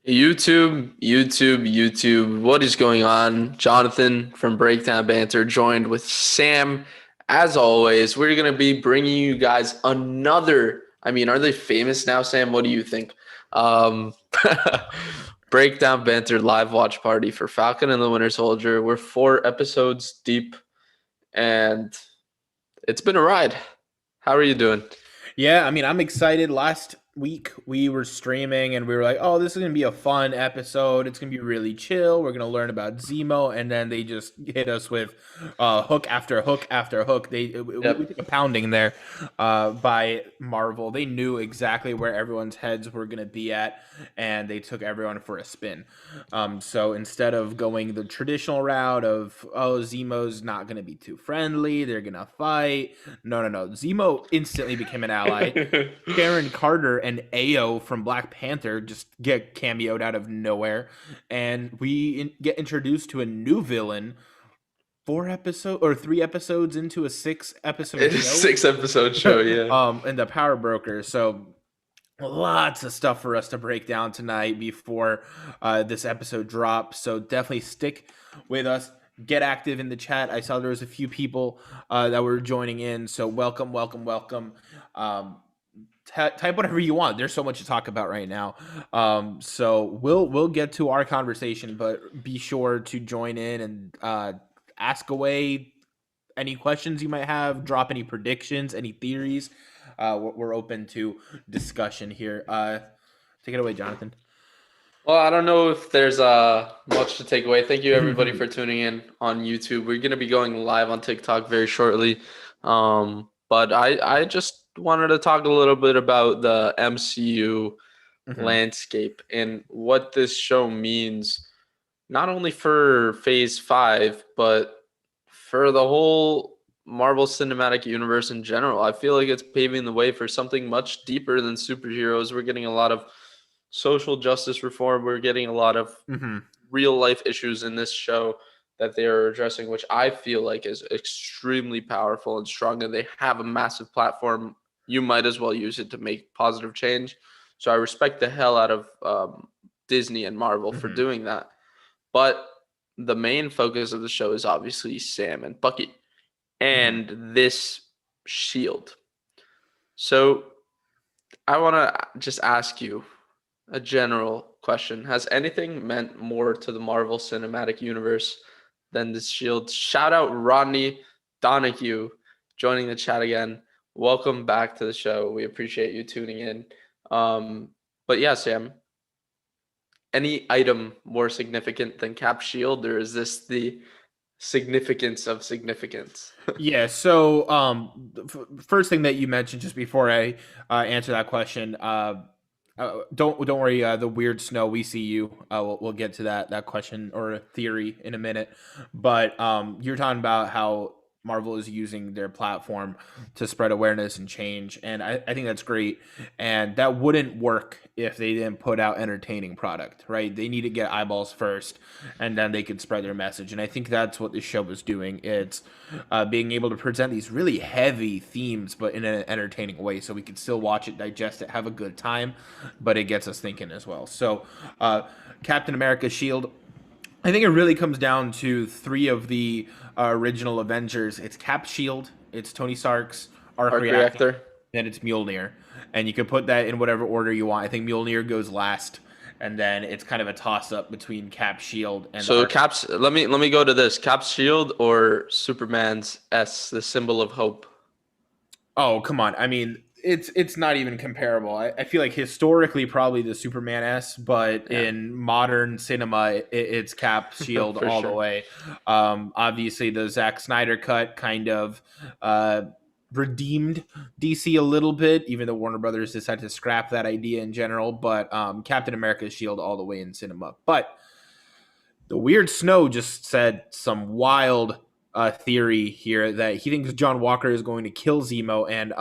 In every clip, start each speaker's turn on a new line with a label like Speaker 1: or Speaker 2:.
Speaker 1: YouTube. What is going on? Jonathan from Breakdown Banter joined with Sam. As always, we're going to be bringing you guys another. I mean, are they famous now, Sam? What do you think? Um, Breakdown Banter live watch party for Falcon and the Winter Soldier. We're 4 episodes deep, and it's been a ride. How are you doing?
Speaker 2: Yeah, I mean, I'm excited. Last week we were streaming and we were like, "Oh, this is gonna be a fun episode. It's gonna be really chill. We're gonna learn about Zemo," and then they just hit us with hook after hook after hook. We
Speaker 1: Yep.
Speaker 2: took a pounding there by Marvel. They knew exactly where everyone's heads were gonna be at, and they took everyone for a spin. So instead of going the traditional route of Zemo's not gonna be too friendly, they're gonna fight. No. Zemo instantly became an ally. Sharon Carter and Ayo from Black Panther just get cameoed out of nowhere, and get introduced to a new villain 3 episodes into a 6 episode
Speaker 1: It's a
Speaker 2: show.
Speaker 1: 6 episode show, yeah.
Speaker 2: In the Powerbroker. So lots of stuff for us to break down tonight before this episode drops. So definitely stick with us. Get active in the chat. I saw there was a few people that were joining in. So welcome. Um, type whatever you want. There's so much to talk about right now. So we'll get to our conversation, but be sure to join in and ask away any questions you might have. Drop any predictions, any theories. We're open to discussion here. Take it away, Jonathan.
Speaker 1: Well, I don't know if there's much to take away. Thank you everybody for tuning in on YouTube. We're gonna be going live on TikTok very shortly. But I just wanted to talk a little bit about the MCU
Speaker 2: Mhm.
Speaker 1: landscape and what this show means, not only for Phase 5, but for the whole Marvel Cinematic Universe in general. I feel like it's paving the way for something much deeper than superheroes. We're getting a lot of social justice reform. We're getting a lot of
Speaker 2: Mhm.
Speaker 1: real life issues in this show that they are addressing, which I feel like is extremely powerful and strong. And they have a massive platform. You might as well use it to make positive change. So I respect the hell out of Disney and Marvel for
Speaker 2: Mhm.
Speaker 1: doing that. But the main focus of the show is obviously Sam and Bucky
Speaker 2: Mhm.
Speaker 1: and this shield. So I want to just ask you a general question. Has anything meant more to the Marvel Cinematic Universe than this shield? Shout out Rodney Donahue joining the chat again. Welcome back to the show. We appreciate you tuning in. Um, but yeah, Sam, any item more significant than Cap Shield, or is this the significance of significance?
Speaker 2: Yeah. So, first thing that you mentioned just before I answer that question, don't worry. The weird snow, we see you. We'll get to that question or theory in a minute. But you're talking about how Marvel is using their platform to spread awareness and change, and I think that's great. And that wouldn't work if they didn't put out entertaining product, right? They need to get eyeballs first, and then they could spread their message. And I think that's what this show was doing. It's being able to present these really heavy themes, but in an entertaining way, so we can still watch it, digest it, have a good time, but it gets us thinking as well. So, Captain America Shield. I think it really comes down to three of the original Avengers. It's Cap Shield, it's Tony Stark's arc
Speaker 1: Arc
Speaker 2: reactor,
Speaker 1: reactor.
Speaker 2: then it's Mjolnir, and you can put that in whatever order you want. I think Mjolnir goes last, and then it's kind of a toss up between Cap Shield and the
Speaker 1: So
Speaker 2: arc.
Speaker 1: Cap's let me go to this. Cap's shield or Superman's S, the symbol of hope.
Speaker 2: Oh, come on. I mean, it's not even comparable. I feel like historically probably the Superman S, but
Speaker 1: Yeah,
Speaker 2: in modern cinema, it's Cap Shield
Speaker 1: for
Speaker 2: all the
Speaker 1: sure.
Speaker 2: way. Obviously, the Zack Snyder cut kind of uh, redeemed DC a little bit, even though Warner Brothers decided to scrap that idea in general. But Captain America's Shield all the way in cinema. But the Weird Snow just said some wild theory here that he thinks John Walker is going to kill Zemo, and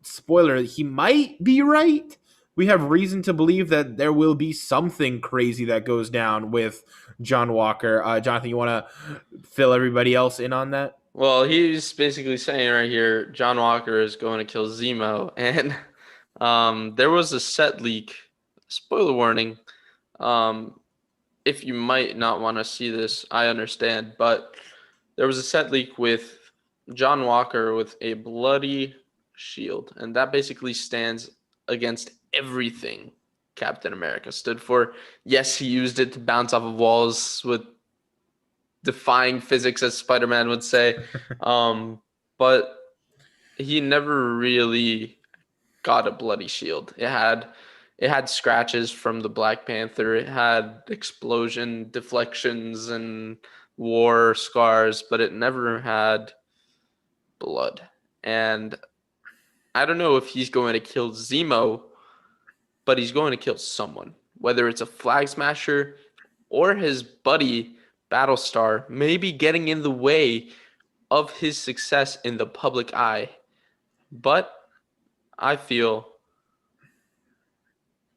Speaker 2: spoiler, he might be right. We have reason to believe that there will be something crazy that goes down with John Walker. Jonathan, you want to fill everybody else in on that?
Speaker 1: Well, he's basically saying right here, John Walker is going to kill Zemo, and there was a set leak. Spoiler warning. If you might not want to see this, I understand, but there was a set leak with John Walker with a bloody shield, and that basically stands against everything Captain America stood for. Yes, he used it to bounce off of walls with defying physics, as Spider-Man would say, but he never really got a bloody shield. It had scratches from the Black Panther. It had explosion deflections and war scars, but it never had blood. And I don't know if he's going to kill Zemo, but he's going to kill someone, whether it's a flag smasher or his buddy Battlestar, maybe getting in the way of his success in the public eye. But I feel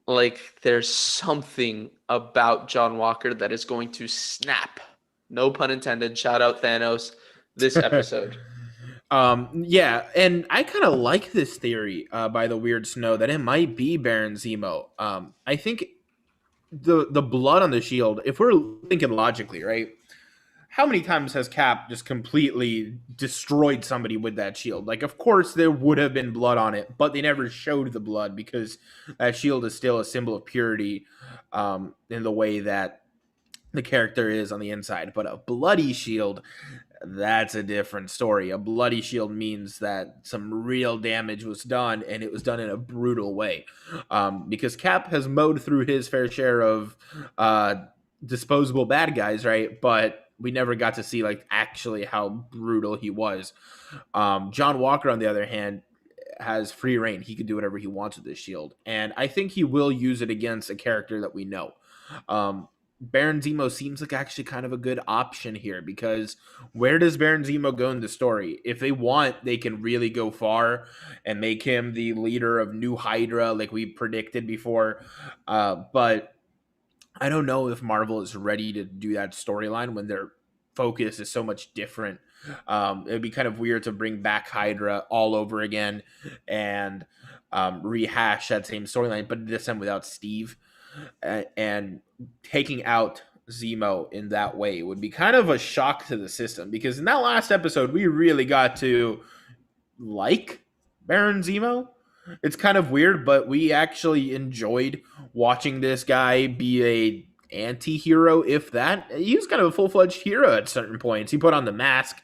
Speaker 1: like there's something about John Walker that is going to snap. No pun intended. Shout out Thanos this episode.
Speaker 2: Yeah, and I kind of like this theory by the Weird Snow that it might be Baron Zemo. I think the blood on the shield, if we're thinking logically, right? How many times has Cap just completely destroyed somebody with that shield? Like, of course, there would have been blood on it, but they never showed the blood because that shield is still a symbol of purity in the way that the character is on the inside. But a bloody shield, that's a different story. A bloody shield means that some real damage was done, and it was done in a brutal way. Because Cap has mowed through his fair share of disposable bad guys, right? But we never got to see like actually how brutal he was. John Walker, on the other hand, has free reign. He can do whatever he wants with this shield, and I think he will use it against a character that we know. Baron Zemo seems like actually kind of a good option here because where does Baron Zemo go in the story? If they want, they can really go far and make him the leader of New Hydra, like we predicted before. But I don't know if Marvel is ready to do that storyline when their focus is so much different. It'd be kind of weird to bring back Hydra all over again and rehash that same storyline, but this time without Steve. And taking out Zemo in that way would be kind of a shock to the system because in that last episode, we really got to like Baron Zemo. It's kind of weird, but we actually enjoyed watching this guy be a anti-hero, if that. He was kind of a full-fledged hero at certain points. He put on the mask.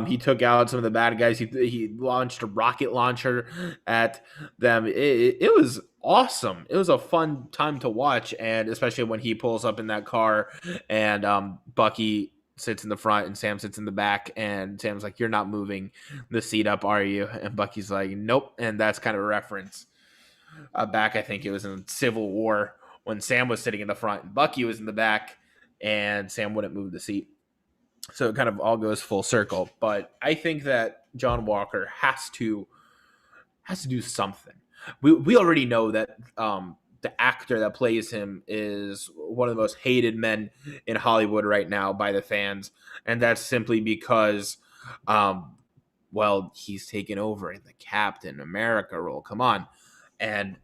Speaker 2: He took out some of the bad guys. He launched a rocket launcher at them. It was awesome. It was a fun time to watch, and especially when he pulls up in that car and Bucky sits in the front and Sam sits in the back, and Sam's like, "You're not moving the seat up, are you?" And Bucky's like, "Nope." And that's kind of a reference back, I think it was in Civil War, when Sam was sitting in the front and Bucky was in the back, and Sam wouldn't move the seat. So it kind of all goes full circle. But I think that John Walker has to do something. We already know that the actor that plays him is one of the most hated men in Hollywood right now by the fans, and that's simply because, well, he's taken over in the Captain America role. Come on, and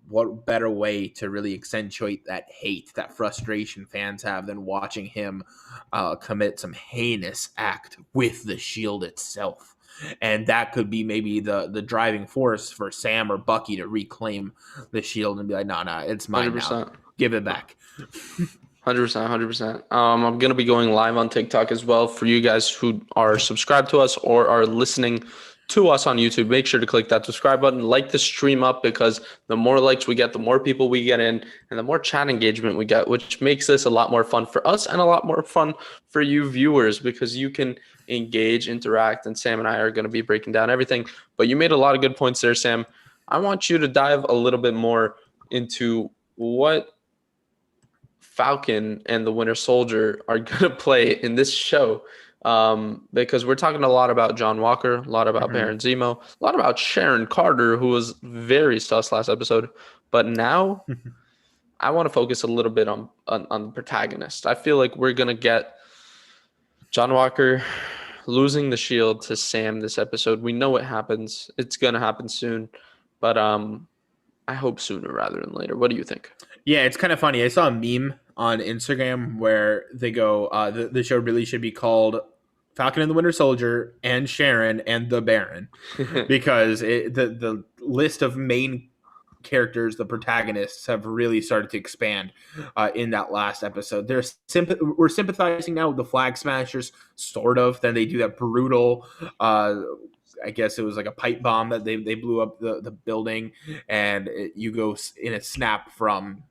Speaker 2: what better way to really accentuate that hate, that frustration fans have than watching him commit some heinous act with the shield itself? And that could be maybe the driving force for Sam or Bucky to reclaim the shield and be like, no, it's mine
Speaker 1: 100%.
Speaker 2: now. Give it back.
Speaker 1: 100%, 100%. I'm going to be going live on TikTok as well for you guys who are subscribed to us or are listening to us on YouTube. Make sure to click that subscribe button, like the stream up, because the more likes we get, the more people we get in, and the more chat engagement we get, which makes this a lot more fun for us and a lot more fun for you viewers, because you can engage, interact, and Sam and I are going to be breaking down everything. But you made a lot of good points there, Sam. I want you to dive a little bit more into what Falcon and the Winter Soldier are going to play in this show, because we're talking a lot about John Walker, a lot about Baron Zemo, a lot about Sharon Carter, who was very sus last episode. But now I want to focus a little bit on the protagonist. I feel like we're going to get John Walker losing the shield to Sam this episode. We know what happens. It's going to happen soon. But I hope sooner rather than later. What do you think?
Speaker 2: Yeah, it's kind of funny. I saw a meme on Instagram where they go, the show really should be called Falcon and the Winter Soldier and Sharon and the Baron, because the list of main characters, the protagonists, have really started to expand in that last episode. We're sympathizing now with the Flag Smashers, sort of. Then they do that brutal. I guess it was like a pipe bomb that they blew up the building, and you go in a snap from,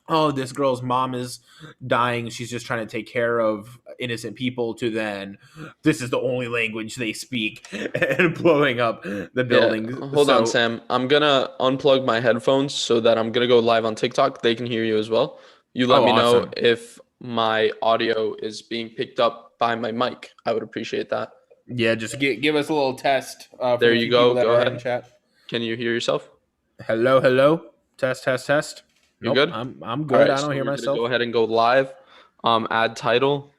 Speaker 2: oh, this girl's mom is dying, she's just trying to take care of innocent people, to then this is the only language they speak and blowing up the
Speaker 1: Yeah,
Speaker 2: building.
Speaker 1: hold on,
Speaker 2: So,
Speaker 1: Sam. I'm gonna unplug my headphones so that I'm gonna go live on TikTok. They can hear you as well. You let
Speaker 2: oh,
Speaker 1: me know
Speaker 2: awesome.
Speaker 1: if my audio is being picked up by my mic. I would appreciate that.
Speaker 2: Yeah, just give us a little test for
Speaker 1: There
Speaker 2: the
Speaker 1: you
Speaker 2: few people
Speaker 1: go.
Speaker 2: that
Speaker 1: Go
Speaker 2: are in
Speaker 1: ahead.
Speaker 2: chat.
Speaker 1: Can you hear yourself?
Speaker 2: Hello, hello. Test, test, test.
Speaker 1: You're
Speaker 2: Nope,
Speaker 1: good?
Speaker 2: I'm
Speaker 1: All
Speaker 2: good.
Speaker 1: right,
Speaker 2: I don't
Speaker 1: so
Speaker 2: hear
Speaker 1: we're gonna go
Speaker 2: myself.
Speaker 1: ahead and go live. Add title,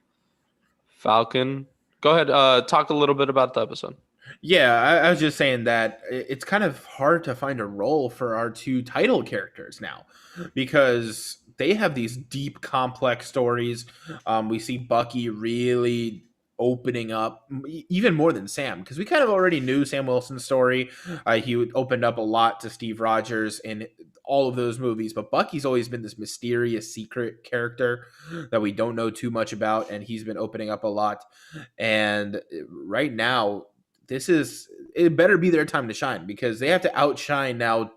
Speaker 1: Falcon. Go ahead, talk a little bit about the episode.
Speaker 2: Yeah, I was just saying that it's kind of hard to find a role for our two title characters now, because they have these deep, complex stories. We see Bucky really opening up, even more than Sam, because we kind of already knew Sam Wilson's story. Opened up a lot to Steve Rogers in all of those movies, but Bucky's always been this mysterious, secret character that we don't know too much about, and he's been opening up a lot. And right now, it better be their time to shine, because they have to outshine now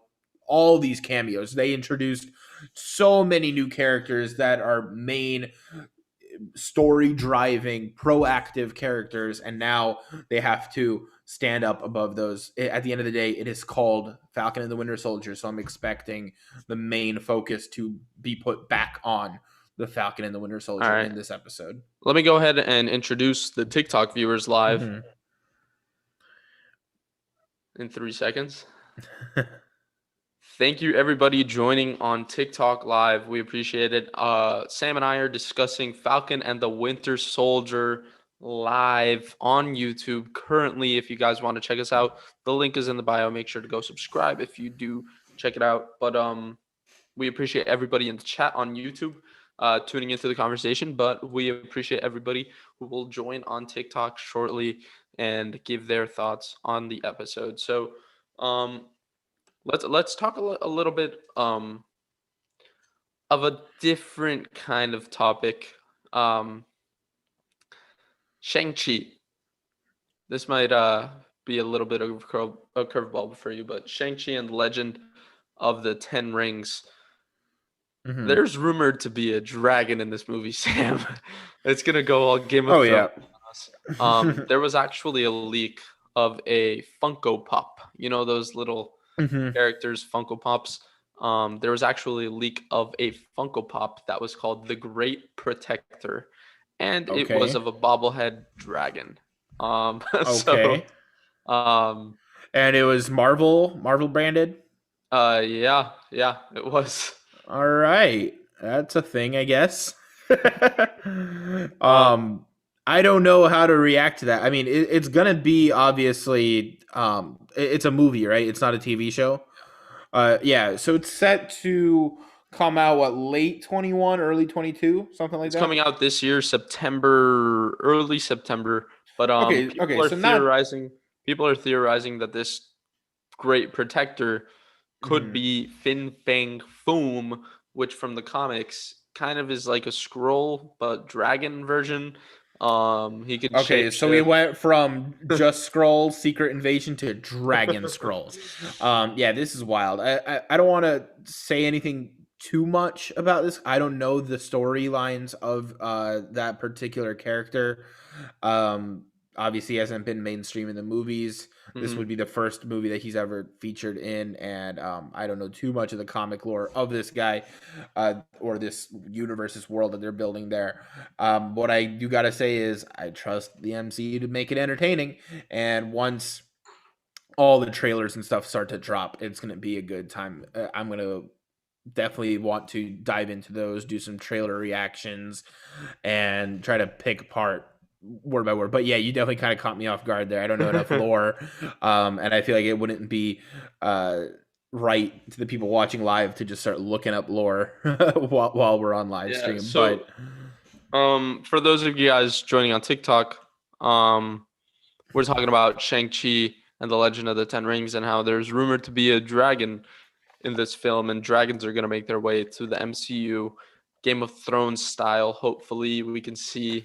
Speaker 2: all these cameos. They introduced so many new characters that are main story driving, proactive characters, and now they have to stand up above those. At the end of the day, it is called Falcon and the Winter Soldier, so I'm expecting the main focus to be put back on the Falcon and the Winter
Speaker 1: All
Speaker 2: Soldier
Speaker 1: right,
Speaker 2: in this episode.
Speaker 1: let me go ahead and introduce the TikTok viewers live
Speaker 2: Mm-hmm.
Speaker 1: in 3 seconds. Thank you, everybody joining on TikTok live. We appreciate it. Sam and I are discussing Falcon and the Winter Soldier live on YouTube currently. If you guys want to check us out, the link is in the bio. Make sure to go subscribe if you do check it out. But we appreciate everybody in the chat on YouTube tuning into the conversation. But we appreciate everybody who will join on TikTok shortly and give their thoughts on the episode. So, let's talk a little bit of a different kind of topic. Shang-Chi. This might be a little bit of a curveball for you, but Shang-Chi and Legend of the Ten Rings.
Speaker 2: Mm-hmm.
Speaker 1: There's rumored to be a dragon in this movie, Sam. It's gonna go all Game of
Speaker 2: Oh
Speaker 1: Thrones
Speaker 2: yeah.
Speaker 1: on us. There was actually a leak of a Funko Pop. You know those little
Speaker 2: Mm-hmm.
Speaker 1: characters, Funko Pops. There was actually a leak of a Funko Pop that was called the Great Protector, and it was
Speaker 2: Okay.
Speaker 1: of a bobblehead dragon. So,
Speaker 2: Okay.
Speaker 1: um,
Speaker 2: And it was Marvel branded.
Speaker 1: yeah, it was.
Speaker 2: All right, that's a thing, I guess.
Speaker 1: Um,
Speaker 2: I don't know how to react to that. I mean, it's gonna be obviously, it's a movie, right? It's not a TV show. Yeah. So it's set to come out what, late 21, early 22, something like
Speaker 1: it's coming
Speaker 2: that.
Speaker 1: out this year, September, early September. But
Speaker 2: Okay. Okay. So not.
Speaker 1: people are theorizing that this Great Protector could
Speaker 2: Mhm.
Speaker 1: be Fin Fang Foom, which from the comics kind of is like a scroll but dragon version. He can
Speaker 2: Okay, so we
Speaker 1: shapeshift.
Speaker 2: went from just scrolls, secret invasion, to dragon scrolls. Yeah, this is wild. I don't want to say anything too much about this. I don't know the storylines of that particular character. Um, Obviously, he hasn't been mainstream in the movies. This
Speaker 1: Mhm.
Speaker 2: would be the first movie that he's ever featured in, and I don't know too much of the comic lore of this guy, or this universe, this world that they're building there. What I do gotta say is I trust the MCU to make it entertaining, and once all the trailers and stuff start to drop, it's gonna be a good time. I'm gonna definitely want to dive into those, do some trailer reactions, and try to pick apart word by word. But yeah, you definitely kind of caught me off guard there. I don't know enough lore, and I feel like it wouldn't be right to the people watching live to just start looking up lore while we're on live
Speaker 1: Yeah.
Speaker 2: stream.
Speaker 1: So,
Speaker 2: But
Speaker 1: for those of you guys joining on TikTok, we're talking about Shang-Chi and the Legend of the Ten Rings and how there's rumored to be a dragon in this film, and dragons are going to make their way to the MCU, Game of Thrones style. Hopefully, we can see.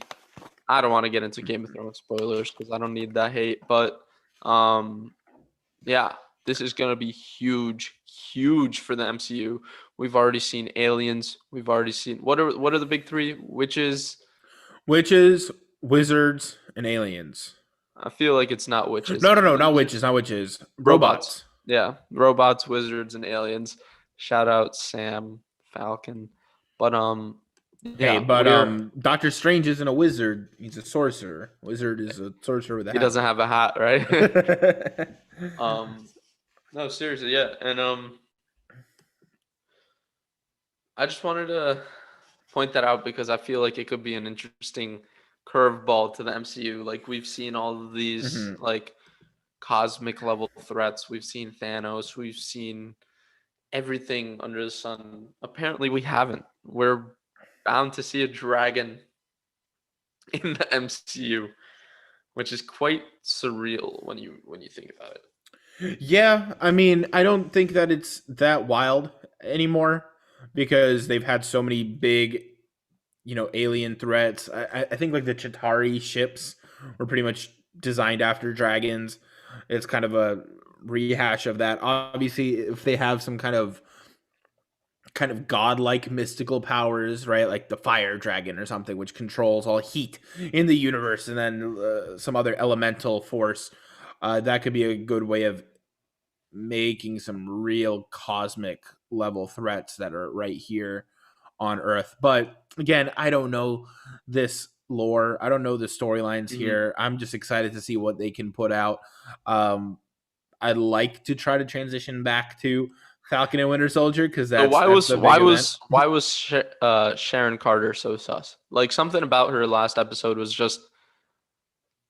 Speaker 1: I don't want to get into Game of Thrones spoilers because I don't need that hate, but um, yeah, this is going to be huge, huge for the MCU. We've already seen aliens. We've already seen what are the big three? Witches.
Speaker 2: witches, wizards, and aliens.
Speaker 1: I feel like it's not witches.
Speaker 2: No, not
Speaker 1: Wizards,
Speaker 2: witches, not witches.
Speaker 1: robots.
Speaker 2: Robots.
Speaker 1: Yeah, robots, wizards, and aliens. Shout out Sam Falcon. But
Speaker 2: Hey,
Speaker 1: yeah,
Speaker 2: but Doctor Strange isn't a wizard. He's a sorcerer. Wizard is a sorcerer with a
Speaker 1: he
Speaker 2: hat.
Speaker 1: doesn't have a hat, right? um, no, seriously, yeah, and I just wanted to point that out because I feel like it could be an interesting curveball to the MCU. Like we've seen all of these
Speaker 2: Mhm.
Speaker 1: like cosmic level threats. We've seen Thanos. We've seen everything under the sun. Apparently, we haven't. We're bound to see a dragon in the MCU, which is quite surreal when you think about it.
Speaker 2: Yeah, I mean, I don't think that it's that wild anymore because they've had so many big, alien threats. I think like the Chitauri ships were pretty much designed after dragons. It's kind of a rehash of that. Obviously, if they have some kind of godlike mystical powers, right? Like the fire dragon or something, which controls all heat in the universe, and then some other elemental force. That could be a good way of making some real cosmic level threats that are right here on Earth. But again, I don't know this lore. I don't know the storylines
Speaker 1: Mhm.
Speaker 2: here. I'm just excited to see what they can put out. Um, I'd like to try to transition back to Falcon and Winter Soldier because
Speaker 1: So
Speaker 2: that's the big event.
Speaker 1: why was Sharon Carter so sus? Like something about her last episode was just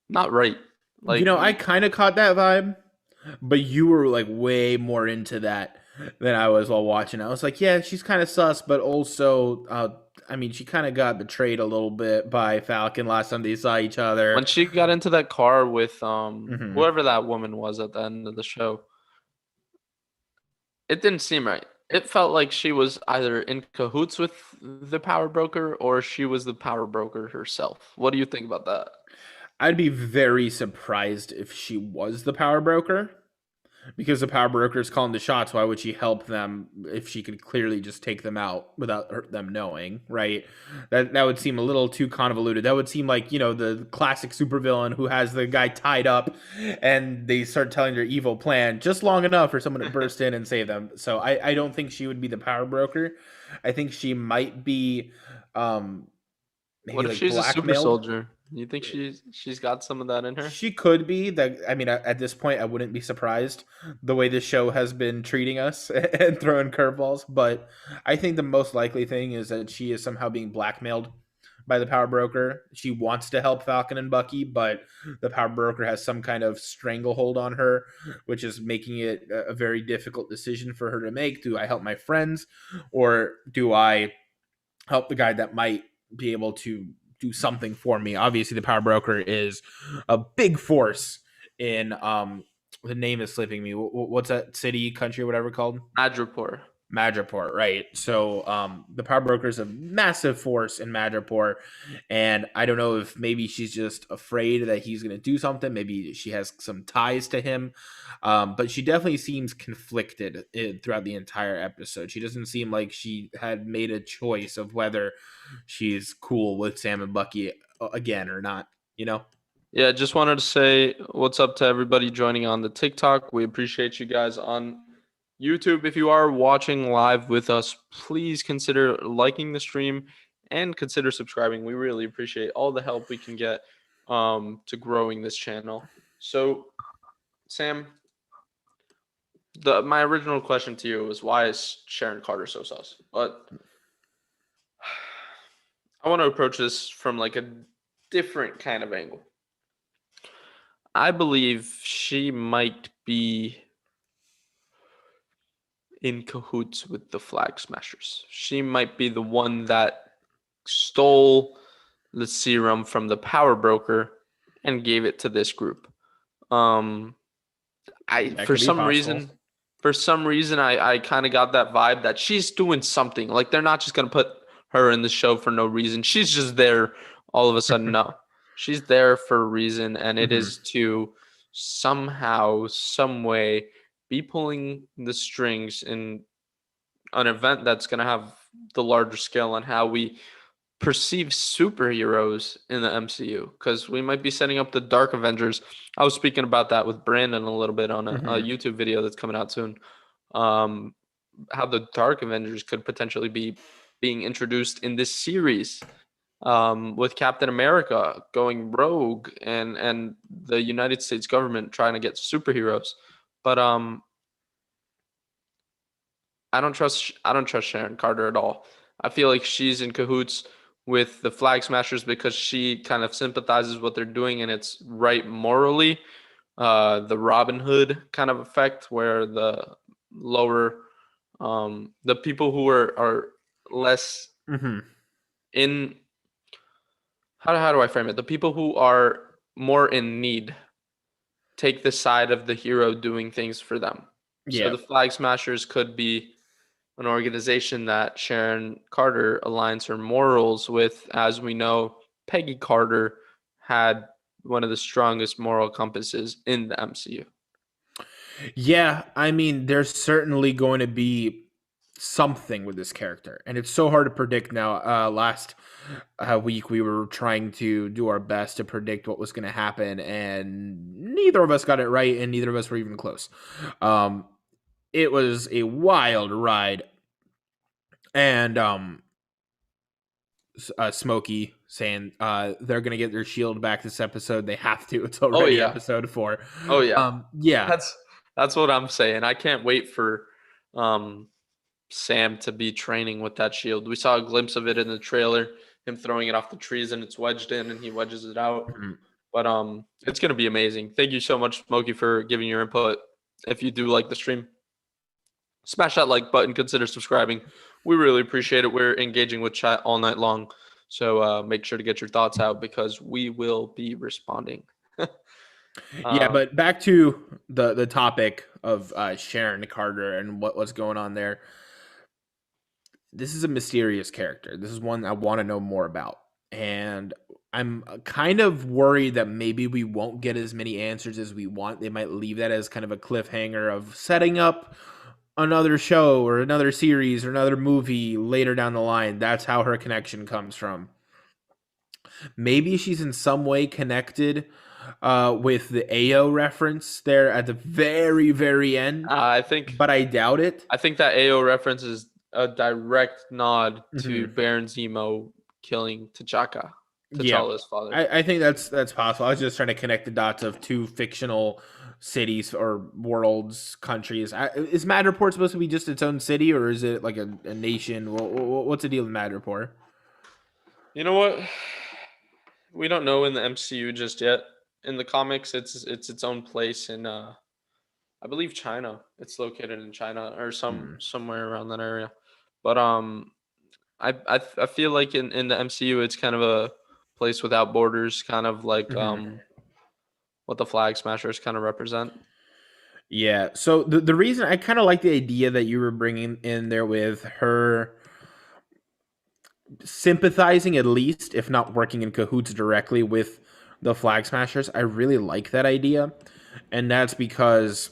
Speaker 1: not right. Like
Speaker 2: I kind of caught that vibe, but you were like way more into that than I was while watching. I was like, yeah, she's kind of sus, but also, I mean, she kind of got betrayed a little bit by Falcon last time they saw each other.
Speaker 1: when she got into that car with
Speaker 2: Hmm.
Speaker 1: whoever that woman was at the end of the show, it didn't seem right. It felt like she was either in cahoots with the power broker or she was the power broker herself. What do you think about that?
Speaker 2: I'd be very surprised if she was the power broker because the power broker is calling the shots. Why would she help them if she could clearly just take them out without them knowing? Right? That would seem a little too convoluted. That would seem like the classic supervillain who has the guy tied up, and they start telling their evil plan just long enough for someone to burst in and save them. So I don't think she would be the power broker. I think she might be maybe
Speaker 1: What if
Speaker 2: like
Speaker 1: she's a super
Speaker 2: blackmailed.
Speaker 1: soldier? You think she's got some of that in her?
Speaker 2: She could be that. I mean, at this point, I wouldn't be surprised the way this show has been treating us and throwing curveballs. But I think the most likely thing is that she is somehow being blackmailed by the power broker. She wants to help Falcon and Bucky, but the power broker has some kind of stranglehold on her, which is making it a very difficult decision for her to make. Do I help my friends, or do I help the guy that might be able to do something for me? Obviously, the power broker is a big force in the name is slipping me. What's that city, country, whatever called?
Speaker 1: Madripoor.
Speaker 2: Madripoor, right? So the power broker is a massive force in Madripoor, and I don't know if maybe she's just afraid that he's going to do something. Maybe she has some ties to him, but she definitely seems conflicted throughout the entire episode. She doesn't seem like she had made a choice of whether she's cool with Sam and Bucky again or not. You know.
Speaker 1: Yeah, just wanted to say what's up to everybody joining on the TikTok. We appreciate you guys on YouTube. If you are watching live with us, please consider liking the stream and consider subscribing. We really appreciate all the help we can get to growing this channel. So, Sam, my original question to you was why is Sharon Carter so sus? But I want to approach this from like a different kind of angle. I believe she might be in cahoots with the Flag Smashers. She might be the one that stole the serum from the Powerbroker and gave it to this group. Um, I
Speaker 2: That could be possible.
Speaker 1: for some reason, I kind of got that vibe that she's doing something. Like they're not just gonna put her in the show for no reason. She's just there all of a sudden. No, she's there for a reason, and it
Speaker 2: Hmm.
Speaker 1: is to somehow, some way, be pulling the strings in an event that's gonna have the larger scale on how we perceive superheroes in the MCU because we might be setting up the Dark Avengers. I was speaking about that with Brandon a little bit on a
Speaker 2: Hmm.
Speaker 1: YouTube video that's coming out soon. Um, how the Dark Avengers could potentially be being introduced in this series, with Captain America going rogue and the United States government trying to get superheroes. But I don't trust Sharon Carter at all. I feel like she's in cahoots with the Flag Smashers because she kind of sympathizes what they're doing and it's right morally. The Robin Hood kind of effect where the lower the people who are less
Speaker 2: Hmm.
Speaker 1: in how do I frame it? The people who are more in need take the side of the hero doing things for them. So
Speaker 2: Yeah.
Speaker 1: the Flag Smashers could be an organization that Sharon Carter aligns her morals with. As we know, Peggy Carter had one of the strongest moral compasses in the MCU.
Speaker 2: Yeah, I mean, there's certainly going to be something with this character, and it's so hard to predict now. Last week, we were trying to do our best to predict what was going to happen, and neither of us got it right, and neither of us were even close. Um, it was a wild ride, and Smokey saying they're going to get their shield back this episode. They have to. It's
Speaker 1: Oh
Speaker 2: already
Speaker 1: yeah.
Speaker 2: episode 4.
Speaker 1: Oh yeah.
Speaker 2: Yeah.
Speaker 1: That's that's what I'm saying. I can't wait for um Sam to be training with that shield. We saw a glimpse of it in the trailer, him throwing it off the trees and it's wedged in and he wedges it out.
Speaker 2: Mhm.
Speaker 1: But it's gonna be amazing. Thank you so much, Smokey, for giving your input. If you do like the stream, smash that like button, consider subscribing. We really appreciate it. We're engaging with chat all night long. So make sure to get your thoughts out because we will be responding.
Speaker 2: Yeah,
Speaker 1: um,
Speaker 2: but back to the topic of Sharon Carter and what's going on there. This is a mysterious character. This is one I want to know more about, and I'm kind of worried that maybe we won't get as many answers as we want. They might leave that as kind of a cliffhanger of setting up another show or another series or another movie later down the line. That's how her connection comes from. Maybe she's in some way connected with the Ayo reference there at the very, very end,
Speaker 1: I think
Speaker 2: but I doubt it.
Speaker 1: I think that AO reference is a direct nod to
Speaker 2: Hmm.
Speaker 1: Baron Zemo killing T'Chaka,
Speaker 2: Yeah,
Speaker 1: T'Challa's father.
Speaker 2: I think that's possible. I was just trying to connect the dots of two fictional cities or worlds, countries. Is Madripoor supposed to be just its own city, or is it like a nation? What's the deal with Madripoor?
Speaker 1: You know what? We don't know in the MCU just yet. In the comics, it's its own place in I believe China. It's located in China or
Speaker 2: Hmm.
Speaker 1: somewhere around that area. But I feel like in the MCU, it's kind of a place without borders, kind of like
Speaker 2: Hmm.
Speaker 1: what the Flag Smashers kind of represent.
Speaker 2: Yeah. So the reason I kind of like the idea that you were bringing in there with her sympathizing at least, if not working in cahoots directly with the Flag Smashers, I really like that idea, and that's because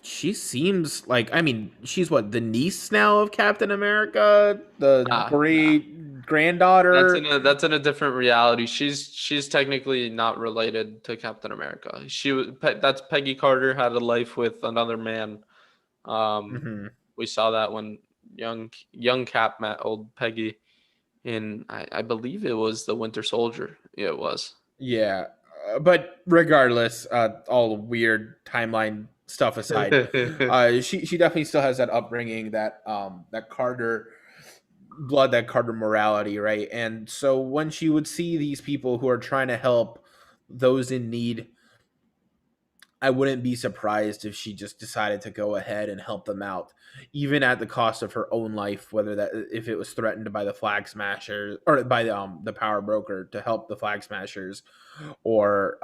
Speaker 2: she seems like, I mean, she's what, the niece now of Captain America, the
Speaker 1: Nah.
Speaker 2: great granddaughter.
Speaker 1: That's in a different reality. She's technically not related to Captain America. That's Peggy Carter had a life with another man. Um,
Speaker 2: Hmm.
Speaker 1: we saw that when young Cap met old Peggy in I believe it was the Winter Soldier. Yeah, it was.
Speaker 2: Yeah, but regardless, all the weird timeline stuff aside, she definitely still has that upbringing, that Carter blood, that Carter morality, right? And so when she would see these people who are trying to help those in need, I wouldn't be surprised if she just decided to go ahead and help them out, even at the cost of her own life. Whether that if it was threatened by the Flag Smashers or by the Power Broker to help the Flag Smashers, or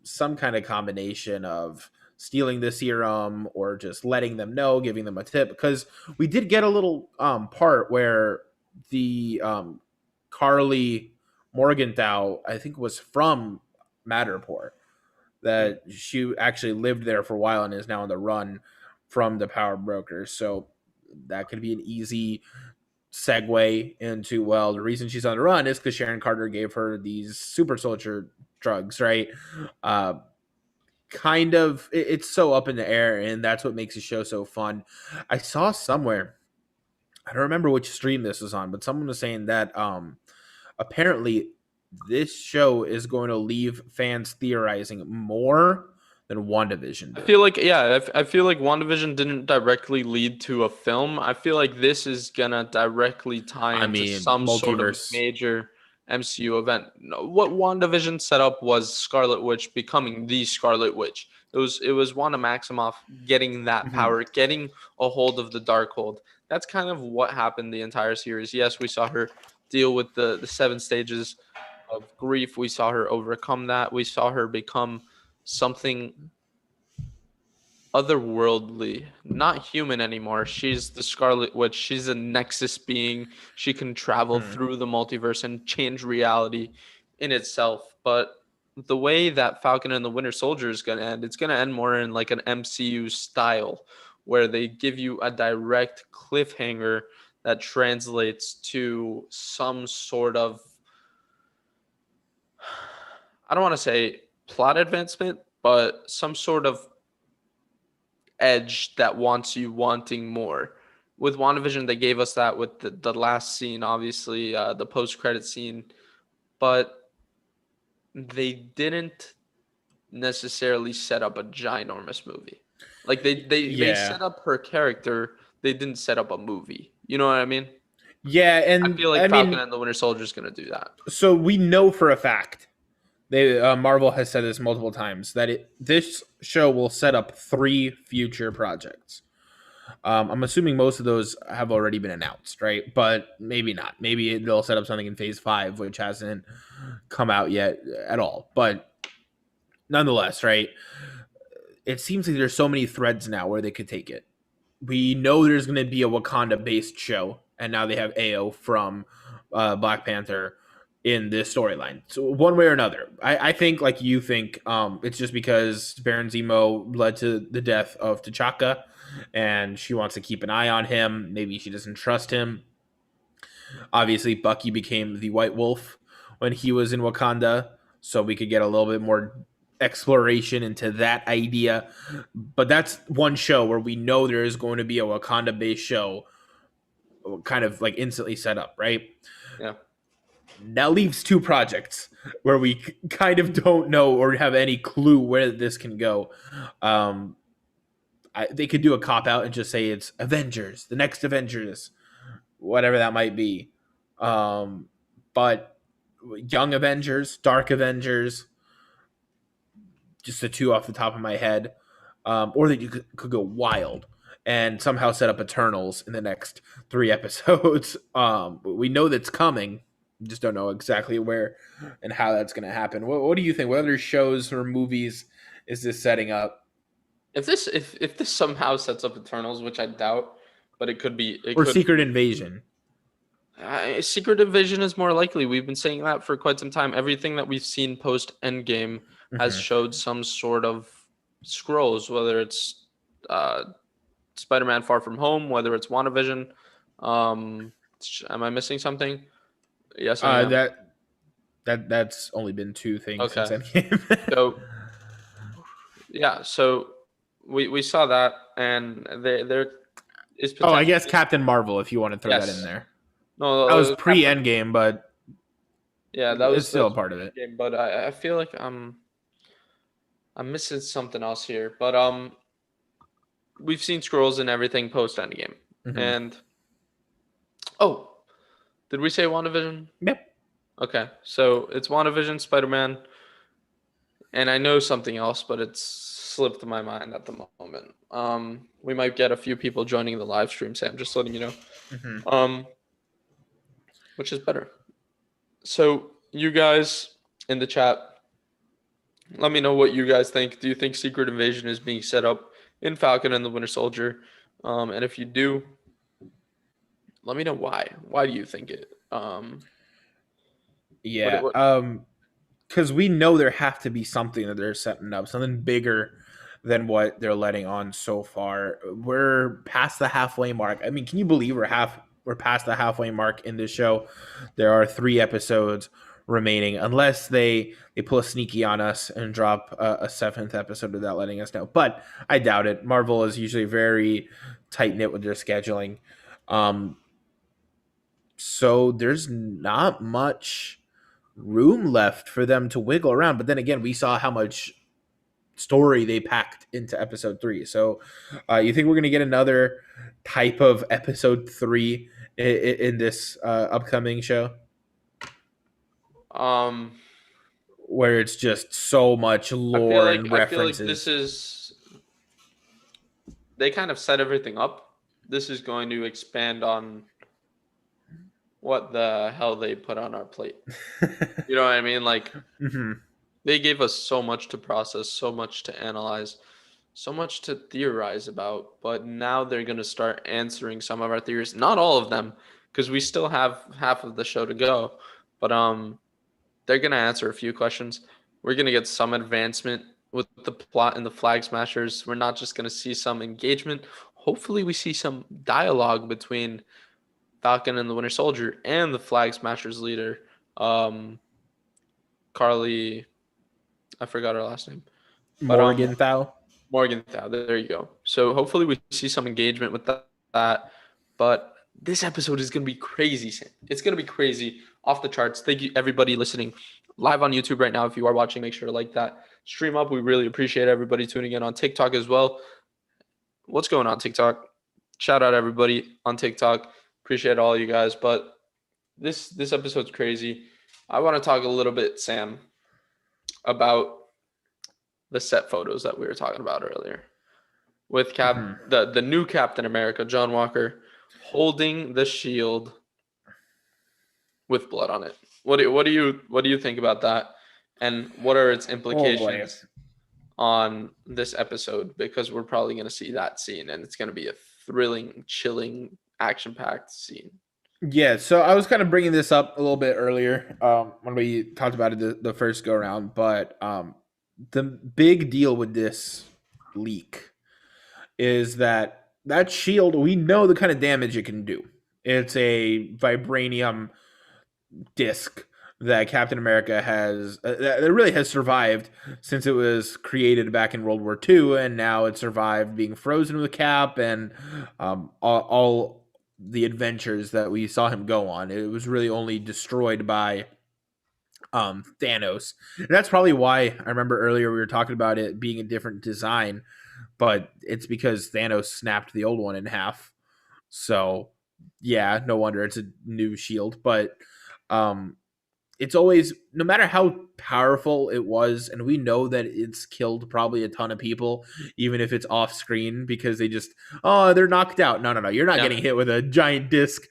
Speaker 2: some kind of combination of stealing the serum or just letting them know, giving them a tip. Because we did get a little part where the Carly Morgenthau, I think, was from Matterport,
Speaker 1: Mm.
Speaker 2: that she actually lived there for a while and is now on the run from the Power Broker. So that could be an easy segue into, well, the reason she's on the run is because Sharon Carter gave her these super soldier drugs, right? Uh, kind of, it's so up in the air, and that's what makes the show so fun. I saw somewhere, I don't remember which stream this was on, but someone was saying that apparently this show is going to leave fans theorizing more than WandaVision
Speaker 1: I
Speaker 2: did.
Speaker 1: feel like, yeah, I feel like WandaVision didn't directly lead to a film. I feel like this is gonna directly tie
Speaker 2: I
Speaker 1: into
Speaker 2: mean,
Speaker 1: some sort of
Speaker 2: multiverse.
Speaker 1: major MCU event. No, what WandaVision set up was Scarlet Witch becoming the Scarlet Witch. It was Wanda Maximoff getting that
Speaker 2: Mhm.
Speaker 1: power, getting a hold of the Darkhold. That's kind of what happened the entire series. Yes, we saw her deal with the seven stages of grief. We saw her overcome that. We saw her become something otherworldly, not human anymore. She's the Scarlet Witch. She's a Nexus being. She can travel
Speaker 2: Mhm.
Speaker 1: through the multiverse and change reality in itself. But the way that Falcon and the Winter Soldier is going to end, it's going to end more in like an MCU style where they give you a direct cliffhanger that translates to some sort of, I don't want to say plot advancement, but some sort of edge that wants you wanting more. With WandaVision, they gave us that with the last scene, obviously, the post credit scene, but they didn't necessarily set up a ginormous movie. Like they
Speaker 2: Yeah.
Speaker 1: set up her character, they didn't set up a movie. You know what I mean?
Speaker 2: Yeah,
Speaker 1: I
Speaker 2: and
Speaker 1: feel
Speaker 2: I
Speaker 1: like Falcon
Speaker 2: mean,
Speaker 1: and the Winter Soldier is going to do that.
Speaker 2: so we know for a fact, they Marvel has said this multiple times, that this show will set up 3 future projects. I'm assuming most of those have already been announced, right? But maybe not. Maybe they'll set up something in Phase 5, which hasn't come out yet at all. But nonetheless, right? It seems like there's so many threads now where they could take it. We know there's going to be a Wakanda based show, and now they have Ayo from Black Panther in this storyline. So one way or another, I think, like you think, it's just because Baron Zemo led to the death of T'Chaka, and she wants to keep an eye on him. Maybe she doesn't trust him. Obviously, Bucky became the White Wolf when he was in Wakanda, so we could get a little bit more exploration into that idea. But that's one show where we know there is going to be a Wakanda based show, kind of like instantly set up, right?
Speaker 1: Yeah.
Speaker 2: That leaves 2 projects where we kind of don't know or have any clue where this can go. Um, they could do a cop out and just say it's Avengers, the next Avengers, whatever that might be. Um, but Young Avengers, Dark Avengers, just the 2 off the top of my head, or that you could go wild and somehow set up Eternals in the next 3 episodes. We know that's coming, just don't know exactly where and how that's going to happen. What do you think? What other shows or movies is this setting up?
Speaker 1: If this somehow sets up Eternals, which I doubt, but it
Speaker 2: Or
Speaker 1: could.
Speaker 2: Secret Invasion?
Speaker 1: Secret Invasion is more likely. We've been saying that for quite some time. Everything that we've seen post Endgame has
Speaker 2: Mm-hmm.
Speaker 1: showed some sort of scrolls, whether it's uh, Spider-Man: Far From Home, whether it's WandaVision. Am I missing something? Yes, I
Speaker 2: Uh,
Speaker 1: am.
Speaker 2: that that's only been 2 things since
Speaker 1: Okay.
Speaker 2: Endgame.
Speaker 1: So yeah, so we saw that, and there is
Speaker 2: Oh, I guess
Speaker 1: potentially,
Speaker 2: Captain Marvel, if you want to throw that in
Speaker 1: yes.
Speaker 2: there. That was
Speaker 1: No,
Speaker 2: pre
Speaker 1: Captain.
Speaker 2: Endgame, but
Speaker 1: Yeah, that
Speaker 2: it's
Speaker 1: was
Speaker 2: still a
Speaker 1: that's
Speaker 2: part of it.
Speaker 1: game, but I feel like I'm missing something else here. But we've seen scrolls and everything post Endgame,
Speaker 2: Mm-hmm.
Speaker 1: and oh, did we say WandaVision?
Speaker 2: Yep.
Speaker 1: Okay, so it's WandaVision, Spider-Man, and I know something else, but it's slipped my mind at the moment. We might get a few people joining the live stream, Sam. Just letting you know.
Speaker 2: Mhm.
Speaker 1: Which is better. So you guys in the chat, let me know what you guys think. Do you think Secret Invasion is being set up in Falcon and the Winter Soldier? And if you do, let me know why. Why do you think it?
Speaker 2: Yeah.
Speaker 1: What
Speaker 2: Because we know there have to be something that they're setting up, something bigger than what they're letting on so far. We're past the halfway mark. I mean, can you believe we're past the halfway mark in this show? There are 3 episodes remaining, unless they pull a sneaky on us and drop a 7th episode without letting us know. But I doubt it. Marvel is usually very tight knit with their scheduling. So there's not much room left for them to wiggle around. But then again, we saw how much story they packed into episode 3. So you think we're going to get another type of episode 3 in this upcoming show?
Speaker 1: um
Speaker 2: Where it's just so much lore and
Speaker 1: I feel like
Speaker 2: references.
Speaker 1: they kind of set everything up. This is going to expand on what the hell they put on our plate. You know what I mean? Like
Speaker 2: Mm-hmm.
Speaker 1: they gave us so much to process, so much to analyze, so much to theorize about, but now they're going to start answering some of our theories. Not all of them, because we still have half of the show to go, but they're going to answer a few questions. We're going to get some advancement with the plot and the Flag Smashers. We're not just going to see some engagement. Hopefully we see some dialogue between Falcon and the Winter Soldier and the Flag Smashers leader, um, Carly. I forgot her last name, but
Speaker 2: Morgenthau.
Speaker 1: Morgenthau. There you go. So hopefully we see some engagement with that. But this episode is gonna be crazy, Sam. It's gonna be crazy, off the charts. Thank you everybody listening live on YouTube right now. If you are watching, make sure to like that stream up. We really appreciate everybody tuning in on TikTok as well. What's going on TikTok? Shout out everybody on TikTok. Appreciate all you guys. But this episode's crazy. I want to talk a little bit, Sam, about the set photos that we were talking about earlier with the new Captain America, John Walker, holding the shield with blood on it. What do you think about that? And what are its
Speaker 2: Oh boy.
Speaker 1: implications on this episode? Because we're probably going to see that scene, and it's going to be a thrilling, chilling, action-packed scene.
Speaker 2: Yeah, so I was kind of bringing this up a little bit earlier when we talked about it the first go around, but the big deal with this leak is that shield, we know the kind of damage it can do. It's a vibranium disc that Captain America has that really has survived since it was created back in World War II, and now it survived being frozen with Cap and all the adventures that we saw him go on. It was really only destroyed by Thanos. And that's probably why I remember earlier we were talking about it being a different design, but it's because Thanos snapped the old one in half. So yeah, no wonder it's a new shield. But it's always, no matter how powerful it was, and we know that it's killed probably a ton of people, even if it's off screen because they're knocked out. No, you're not getting hit with a giant disc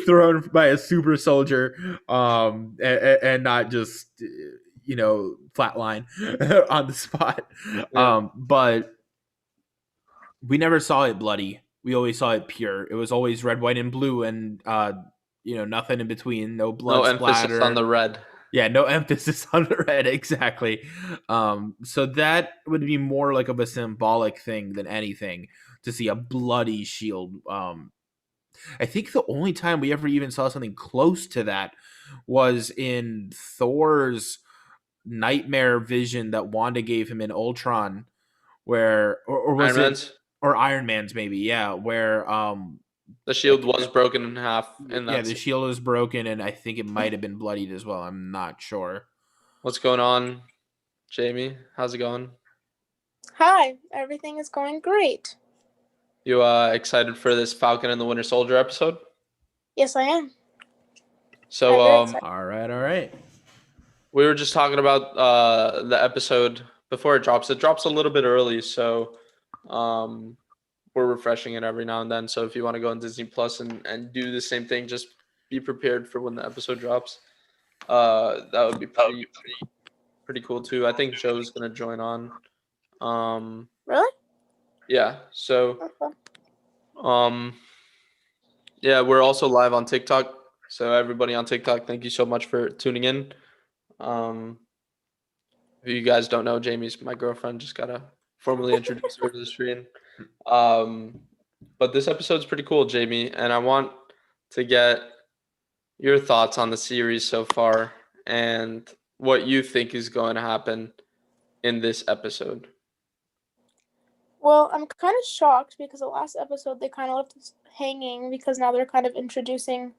Speaker 2: thrown by a super soldier, and not just flatline on the spot. But we never saw it bloody. We always saw it pure. It was always red, white, and blue, and nothing in between. No blood splatter.
Speaker 1: Emphasis on the red.
Speaker 2: Yeah, no emphasis on the red, exactly. So that would be more like of a symbolic thing than anything to see a bloody shield. I think the only time we ever even saw something close to that was in Thor's nightmare vision that Wanda gave him in Ultron, where or was
Speaker 1: Iron Man's?
Speaker 2: Or Iron Man's maybe, yeah, where
Speaker 1: the shield was broken in half.
Speaker 2: The shield was broken, and I think it might have been bloodied as well. I'm not sure.
Speaker 1: What's going on, Jamie? How's it going?
Speaker 3: Hi, everything is going great.
Speaker 1: You excited for this Falcon and the Winter Soldier episode?
Speaker 3: Yes, I am.
Speaker 1: So,
Speaker 2: all right.
Speaker 1: We were just talking about the episode before it drops. It drops a little bit early, so we're refreshing it every now and then. So if you want to go on Disney Plus and do the same thing, just be prepared for when the episode drops. That would be pretty cool too. I think Joe's gonna join on.
Speaker 3: Really?
Speaker 1: Yeah. So
Speaker 3: Okay.
Speaker 1: yeah, we're also live on TikTok. So everybody on TikTok, thank you so much for tuning in. If you guys don't know, Jamie's my girlfriend. Just gotta formally introduce her to the screen. But this episode's pretty cool, Jamie, and I want to get your thoughts on the series so far and what you think is going to happen in this episode.
Speaker 3: Well, I'm kind of shocked because the last episode they kind of left us hanging because now they're kind of introducing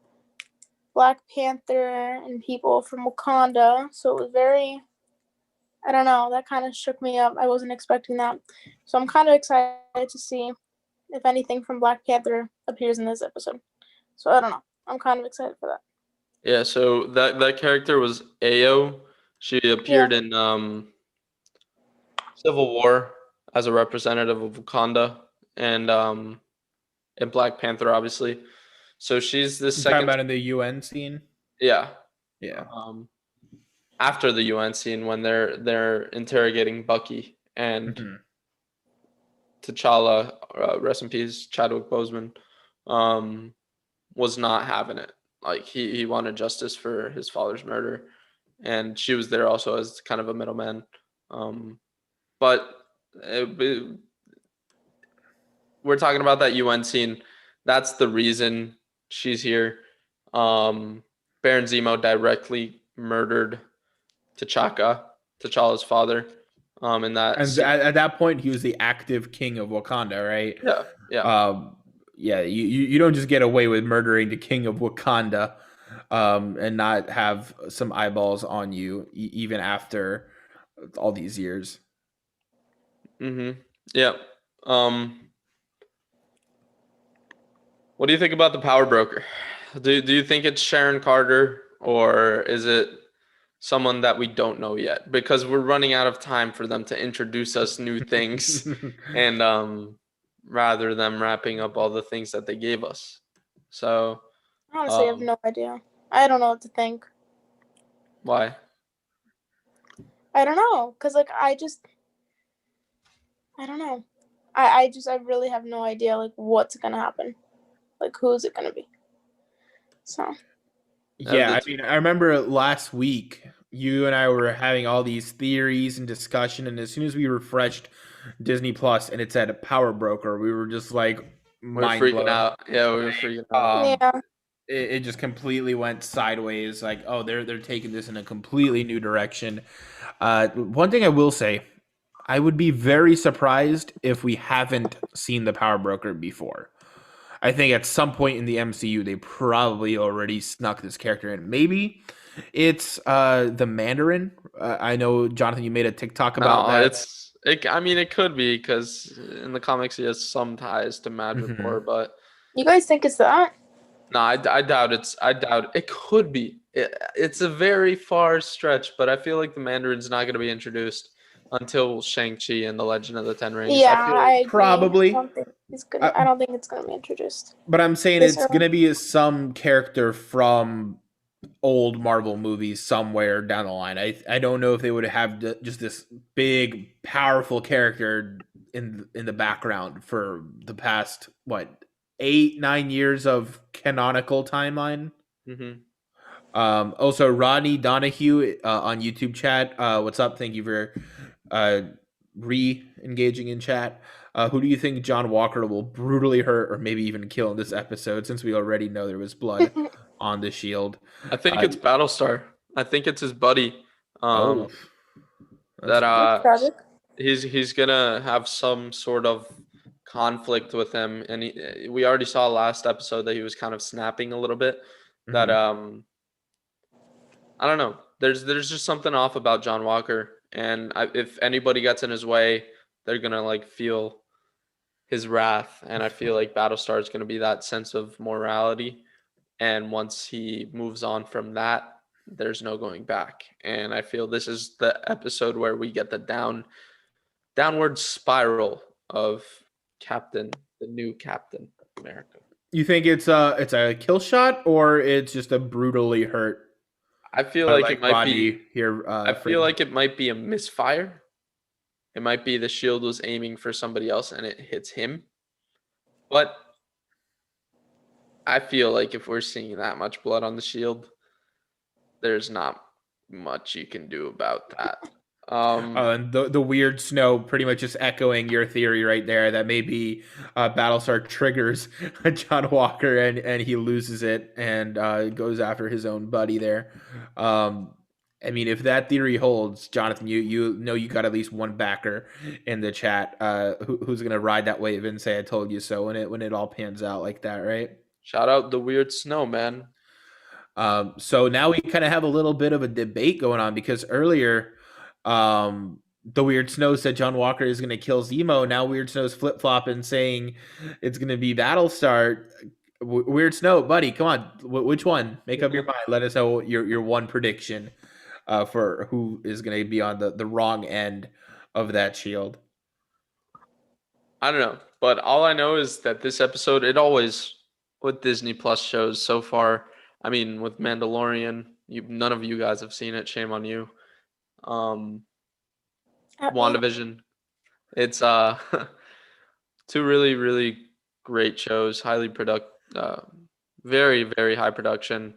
Speaker 3: Black Panther and people from Wakanda. So it was very, I don't know, that kind of shook me up. I wasn't expecting that. So I'm kind of excited to see if anything from Black Panther appears in this episode. So I don't know. I'm kind of excited for that.
Speaker 1: Yeah, so that character was Ayo. She appeared in Civil War as a representative of Wakanda and in Black Panther, obviously. So she's the
Speaker 2: You talking
Speaker 1: second.
Speaker 2: about in the UN scene?
Speaker 1: Yeah.
Speaker 2: Yeah.
Speaker 1: After the UN scene when they're interrogating Bucky and
Speaker 2: Mhm.
Speaker 1: T'Challa, rest in peace, Chadwick Boseman, was not having it. Like he wanted justice for his father's murder, and she was there also as kind of a middleman. But we're talking about that UN scene. That's the reason she's here. Baron Zemo directly murdered T'Challa's father. In that
Speaker 2: And
Speaker 1: scene.
Speaker 2: at that point, he was the active king of Wakanda, right?
Speaker 1: Yeah.
Speaker 2: Yeah. You don't just get away with murdering the king of Wakanda, and not have some eyeballs on you even after all these years.
Speaker 1: Mm-hmm. Yeah. What do you think about the Powerbroker? Do you think it's Sharon Carter or is it someone that we don't know yet? Because we're running out of time for them to introduce us new things, and rather than wrapping up all the things that they gave us. So
Speaker 3: Honestly, I have no idea. I don't know what to think.
Speaker 1: why?
Speaker 3: I don't know, cause like I don't know. I really have no idea like what's gonna happen, like who's it gonna be. So
Speaker 2: Yeah, I mean, I remember last week you and I were having all these theories and discussion, and as soon as we refreshed Disney Plus and it said Powerbroker, we were just like mind
Speaker 1: freaking
Speaker 2: blown.
Speaker 1: out. Yeah, we were freaking out.
Speaker 3: yeah,
Speaker 2: It just completely went sideways. Like, oh, they're taking this in a completely new direction. One thing I will say, I would be very surprised if we haven't seen the Powerbroker before. I think at some point in the MCU, they probably already snuck this character in. Maybe it's the Mandarin. I know, Jonathan, you made a TikTok about that.
Speaker 1: I mean, it could be because in the comics he has some ties to Madripoor, but
Speaker 3: you guys think it's that?
Speaker 1: no, I doubt I doubt it could be. It's a very far stretch, but I feel like the Mandarin's not going to be introduced until Shang-Chi and the Legend of the Ten Rings.
Speaker 3: Yeah,
Speaker 1: I feel
Speaker 3: I agree.
Speaker 2: Probably.
Speaker 3: I don't think it's gonna be introduced.
Speaker 2: But I'm saying
Speaker 3: This
Speaker 2: it's
Speaker 3: early.
Speaker 2: going to be some character from old Marvel movies somewhere down the line. I don't know if they would have just this big, powerful character in the background for the past 8-9 years of canonical timeline.
Speaker 1: Mm-hmm.
Speaker 2: Also, Rodney Donahue on YouTube chat. What's up? Thank you for re-engaging in chat. Who do you think John Walker will brutally hurt or maybe even kill in this episode, since we already know there was blood on the shield?
Speaker 1: I think it's Battlestar. I think it's his buddy.
Speaker 2: That's
Speaker 3: Tragic.
Speaker 1: He's gonna have some sort of conflict with him, and we already saw last episode that he was kind of snapping a little bit. That I don't know. There's just something off about John Walker, and if anybody gets in his way, they're gonna like feel his wrath, and I feel like Battlestar is gonna be that sense of morality, and once he moves on from that, there's no going back. And I feel this is the episode where we get the downward spiral of the new Captain America.
Speaker 2: You think it's a kill shot or it's just a brutally hurt?
Speaker 1: I feel like it might
Speaker 2: body
Speaker 1: be
Speaker 2: here.
Speaker 1: I feel like it might be a misfire. It might be the shield was aiming for somebody else and it hits him. But I feel like if we're seeing that much blood on the shield, there's not much you can do about that.
Speaker 2: And the weird snow pretty much just echoing your theory right there that maybe Battlestar triggers John Walker and he loses it and goes after his own buddy there. I mean, if that theory holds, Jonathan, you know you got at least one backer in the chat who's gonna ride that wave and say "I told you so" when it all pans out like that, right?
Speaker 1: Shout out the weird snow, man.
Speaker 2: So now we kind of have a little bit of a debate going on because earlier, the Weird Snow said John Walker is going to kill Zemo. Now Weird Snow's flip flopping saying it's going to be Battlestar. Weird Snow, buddy, come on, which one? Make up your mind. Let us know your one prediction for who is going to be on the wrong end of that shield.
Speaker 1: I don't know, but all I know is that this episode, it always with Disney Plus shows so far. I mean, with Mandalorian, none of you guys have seen it. Shame on you. WandaVision. It's two really, really great shows, highly very, very high production.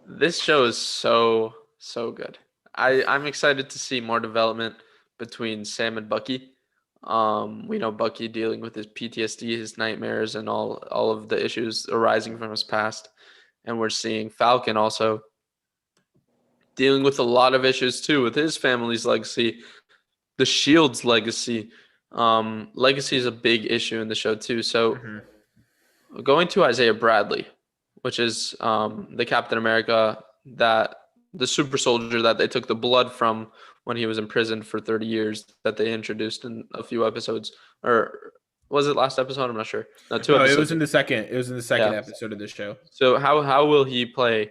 Speaker 1: This show is so good. I'm excited to see more development between Sam and Bucky. We know Bucky dealing with his PTSD, his nightmares, and all of the issues arising from his past. And we're seeing Falcon also dealing with a lot of issues too, with his family's legacy, the Shield's legacy. Legacy is a big issue in the show too. So going to Isaiah Bradley, which is the Captain America, that the super soldier that they took the blood from when he was imprisoned for 30 years, that they introduced in a few episodes, or was it last episode? I'm not sure. No, two episodes.
Speaker 2: It was in the second. It was in the second episode of the show.
Speaker 1: So how will he play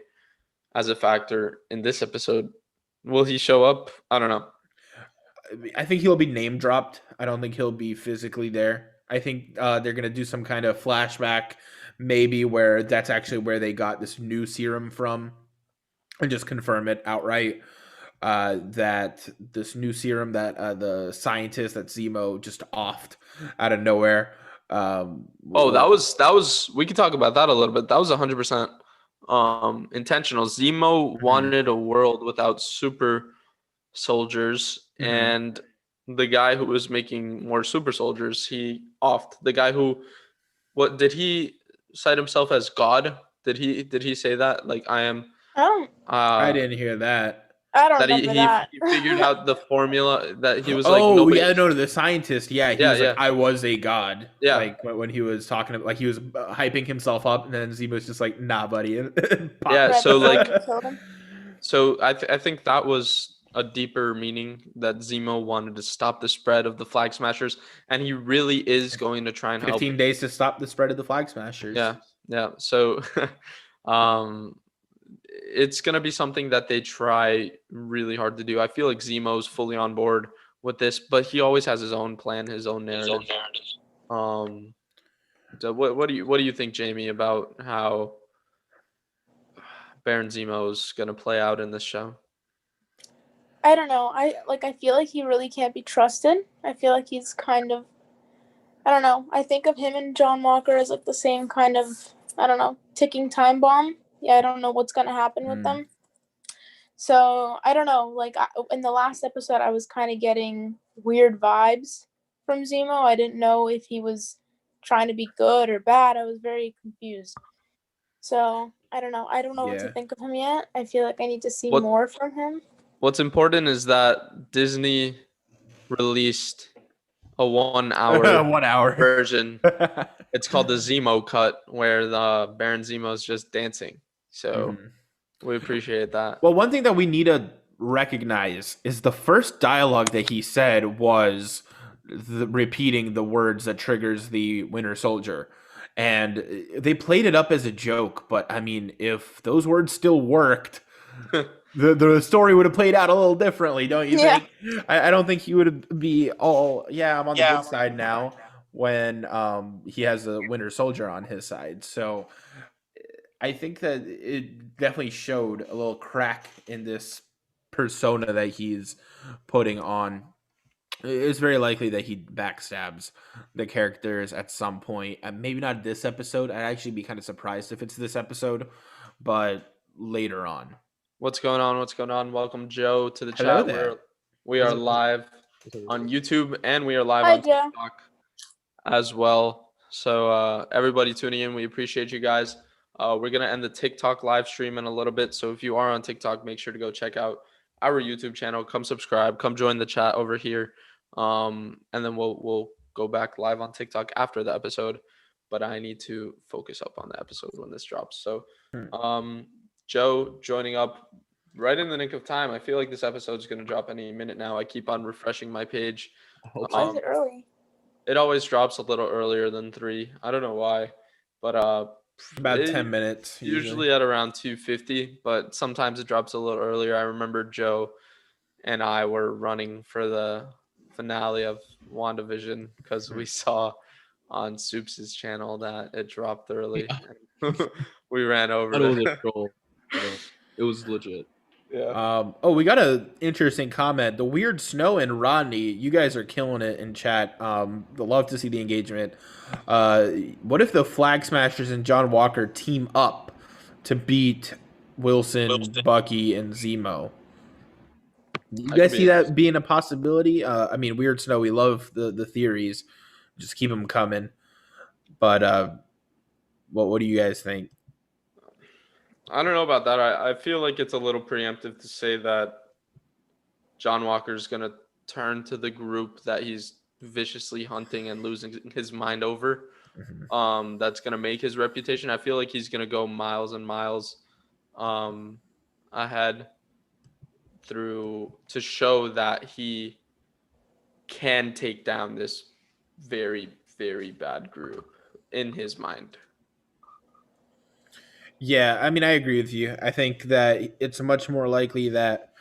Speaker 1: as a factor in this episode? Will he show up? I don't know.
Speaker 2: I think he'll be name dropped. I don't think he'll be physically there. I think they're gonna do some kind of flashback, maybe where that's actually where they got this new serum from, and just confirm it outright. That this new serum that the scientist that Zemo just offed out of nowhere.
Speaker 1: That was we could talk about that a little bit. That was 100% intentional. Zemo wanted a world without super soldiers, and the guy who was making more super soldiers, he offed. The guy who, what did he cite himself as God? Did he say that? Like, I am.
Speaker 2: I didn't hear that.
Speaker 3: I don't remember that.
Speaker 1: He figured out the formula that he was
Speaker 2: the scientist. Yeah, he was like, I was a god.
Speaker 1: Yeah,
Speaker 2: like when he was talking, like he was hyping himself up, and then Zemo's just like, nah, buddy.
Speaker 1: So I think that was a deeper meaning, that Zemo wanted to stop the spread of the Flag Smashers, and he really is going to try and
Speaker 2: 15 days to stop the spread of the Flag Smashers.
Speaker 1: Yeah. So, it's going to be something that they try really hard to do. I feel like Zemo's fully on board with this, but he always has his own plan, his own narrative. So what do you think, Jamie, about how Baron Zemo is going to play out in this show?
Speaker 3: I don't know. I feel like he really can't be trusted. I feel like he's kind of, I don't know. I think of him and John Walker as like the same kind of, I don't know, ticking time bomb. Yeah, I don't know what's going to happen with them. So, I don't know. Like, in the last episode, I was kind of getting weird vibes from Zemo. I didn't know if he was trying to be good or bad. I was very confused. So, I don't know. I don't know what to think of him yet. I feel like I need to see more from him.
Speaker 1: What's important is that Disney released a 1 hour version. It's called the Zemo cut, where the Baron Zemo is just dancing. So we appreciate that.
Speaker 2: Well, one thing that we need to recognize is the first dialogue that he said was repeating the words that triggers the Winter Soldier. and they played it up as a joke. But I mean, if those words still worked, the story would have played out a little differently, don't you
Speaker 3: Yeah.
Speaker 2: think? I don't think he would be all, yeah, I'm on the good side now when he has a Winter Soldier on his side. So I think that it definitely showed a little crack in this persona that he's putting on. It's very likely that he backstabs the characters at some point. Maybe not this episode. I'd actually be kind of surprised if it's this episode, but later on.
Speaker 1: What's going on? What's going on? Welcome, Joe, to the
Speaker 2: Hello
Speaker 1: chat.
Speaker 2: there.
Speaker 1: We are live on YouTube and we are live
Speaker 3: Hi,
Speaker 1: on
Speaker 3: Joe.
Speaker 1: TikTok as well. So everybody tuning in, we appreciate you guys. We're gonna end the TikTok live stream in a little bit. So if you are on TikTok, make sure to go check out our YouTube channel. Come subscribe. Come join the chat over here. And then we'll go back live on TikTok after the episode. But I need to focus up on the episode when this drops. So Joe joining up right in the nick of time. I feel like this episode is going to drop any minute now. I keep on refreshing my page.
Speaker 3: Why is it early?
Speaker 1: It always drops a little earlier than 3. I don't know why, but
Speaker 2: about 10 minutes.
Speaker 1: Usually at around 2:50, but sometimes it drops a little earlier. I remember Joe and I were running for the finale of WandaVision because we saw on Soups' channel that it dropped early. We ran over.
Speaker 4: It was legit.
Speaker 1: Yeah.
Speaker 2: We got an interesting comment. The weird snow and Rodney, you guys are killing it in chat. Love to see the engagement. What if the Flag Smashers and John Walker team up to beat Wilson, Bucky, and Zemo? You guys see that being a possibility? I mean, Weird Snow, we love the theories. Just keep them coming. But what do you guys think?
Speaker 1: I don't know about that. I feel like it's a little preemptive to say that John Walker's going to turn to the group that he's viciously hunting and losing his mind over. That's going to make his reputation. I feel like he's going to go miles and miles ahead to show that he can take down this very, very bad group in his mind.
Speaker 2: Yeah, I mean, I agree with you. I think that it's much more likely that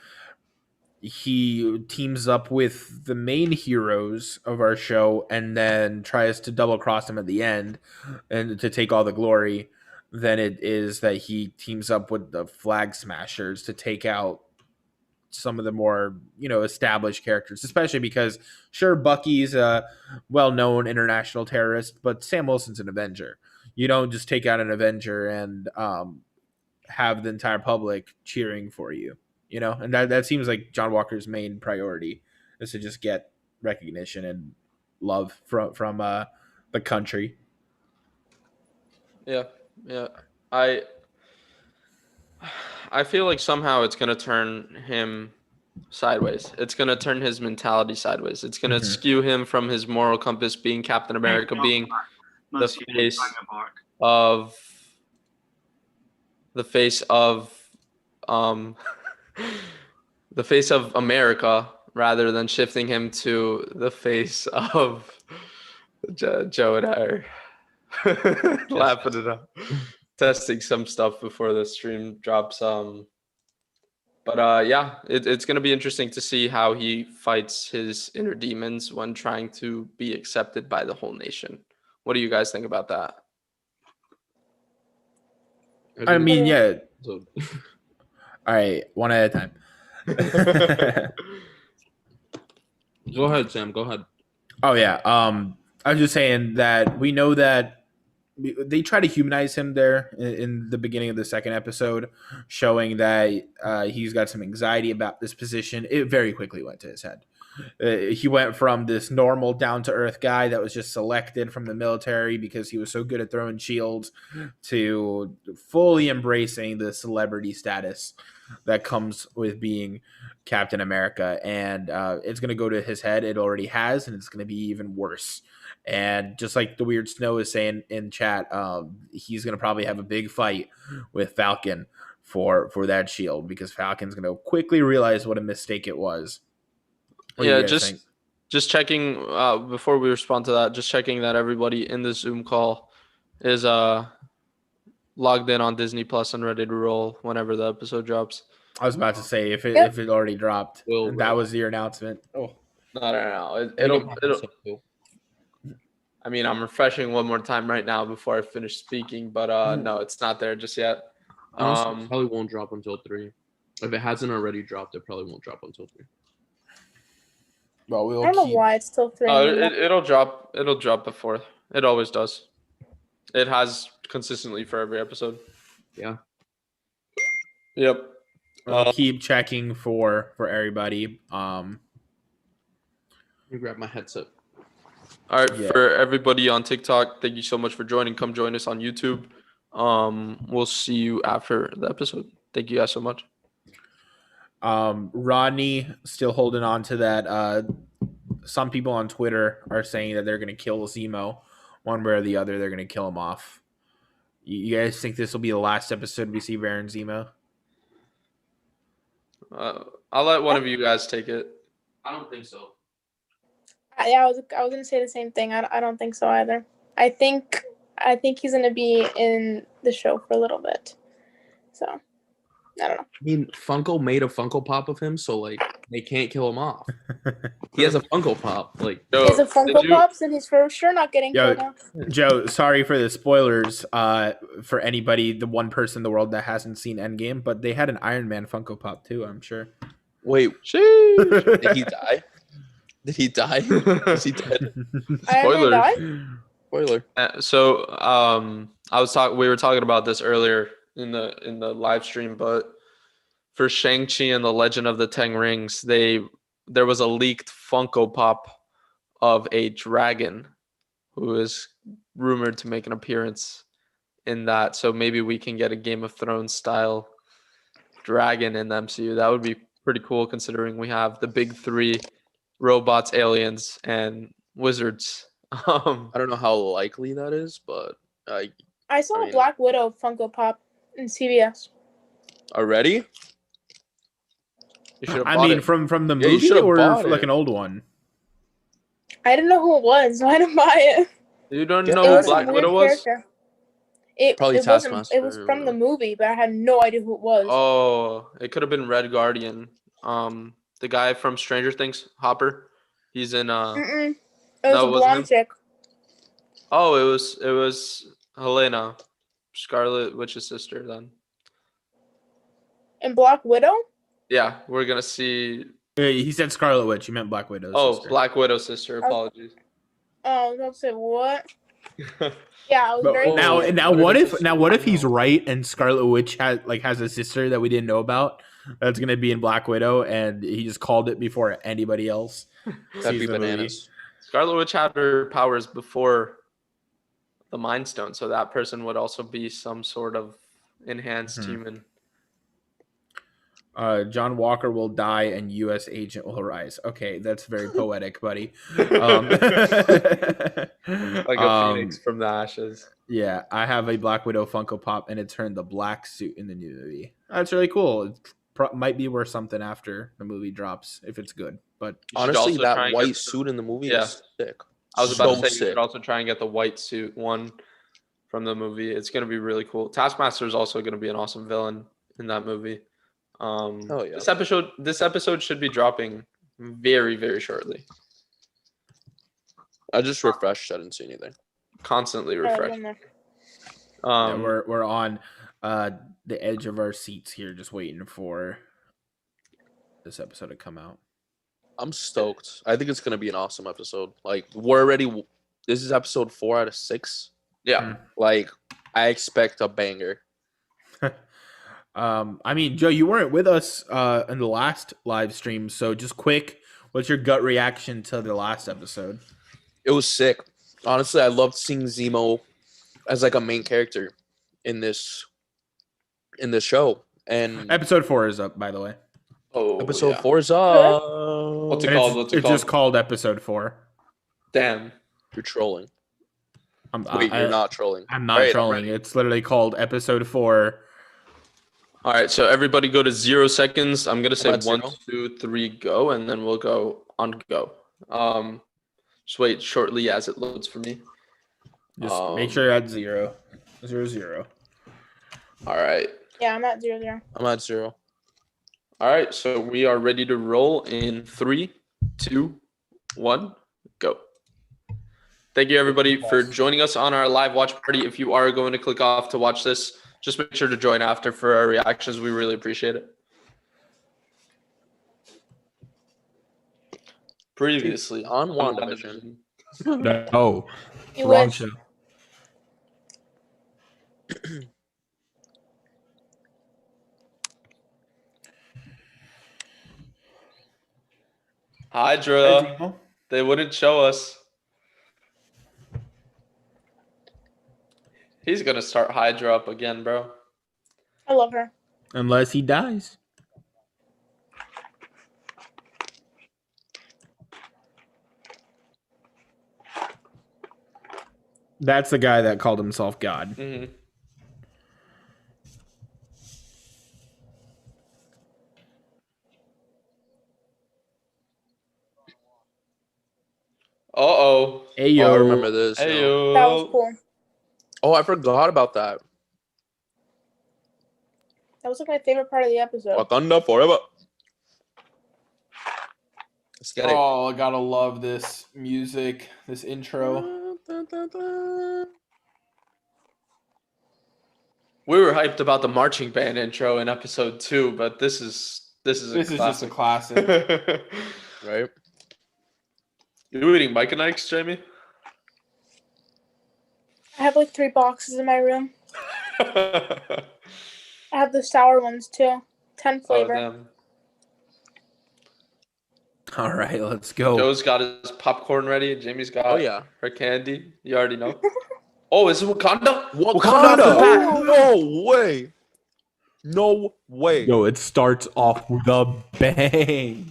Speaker 2: he teams up with the main heroes of our show and then tries to double cross them at the end and to take all the glory than it is that he teams up with the Flag Smashers to take out some of the more, established characters, especially because sure, Bucky's a well-known international terrorist, but Sam Wilson's an Avenger. You don't just take out an Avenger and have the entire public cheering for you, and that seems like John Walker's main priority is to just get recognition and love from the country.
Speaker 1: Yeah. I feel like somehow it's going to turn him sideways. It's going to turn his mentality sideways. It's going to skew him from his moral compass being Captain America, being the face of the face of America, rather than shifting him to the face of Joe and I are laughing it up, testing some stuff before the stream drops. But yeah, it's going to be interesting to see how he fights his inner demons when trying to be accepted by the whole nation. What do you guys think about that?
Speaker 2: I mean, yeah. All right, one at a time.
Speaker 4: Go ahead, Sam. Go ahead.
Speaker 2: Oh, yeah. I was just saying that we know that they try to humanize him there in the beginning of the second episode, showing that he's got some anxiety about this position. It very quickly went to his head. He went from this normal, down-to-earth guy that was just selected from the military because he was so good at throwing shields to fully embracing the celebrity status that comes with being Captain America. And it's going to go to his head. It already has, and it's going to be even worse. And just like the Weird Snow is saying in chat, he's going to probably have a big fight with Falcon for that shield because Falcon's going to quickly realize what a mistake it was.
Speaker 1: Yeah, just checking before we respond to that, just checking that everybody in the Zoom call is logged in on Disney Plus and ready to roll whenever the episode drops.
Speaker 2: I was about to say if
Speaker 3: Yep.
Speaker 2: it already dropped,
Speaker 4: Will,
Speaker 2: and that
Speaker 4: will.
Speaker 2: was your announcement. Oh,
Speaker 1: No.
Speaker 4: I think
Speaker 1: It'll.
Speaker 4: I'm having some too.
Speaker 1: I mean, I'm refreshing one more time right now before I finish speaking, but no, it's not there just yet.
Speaker 4: Honestly, it probably won't drop until 3. If it hasn't already dropped, it probably won't drop until 3.
Speaker 2: well, we'll
Speaker 3: I don't know
Speaker 2: keep.
Speaker 3: why it's still 3.
Speaker 1: It'll drop. It'll drop before. It always does. It has consistently for every episode.
Speaker 4: Yeah.
Speaker 1: Yep.
Speaker 2: We'll keep checking for everybody.
Speaker 4: Let me grab my headset.
Speaker 1: All right,
Speaker 2: Yeah.
Speaker 1: for everybody on TikTok, thank you so much for joining. Come join us on YouTube. We'll see you after the episode. Thank you guys so much.
Speaker 2: Rodney still holding on to that. Some people on Twitter are saying that they're going to kill Zemo one way or the other. They're going to kill him off. You guys think this will be the last episode we see Baron Zemo?
Speaker 1: I'll let one of you guys take it.
Speaker 4: I don't think so.
Speaker 3: Yeah, I was gonna say the same thing. I don't think so either. I think he's gonna be in the show for a little bit. So I don't know.
Speaker 4: I mean, Funko made a Funko Pop of him, so like they can't kill him off. He has a Funko Pop. Like,
Speaker 1: Yo,
Speaker 3: He's a
Speaker 1: did
Speaker 3: Funko
Speaker 1: you-
Speaker 3: Pops, and he's for sure not getting
Speaker 2: Yo,
Speaker 3: killed off.
Speaker 2: Joe, sorry for the spoilers for anybody, the one person in the world that hasn't seen Endgame, but they had an Iron Man Funko Pop too, I'm sure.
Speaker 5: Wait,
Speaker 1: Sheesh.
Speaker 5: did he die? Did he die? Is he dead?
Speaker 3: Iron Man died?
Speaker 5: Spoiler.
Speaker 1: So we were talking about this earlier in the live stream, but for Shang-Chi and the Legend of the Ten Rings, there was a leaked Funko Pop of a dragon who is rumored to make an appearance in that. So maybe we can get a Game of Thrones style dragon in the MCU. That would be pretty cool considering we have the big 3 robots, aliens, and wizards.
Speaker 5: I don't know how likely that is, but
Speaker 3: I saw
Speaker 5: I
Speaker 3: a
Speaker 5: mean-
Speaker 3: Black Widow Funko Pop in CVS.
Speaker 5: already?
Speaker 1: You should have
Speaker 2: I
Speaker 1: bought
Speaker 2: mean,
Speaker 1: it.
Speaker 2: from the
Speaker 5: Yeah, you
Speaker 2: movie
Speaker 5: should've
Speaker 2: or
Speaker 5: bought
Speaker 2: like
Speaker 5: it.
Speaker 2: an old one?
Speaker 3: I didn't know who it was, so I didn't buy it.
Speaker 1: You don't
Speaker 5: Get
Speaker 1: know
Speaker 3: It
Speaker 1: who
Speaker 3: was
Speaker 1: Black
Speaker 3: a weird
Speaker 1: Widow was?
Speaker 3: character. It
Speaker 5: Probably
Speaker 3: wasn't. It
Speaker 5: Taskmaster
Speaker 3: was
Speaker 5: or
Speaker 3: from the
Speaker 5: whatever.
Speaker 3: movie, but I had no idea who it was.
Speaker 1: Oh, it could have been Red Guardian. The guy from Stranger Things, Hopper. He's in
Speaker 3: Mm-mm. It
Speaker 1: No,
Speaker 3: was
Speaker 1: it
Speaker 3: a
Speaker 1: wasn't
Speaker 3: blonde
Speaker 1: him?
Speaker 3: chick.
Speaker 1: Oh, it was Helena, Scarlet Witch's sister then.
Speaker 3: And Black Widow?
Speaker 1: Yeah, we're gonna see
Speaker 2: He said Scarlet Witch. He meant Black Widow.
Speaker 1: Black Widow sister, apologies.
Speaker 3: Oh, I was about to say what? Yeah, I was
Speaker 2: But
Speaker 3: very
Speaker 2: now
Speaker 3: confused.
Speaker 2: what if he's right and Scarlet Witch has a sister that we didn't know about that's gonna be in Black Widow and he just called it before anybody else?
Speaker 5: That'd be
Speaker 2: sees the movie.
Speaker 5: bananas.
Speaker 1: Scarlet Witch had her powers before the Mind Stone, so that person would also be some sort of enhanced human.
Speaker 2: John Walker will die and U.S. agent will rise. Okay, that's very poetic, buddy.
Speaker 1: Like a phoenix from the ashes.
Speaker 2: Yeah, I have a Black Widow Funko Pop, and it's her in the black suit in the new movie. That's really cool. It might be worth something after the movie drops if it's good. But
Speaker 1: You should
Speaker 5: Honestly,
Speaker 1: also try
Speaker 5: that
Speaker 1: and
Speaker 5: white
Speaker 1: get the-
Speaker 5: suit in the movie
Speaker 1: Yeah.
Speaker 5: is sick.
Speaker 1: I was about to say you
Speaker 5: sick.
Speaker 1: should also try and get the white suit one from the movie. It's gonna be really cool. Taskmaster is also gonna be an awesome villain in that movie.
Speaker 5: Oh, yeah.
Speaker 1: This episode should be dropping very, very shortly.
Speaker 5: I just refreshed. I didn't see anything.
Speaker 1: Constantly
Speaker 3: Yeah, it was
Speaker 1: refresh.
Speaker 3: in there.
Speaker 2: yeah, we're on the edge of our seats here, just waiting for this episode to come out.
Speaker 5: I'm stoked. I think it's gonna be an awesome episode. Like we're already. This is episode 4 out of 6.
Speaker 1: Yeah.
Speaker 5: Like I expect a banger.
Speaker 2: I mean, Joe, you weren't with us in the last live stream, so just quick, what's your gut reaction to the last episode?
Speaker 5: It was sick. Honestly, I loved seeing Zemo as like a main character in this show. And
Speaker 2: Episode 4 is up, by the way.
Speaker 1: Oh,
Speaker 5: episode
Speaker 1: yeah.
Speaker 5: 4 is up.
Speaker 1: What's it
Speaker 2: And
Speaker 1: called? What's it
Speaker 2: it's
Speaker 1: called?
Speaker 2: just called episode 4.
Speaker 1: Damn.
Speaker 5: You're trolling.
Speaker 2: Wait,
Speaker 5: Wait, you're not trolling.
Speaker 2: I'm not
Speaker 5: Alright, I'm
Speaker 2: trolling.
Speaker 5: ready.
Speaker 2: It's literally called episode 4.
Speaker 1: All right, so everybody go to 0 seconds. I'm gonna say
Speaker 5: About
Speaker 1: 1,
Speaker 5: 0?
Speaker 1: 2, 3, go, and then we'll go on go. Just wait shortly as it loads for me.
Speaker 2: Just make sure you're at 0. 0, 0.
Speaker 1: All right.
Speaker 3: Yeah, I'm at 0, 0.
Speaker 5: I'm at 0.
Speaker 1: All right. So we are ready to roll in 3, 2, 1, go. Thank you, everybody, for joining us on our live watch party. If you are going to click off to watch this, just make sure to join after for our reactions. We really appreciate it. Previously
Speaker 5: On WandaVision.
Speaker 2: No.
Speaker 3: You
Speaker 2: Wrong
Speaker 3: wish.
Speaker 2: show.
Speaker 1: Hydra. They wouldn't show us. He's going to start Hydra up again, bro.
Speaker 3: I love her.
Speaker 2: Unless he dies. That's the guy that called himself God.
Speaker 1: Mm-hmm. Uh-oh.
Speaker 2: Ayo.
Speaker 5: Oh, I remember this.
Speaker 1: Hey,
Speaker 5: yo.
Speaker 3: That was cool.
Speaker 5: Oh, I forgot about that.
Speaker 3: That was like my favorite part of the episode.
Speaker 5: Wakanda forever. Let's get it.
Speaker 2: Oh, I gotta love this music, this intro.
Speaker 1: We were hyped about the marching band intro in episode 2, but this is
Speaker 2: Just a classic.
Speaker 5: Right?
Speaker 1: You eating Mike and Ike's, Jamie?
Speaker 3: I have like 3 boxes in my room. I have the sour ones too. 10 flavor.
Speaker 1: damn.
Speaker 2: All right, let's go.
Speaker 1: Joe's got his popcorn ready. Jamie's got her candy. You already know. Oh, is it Wakanda?
Speaker 5: Wakanda!
Speaker 3: Ooh.
Speaker 5: No way! No way!
Speaker 2: Yo, it starts off with a bang.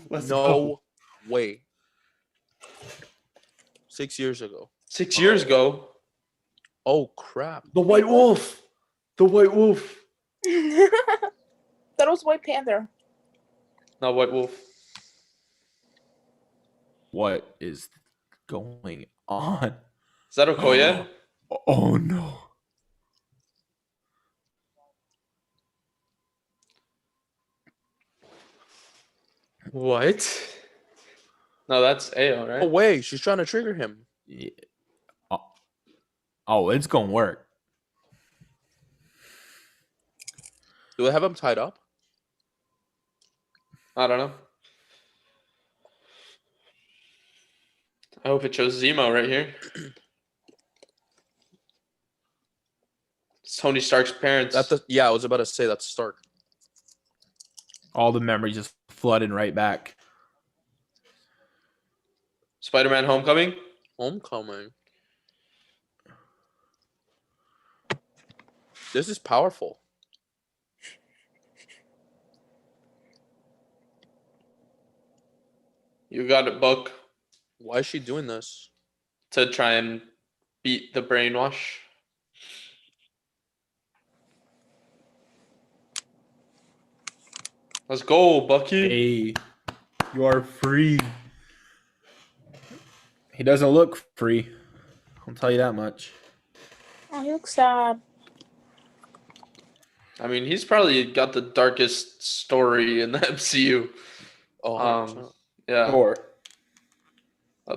Speaker 5: No way. 6 years ago.
Speaker 1: 6 years ago.
Speaker 5: Oh crap!
Speaker 1: The White Wolf. The White Wolf.
Speaker 3: That was White Panther.
Speaker 1: Not White Wolf.
Speaker 2: What is going on?
Speaker 1: Is that Okoye?
Speaker 2: Oh no.
Speaker 1: What? No, that's Ayo, right?
Speaker 5: No way! She's trying to trigger him.
Speaker 2: Yeah. Oh, it's gonna work.
Speaker 5: Do they have him tied up?
Speaker 1: I don't know. I hope it shows Zemo right here. It's Tony Stark's parents.
Speaker 5: Yeah, I was about to say that's Stark.
Speaker 2: All the memories just flooding right back.
Speaker 1: Spider-Man Homecoming.
Speaker 5: Homecoming. This is powerful.
Speaker 1: You got it, Buck.
Speaker 5: Why is she doing this?
Speaker 1: To try and beat the brainwash. Let's go, Bucky.
Speaker 2: Hey, you are free. He doesn't look free. I'll tell you that much.
Speaker 3: Oh, he looks sad.
Speaker 1: I mean, he's probably got the darkest story in the MCU.
Speaker 5: Oh, 100%.
Speaker 1: Yeah.
Speaker 2: Or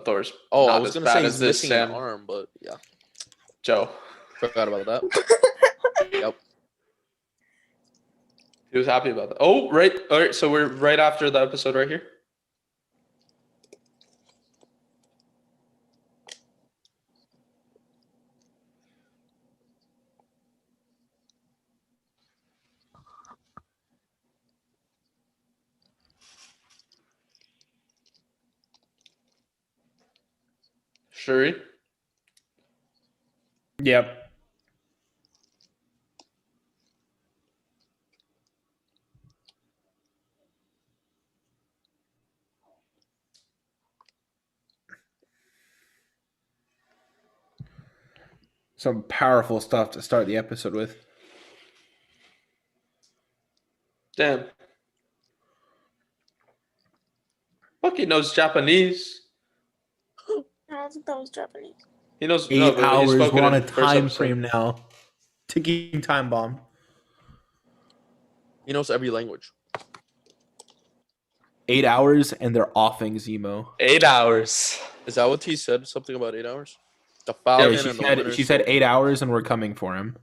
Speaker 1: Thor's.
Speaker 5: Oh,
Speaker 1: not
Speaker 5: I was
Speaker 1: as
Speaker 5: gonna
Speaker 1: bad
Speaker 5: say
Speaker 1: as
Speaker 5: he's
Speaker 1: this,
Speaker 5: missing an
Speaker 1: Sam.
Speaker 5: arm, but yeah,
Speaker 1: Joe.
Speaker 5: forgot about that. Yep.
Speaker 1: He was happy about that. Oh, right. All right. So we're right after the episode right here. Shuri.
Speaker 2: yep. Some powerful stuff to start the episode with.
Speaker 1: Damn. Bucky knows Japanese.
Speaker 3: I don't think that was Japanese.
Speaker 1: He knows. No,
Speaker 2: 8
Speaker 1: but he's
Speaker 2: hours.
Speaker 1: spoken
Speaker 2: We're on
Speaker 1: in
Speaker 2: a
Speaker 1: first
Speaker 2: time
Speaker 1: episode.
Speaker 2: frame now. Ticking time bomb.
Speaker 5: He knows every language.
Speaker 2: 8 hours, and they're offing Zemo.
Speaker 1: 8 hours.
Speaker 5: Is that what he said? Something about 8 hours? The
Speaker 2: Yeah,
Speaker 5: Falcon
Speaker 2: she
Speaker 5: and the
Speaker 2: said
Speaker 5: Winter
Speaker 2: she said
Speaker 5: Soldier.
Speaker 2: 8 hours, and we're coming for him.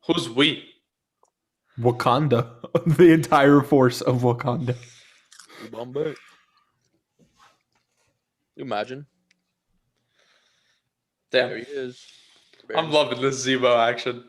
Speaker 1: Who's we?
Speaker 2: Wakanda, the entire force of Wakanda.
Speaker 5: Bombay. You imagine?
Speaker 1: Damn.
Speaker 5: There he is.
Speaker 1: I'm loving this Zemo action.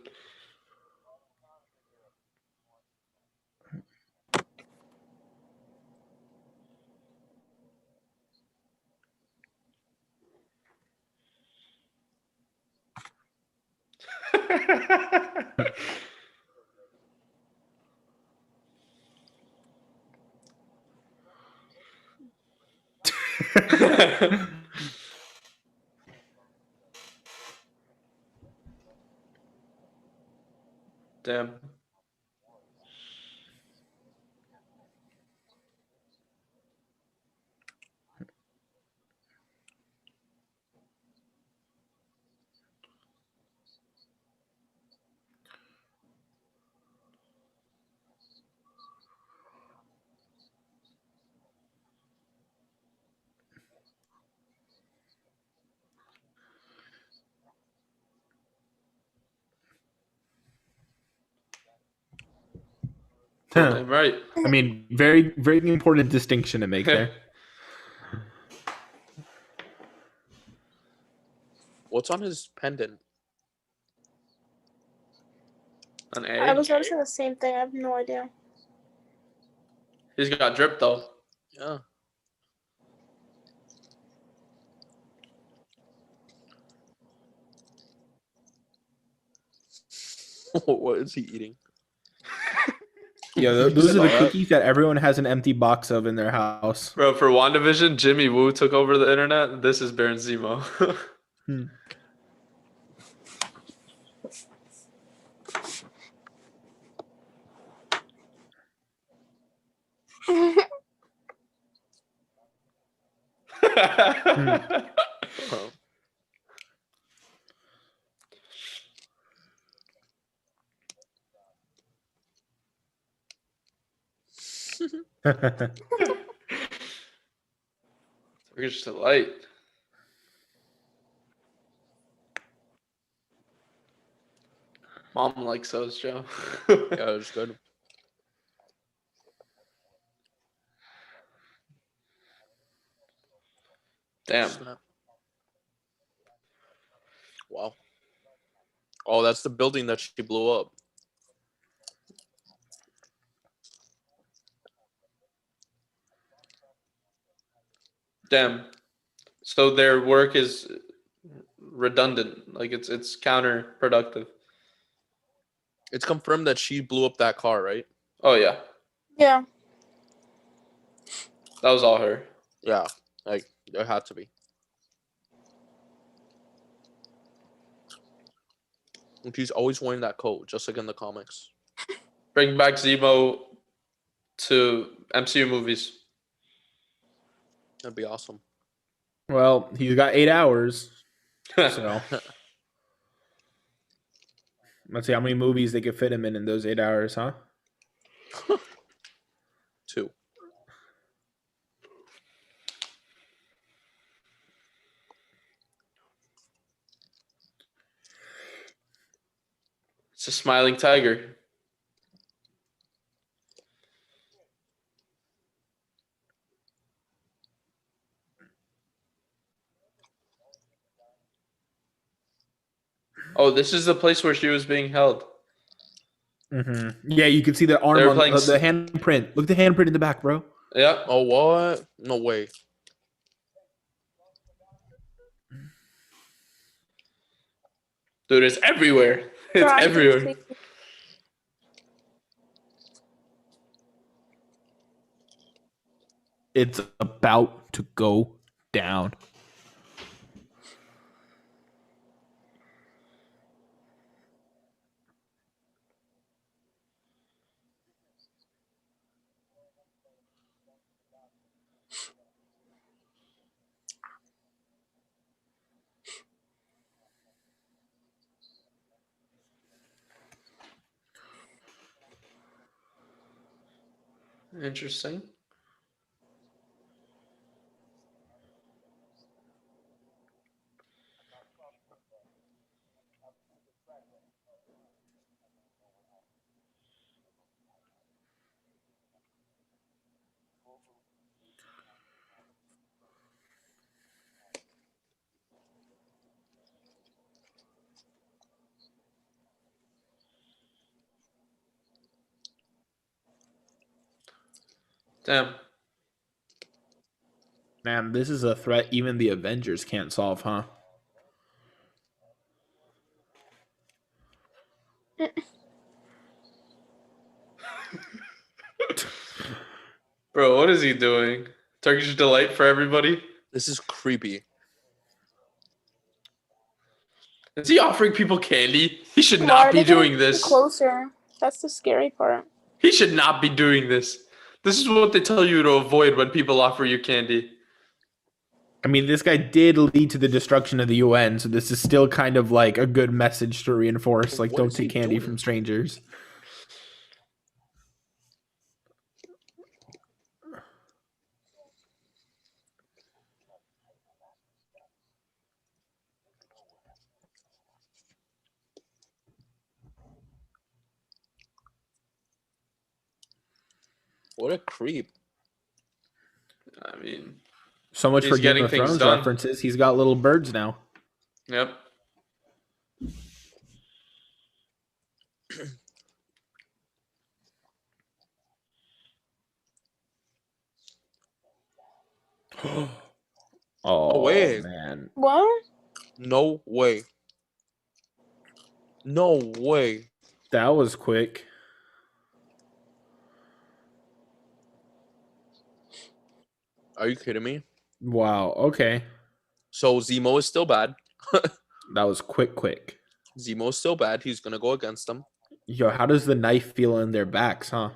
Speaker 1: Damn. Damn right.
Speaker 2: I mean, very, very important distinction to make there.
Speaker 5: What's on his pendant?
Speaker 1: An
Speaker 3: I
Speaker 1: A.
Speaker 3: was noticing the same thing. I have no idea.
Speaker 1: He's got drip though.
Speaker 5: Yeah. What is he eating?
Speaker 2: Yeah, those are the
Speaker 5: Alright.
Speaker 2: cookies that everyone has an empty box of in their house.
Speaker 1: Bro, for WandaVision, Jimmy Woo took over the internet. This is Baron Zemo.
Speaker 5: Uh-huh.
Speaker 1: We're just a light. Mom likes those, Joe.
Speaker 5: Yeah, it's good.
Speaker 1: Damn.
Speaker 5: Snap. Wow. Oh, that's the building that she blew up.
Speaker 1: Damn. So their work is redundant. Like it's counterproductive.
Speaker 5: It's confirmed that she blew up that car, right?
Speaker 1: Oh yeah.
Speaker 3: Yeah.
Speaker 1: That was all her.
Speaker 5: Yeah, like there had to be. And she's always wearing that coat, just like in the comics.
Speaker 1: Bring back Zemo to MCU movies.
Speaker 5: That'd be awesome.
Speaker 2: Well, he's got 8 hours, so let's see how many movies they could fit him in those 8 hours, huh?
Speaker 5: 2.
Speaker 1: It's a smiling tiger. Oh, this is the place where she was being held.
Speaker 2: Mm-hmm. Yeah, you can see the arm
Speaker 1: They're
Speaker 2: on
Speaker 1: playing
Speaker 2: the handprint. Look at the handprint in the back, bro.
Speaker 1: Yeah.
Speaker 5: Oh, what? No way.
Speaker 1: Dude, it's everywhere. It's
Speaker 3: Trying to
Speaker 1: everywhere.
Speaker 3: see-
Speaker 2: It's about to go down.
Speaker 1: Interesting. Damn.
Speaker 2: Man, this is a threat even the Avengers can't solve, huh?
Speaker 1: Bro, what is he doing? Turkish delight for everybody?
Speaker 5: This is creepy.
Speaker 1: Is he offering people candy? He should
Speaker 3: Why
Speaker 1: not
Speaker 3: are
Speaker 1: be
Speaker 3: they getting
Speaker 1: doing this.
Speaker 3: closer? That's the scary part.
Speaker 1: He should not be doing this. This is what they tell you to avoid when people offer you candy.
Speaker 2: I mean, this guy did lead to the destruction of the UN, so this is still kind of like a good message to reinforce. Like,
Speaker 5: What
Speaker 2: don't
Speaker 5: is he
Speaker 2: take candy
Speaker 5: doing?
Speaker 2: from strangers.
Speaker 5: What a creep.
Speaker 1: I mean,
Speaker 2: So much
Speaker 1: He's
Speaker 2: for Game
Speaker 1: getting
Speaker 2: of
Speaker 1: things
Speaker 2: Thrones
Speaker 1: done.
Speaker 2: references. He's got little birds now.
Speaker 1: yep.
Speaker 2: Oh,
Speaker 5: way.
Speaker 2: man.
Speaker 3: What?
Speaker 5: No way. No way.
Speaker 2: That was quick.
Speaker 5: Are you kidding me?
Speaker 2: Wow. Okay.
Speaker 5: So Zemo is still bad.
Speaker 2: That was quick.
Speaker 5: Zemo is still bad. He's gonna go against them.
Speaker 2: Yo, how does the knife feel in their backs, huh?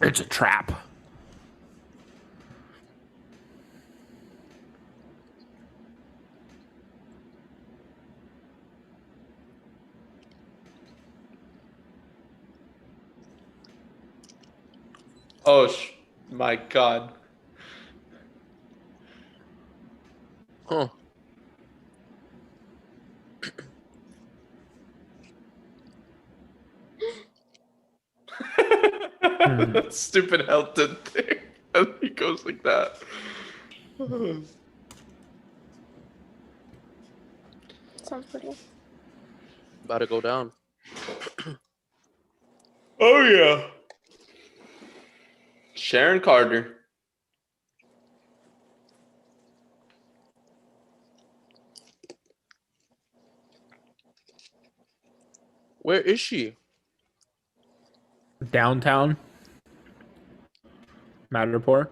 Speaker 2: It's a trap.
Speaker 1: Oh, my God.
Speaker 5: Huh.
Speaker 1: That stupid Helton thing. And he goes like that.
Speaker 3: Sounds pretty.
Speaker 5: About to go down.
Speaker 1: Oh, yeah. Sharon Carter.
Speaker 5: Where is she?
Speaker 2: Downtown. Matterport.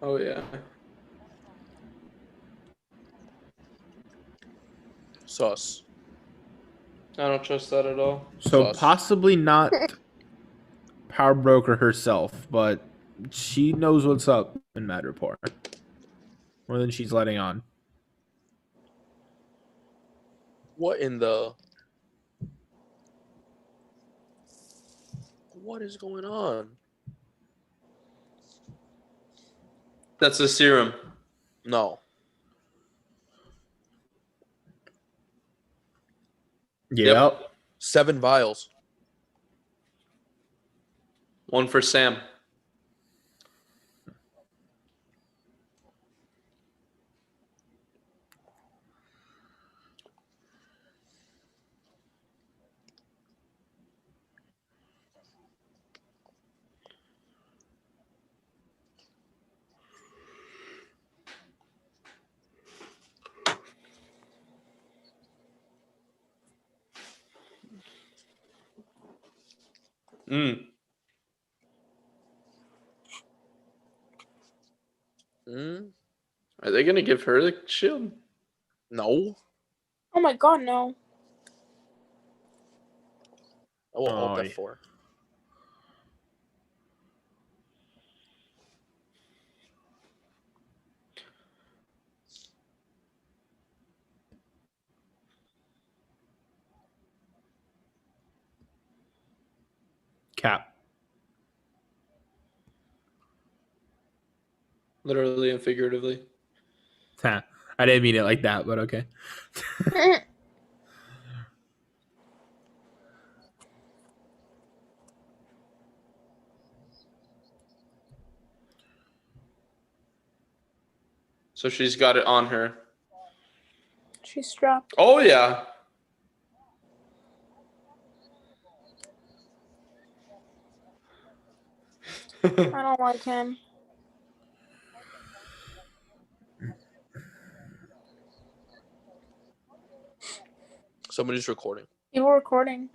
Speaker 1: Oh, yeah.
Speaker 5: Sus.
Speaker 1: I don't trust that at all.
Speaker 2: So
Speaker 5: Sus.
Speaker 2: possibly not Powerbroker herself, but she knows what's up in Matterport. More than she's letting on.
Speaker 5: What in the? What is going on?
Speaker 1: That's a serum.
Speaker 5: No.
Speaker 2: Yep.
Speaker 5: 7 vials.
Speaker 1: One for Sam. Mm. Are they gonna give her the shield?
Speaker 5: No.
Speaker 3: Oh my god, no.
Speaker 5: I will
Speaker 2: Oh,
Speaker 5: alt
Speaker 2: yeah.
Speaker 5: F4.
Speaker 2: Cap.
Speaker 1: Literally and figuratively.
Speaker 2: Huh. I didn't mean it like that, but okay.
Speaker 1: So she's got it on her.
Speaker 3: She's strapped.
Speaker 1: Oh yeah.
Speaker 3: I don't like him.
Speaker 5: Somebody's recording.
Speaker 3: You were recording.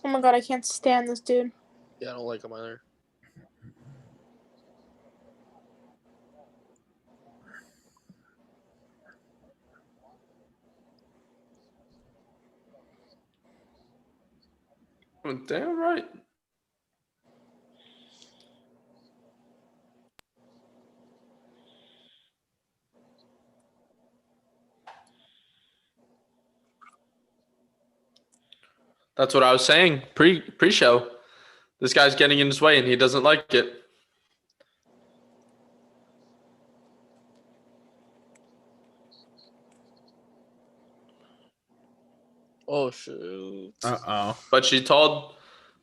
Speaker 3: Oh my god, I can't stand this dude.
Speaker 5: Yeah, I don't like him either.
Speaker 1: Well, damn right. That's what I was saying pre-show. This guy's getting in his way and he doesn't like it.
Speaker 5: Oh shoot.
Speaker 2: Uh-oh.
Speaker 1: But she told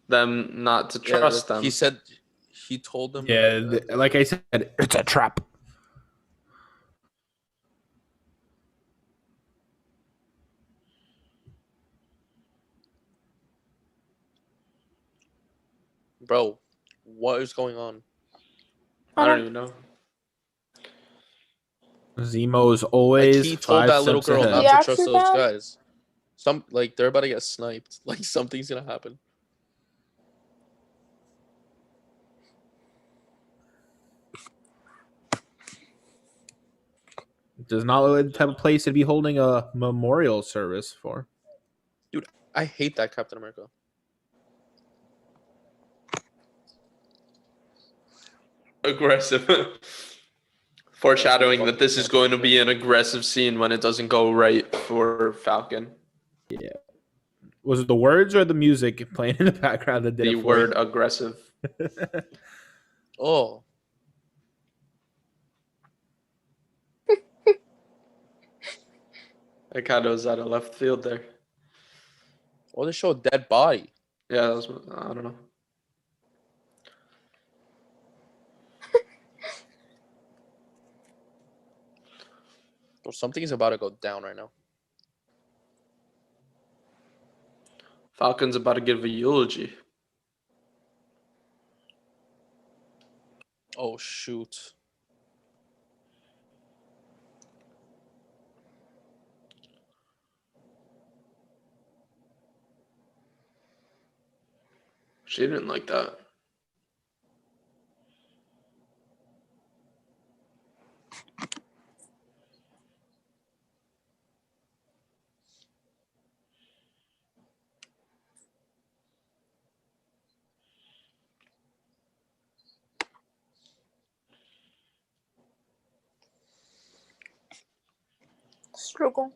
Speaker 1: them not to trust them.
Speaker 5: He said he told them.
Speaker 2: Yeah, like I said, it's a trap.
Speaker 5: Bro, what is going on?
Speaker 1: I don't even know.
Speaker 2: Zemo's
Speaker 5: Like
Speaker 2: always
Speaker 5: he told
Speaker 2: 5
Speaker 5: that little
Speaker 2: steps
Speaker 5: girl
Speaker 2: ahead.
Speaker 5: not
Speaker 3: Yeah,
Speaker 5: to trust
Speaker 3: actually,
Speaker 5: those
Speaker 3: that-
Speaker 5: guys. They're about to get sniped. Like something's gonna happen.
Speaker 2: Does not look like the type of place to be holding a memorial service for.
Speaker 5: I hate that Captain America.
Speaker 1: Aggressive. Foreshadowing that this is going to be an aggressive scene when it doesn't go right for Falcon.
Speaker 2: Yeah. Was it the words or the music playing in the background that did
Speaker 1: The
Speaker 2: it for
Speaker 1: word aggressive.
Speaker 5: Oh,
Speaker 1: It kind of was out of left field there.
Speaker 5: well, they show a dead body.
Speaker 1: Yeah, that was, I don't know.
Speaker 5: Well, something's about to go down right now.
Speaker 1: Falcon's about to give a eulogy.
Speaker 5: Oh shoot.
Speaker 1: She didn't like that.
Speaker 3: Struggle.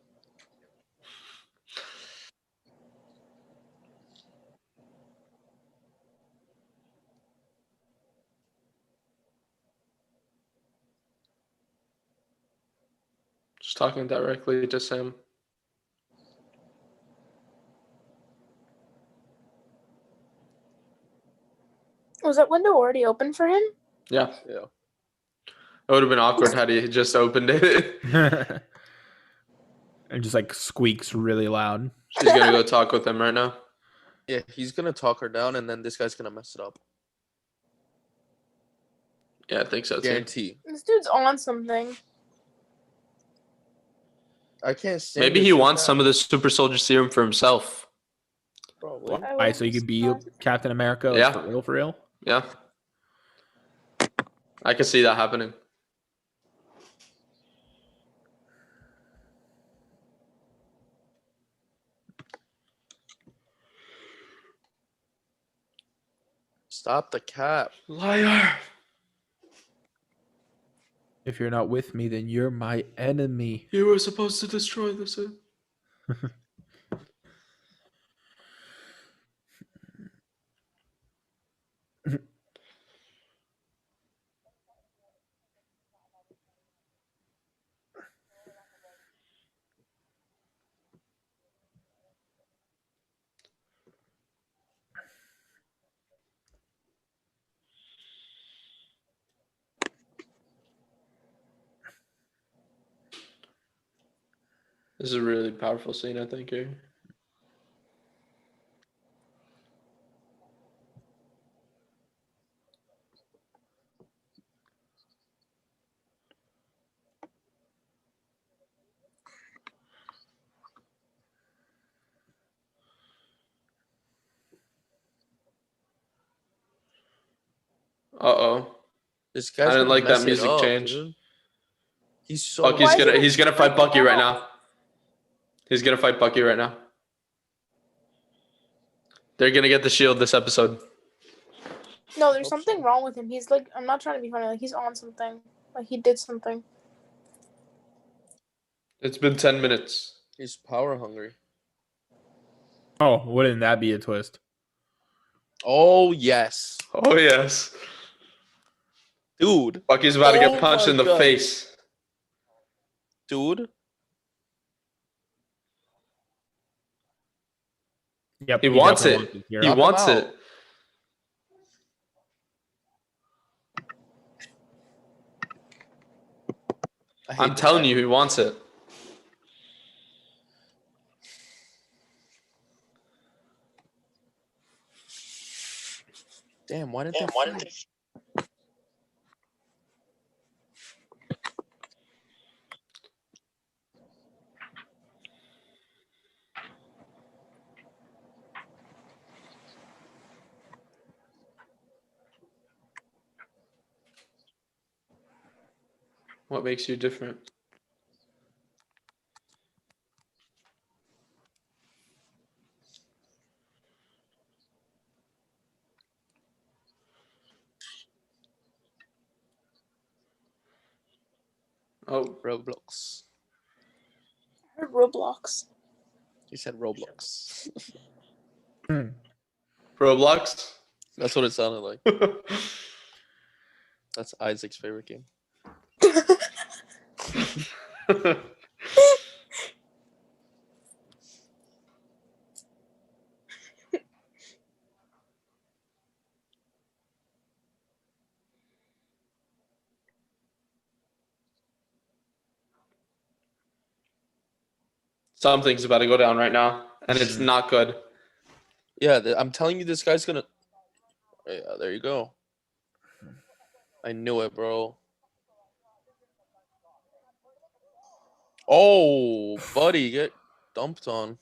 Speaker 1: Just talking directly to Sam.
Speaker 3: Was that window already open for him?
Speaker 1: Yeah.
Speaker 5: Yeah.
Speaker 1: It would have been awkward had he just opened it.
Speaker 2: And just like squeaks really loud.
Speaker 1: She's gonna go talk with him right now.
Speaker 5: Yeah, he's gonna talk her down, and then this guy's gonna mess it up.
Speaker 1: Yeah, I think so too.
Speaker 5: Guarantee.
Speaker 3: This dude's on something.
Speaker 5: I can't say.
Speaker 1: Maybe he wants some of the super soldier serum for himself.
Speaker 5: Probably.
Speaker 3: I
Speaker 2: Alright, so you
Speaker 3: wouldn't
Speaker 2: could be
Speaker 3: surprise-
Speaker 2: Captain America, like,
Speaker 1: Yeah.
Speaker 2: for real, for real.
Speaker 1: Yeah. I could see that happening.
Speaker 5: Stop the cap.
Speaker 1: Liar.
Speaker 2: If you're not with me, then you're my enemy.
Speaker 1: You were supposed to destroy the Sith. This is a really powerful scene, I think, here. Uh-oh.
Speaker 5: This guy's
Speaker 1: I didn't
Speaker 5: gonna
Speaker 1: like that
Speaker 5: mess it
Speaker 1: music
Speaker 5: up,
Speaker 1: change.
Speaker 5: dude. He's so.
Speaker 1: Bucky's
Speaker 3: Why is
Speaker 1: gonna
Speaker 3: it
Speaker 1: he's gonna fight
Speaker 3: freaking
Speaker 1: Bucky right
Speaker 3: out?
Speaker 1: now. He's gonna fight Bucky right now. They're gonna get the shield this episode.
Speaker 3: No, there's something wrong with him. He's like, I'm not trying to be funny. Like, he's on something. Like, he did something.
Speaker 1: It's been 10 minutes.
Speaker 5: He's power hungry.
Speaker 2: Oh, wouldn't that be a twist?
Speaker 5: Oh yes,
Speaker 1: Oh yes.
Speaker 5: dude.
Speaker 1: Bucky's about to
Speaker 5: Oh
Speaker 1: get punched
Speaker 5: my
Speaker 1: in the
Speaker 5: God.
Speaker 1: face.
Speaker 5: Dude.
Speaker 2: Yep.
Speaker 1: He wants
Speaker 2: definitely
Speaker 1: it.
Speaker 2: wants here.
Speaker 1: He
Speaker 5: Knock him
Speaker 1: wants
Speaker 5: out.
Speaker 1: it.
Speaker 5: I hate
Speaker 1: I'm
Speaker 5: this
Speaker 1: telling
Speaker 5: guy.
Speaker 1: you, he wants it.
Speaker 5: Damn, why didn't they? Fight?
Speaker 1: What makes you different? Oh,
Speaker 5: Roblox.
Speaker 3: I heard Roblox.
Speaker 5: He said Roblox.
Speaker 2: Hmm.
Speaker 1: Roblox?
Speaker 5: That's what it sounded like. That's Isaac's favorite game.
Speaker 1: Something's about to go down right now, and it's not good.
Speaker 5: Yeah, I'm telling you, this guy's gonna. Yeah, there you go. I knew it, bro. Oh, buddy, get dumped on.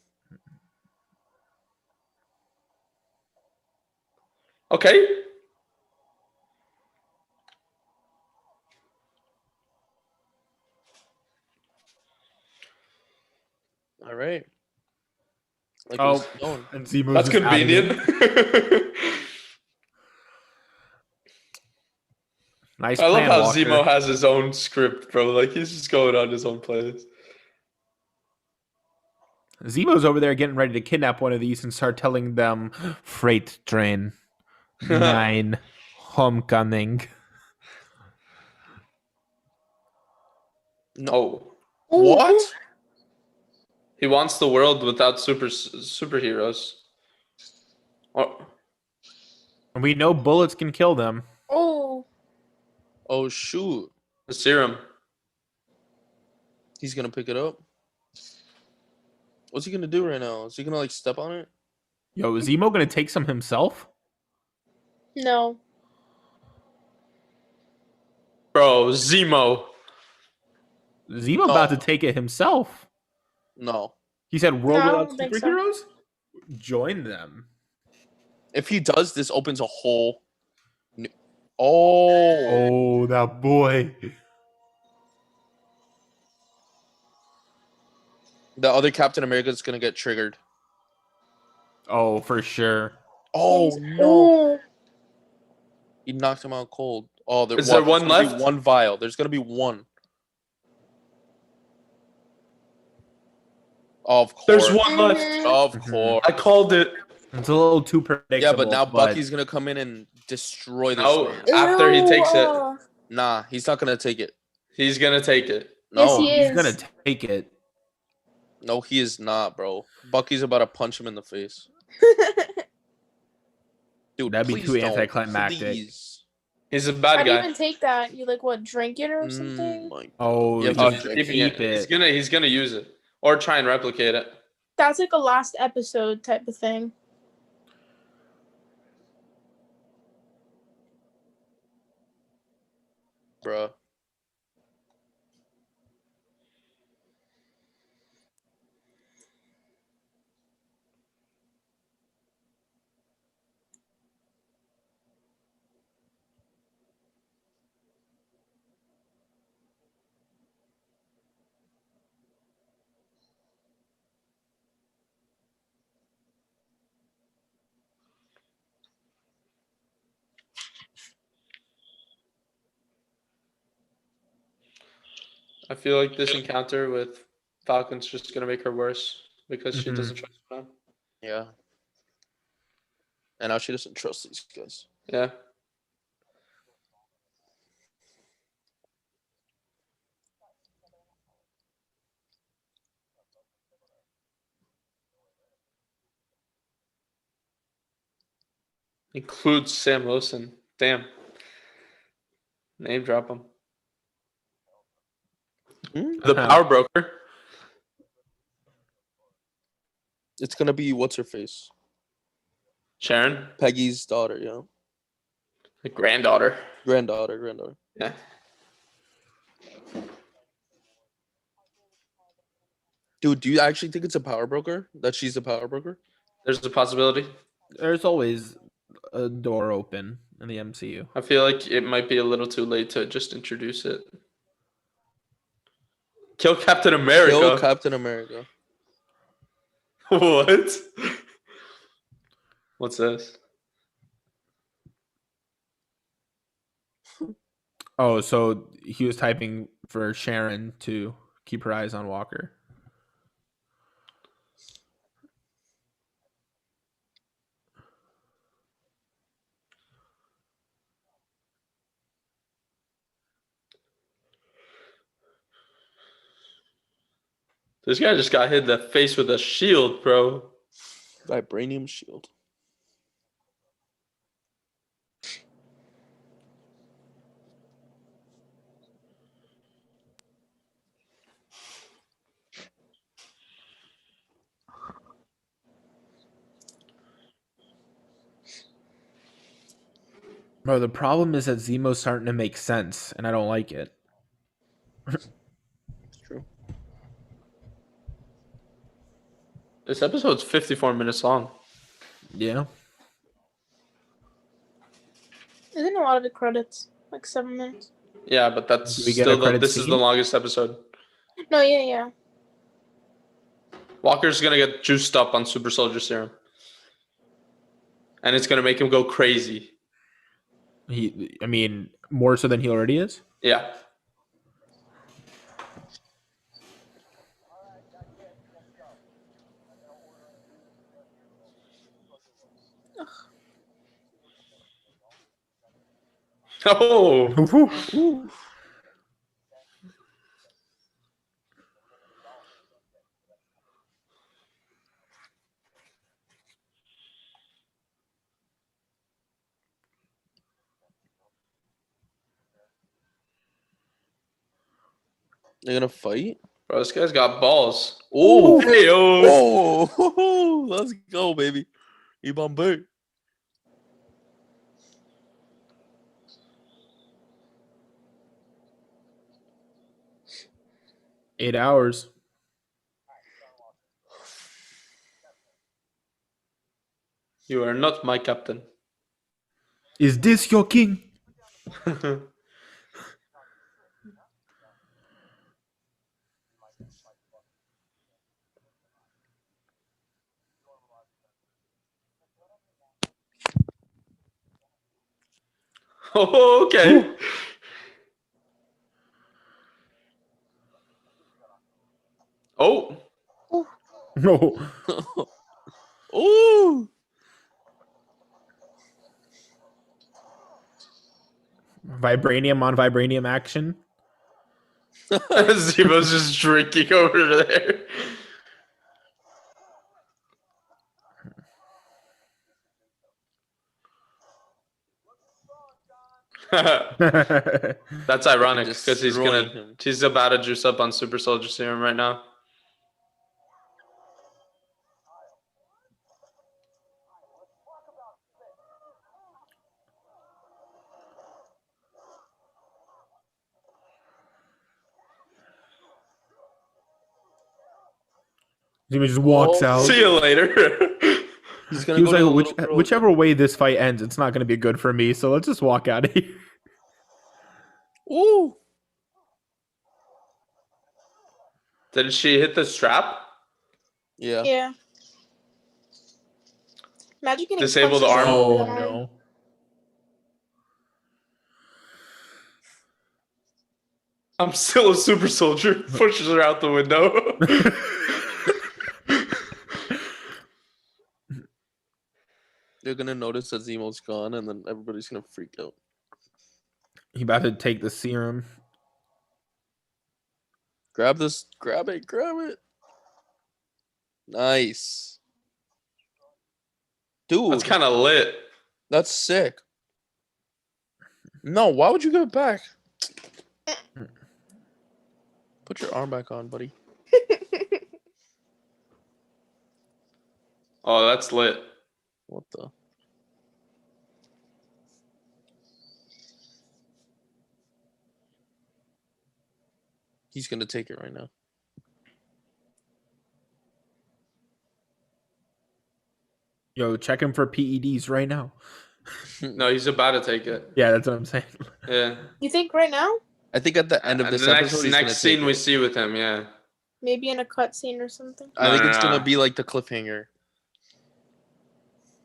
Speaker 1: Okay.
Speaker 5: All right. Like
Speaker 2: Oh,
Speaker 5: what's going?
Speaker 2: and Zemo's
Speaker 1: That's
Speaker 2: just adding in.
Speaker 1: convenient.
Speaker 2: Nice
Speaker 1: I love
Speaker 2: plan,
Speaker 1: how
Speaker 2: Walker.
Speaker 1: Zemo has his own script, bro. Like he's just going on his own plays.
Speaker 2: Zemo's over there getting ready to kidnap one of these and start telling them freight train 9 homecoming.
Speaker 1: Oh,
Speaker 5: What?
Speaker 1: he wants the world without superheroes. Oh,
Speaker 2: And we know bullets can kill them.
Speaker 3: Oh.
Speaker 5: Oh shoot.
Speaker 1: the serum.
Speaker 5: He's gonna pick it up. What's he gonna do right now? Is he gonna like step on it?
Speaker 2: Yo, is Zemo gonna take some himself?
Speaker 3: No.
Speaker 1: Bro, Zemo.
Speaker 2: Zemo
Speaker 5: No.
Speaker 2: about to take it himself.
Speaker 5: No.
Speaker 2: He said, "World
Speaker 3: No, I
Speaker 2: without
Speaker 3: don't think so.
Speaker 2: superheroes, join them."
Speaker 5: If he does, this opens a whole new... Oh.
Speaker 2: Oh, that boy.
Speaker 5: The other Captain America is gonna get triggered.
Speaker 2: Oh, for sure.
Speaker 5: Oh
Speaker 3: He's-
Speaker 5: no.
Speaker 3: Oh.
Speaker 5: He knocked him out cold. Oh,
Speaker 1: Is there one
Speaker 5: there's gonna be
Speaker 1: left?
Speaker 5: one vial. There's gonna be one. Of course.
Speaker 1: There's one left.
Speaker 3: Mhm.
Speaker 5: Of
Speaker 2: Mhm.
Speaker 5: course.
Speaker 1: I called it.
Speaker 2: It's a little too predictable.
Speaker 5: Yeah, but now Bucky's gonna come in and destroy this
Speaker 1: No,
Speaker 5: man.
Speaker 1: after he takes it,
Speaker 3: Ew.
Speaker 5: Nah, he's not gonna take it.
Speaker 1: he's gonna take it.
Speaker 3: Yes,
Speaker 5: No,
Speaker 3: he
Speaker 2: he's
Speaker 3: is.
Speaker 2: gonna take it.
Speaker 5: no, he is not, bro. Bucky's about to punch him in the face. Dude,
Speaker 2: That'd be
Speaker 5: please
Speaker 2: too
Speaker 5: don't.
Speaker 2: anticlimactic.
Speaker 5: Please.
Speaker 1: He's a
Speaker 3: How
Speaker 1: bad
Speaker 3: do you
Speaker 1: guy.
Speaker 3: even take that? You like what? Drink it or something?
Speaker 5: My
Speaker 2: Oh,
Speaker 5: Yeah,
Speaker 2: you
Speaker 1: Oh,
Speaker 5: just
Speaker 1: he's
Speaker 5: drink
Speaker 1: keeping
Speaker 2: keep
Speaker 1: it.
Speaker 2: it.
Speaker 1: He's gonna use it or try and replicate it.
Speaker 3: That's like a last episode type of thing.
Speaker 5: bruh.
Speaker 1: I feel like this encounter with Falcon's just gonna make her worse because she
Speaker 2: Mhm.
Speaker 1: doesn't trust him.
Speaker 5: Yeah. And now she doesn't trust these guys.
Speaker 1: Yeah. Includes Sam Wilson. Damn. Name drop him. The
Speaker 2: Uh-huh.
Speaker 1: Power Broker.
Speaker 5: It's gonna be what's her face?
Speaker 1: Sharon.
Speaker 5: Peggy's daughter, yeah.
Speaker 1: The granddaughter.
Speaker 5: Granddaughter.
Speaker 1: Yeah.
Speaker 5: Dude, do you actually think it's a power broker? That she's a power broker?
Speaker 1: There's a possibility.
Speaker 2: There's always a door open in the MCU.
Speaker 1: I feel like it might be a little too late to just introduce it. Kill Captain America.
Speaker 5: Kill Captain America.
Speaker 1: What? What's this?
Speaker 2: Oh, so he was typing for Sharon to keep her eyes on Walker.
Speaker 1: This guy just got hit in the face with a shield, bro.
Speaker 5: Vibranium shield.
Speaker 2: Bro, the problem is that Zemo's starting to make sense, and I don't like it.
Speaker 5: It's true.
Speaker 1: This episode's 54 minutes long.
Speaker 2: Yeah.
Speaker 3: Isn't a lot of the credits like 7 minutes?
Speaker 1: Yeah, but that's
Speaker 2: Do we get a
Speaker 1: still
Speaker 2: credit
Speaker 1: this is the
Speaker 2: scene?
Speaker 1: longest episode.
Speaker 3: No, yeah.
Speaker 1: Walker's gonna get juiced up on super soldier serum. And it's gonna make him go crazy.
Speaker 2: I mean, more so than he already is.
Speaker 1: Yeah. Oh,
Speaker 2: Ooh.
Speaker 5: They're gonna fight.
Speaker 1: bro, this guy's got balls.
Speaker 5: Oh,
Speaker 1: Hey,
Speaker 5: oh, let's go, baby. Ibambe.
Speaker 2: 8 hours.
Speaker 1: You are not my captain.
Speaker 2: Is this your king?
Speaker 1: Oh, okay. Oh,
Speaker 2: No.
Speaker 5: Oh,
Speaker 2: Vibranium on vibranium action.
Speaker 1: Zemo's just drinking over there. That's ironic because
Speaker 5: Destroying him.
Speaker 1: he's about to juice up on super soldier serum right now.
Speaker 2: Zemo just walks
Speaker 5: Oh,
Speaker 2: out.
Speaker 1: See you later.
Speaker 5: he's gonna
Speaker 2: He was
Speaker 5: go to the
Speaker 2: like,
Speaker 5: little girl.
Speaker 2: whichever way this fight ends, it's not going to be good for me. So let's just walk out of here.
Speaker 5: Ooh.
Speaker 1: Did she hit the strap?
Speaker 5: Yeah.
Speaker 3: Yeah. Imagine getting
Speaker 1: Disable the
Speaker 3: punched
Speaker 1: arm.
Speaker 3: in the
Speaker 2: Oh
Speaker 3: arm.
Speaker 2: no.
Speaker 1: I'm still a super soldier. Pushes her out the window.
Speaker 5: They're gonna notice that Zemo's gone, and then everybody's gonna freak out.
Speaker 2: He about to take the serum.
Speaker 5: Grab this. Grab it. Grab it. Nice. Dude,
Speaker 1: That's kind of lit.
Speaker 5: that's sick. No, why would you give it back? Put your arm back on, buddy.
Speaker 1: Oh, that's lit.
Speaker 5: What the? He's gonna take it right now.
Speaker 2: Yo, check him for PEDs right now.
Speaker 1: No, he's about to take it.
Speaker 2: Yeah, that's what I'm saying.
Speaker 1: Yeah.
Speaker 3: You think right now?
Speaker 5: I think at the end of
Speaker 1: And
Speaker 5: this
Speaker 1: the
Speaker 5: episode, he's
Speaker 1: next
Speaker 5: gonna
Speaker 1: scene
Speaker 5: take
Speaker 1: we
Speaker 5: it.
Speaker 1: see with him, yeah.
Speaker 3: Maybe in a cutscene or something.
Speaker 5: I think
Speaker 1: No,
Speaker 5: it's
Speaker 1: no,
Speaker 5: gonna
Speaker 1: no.
Speaker 5: be like the cliffhanger.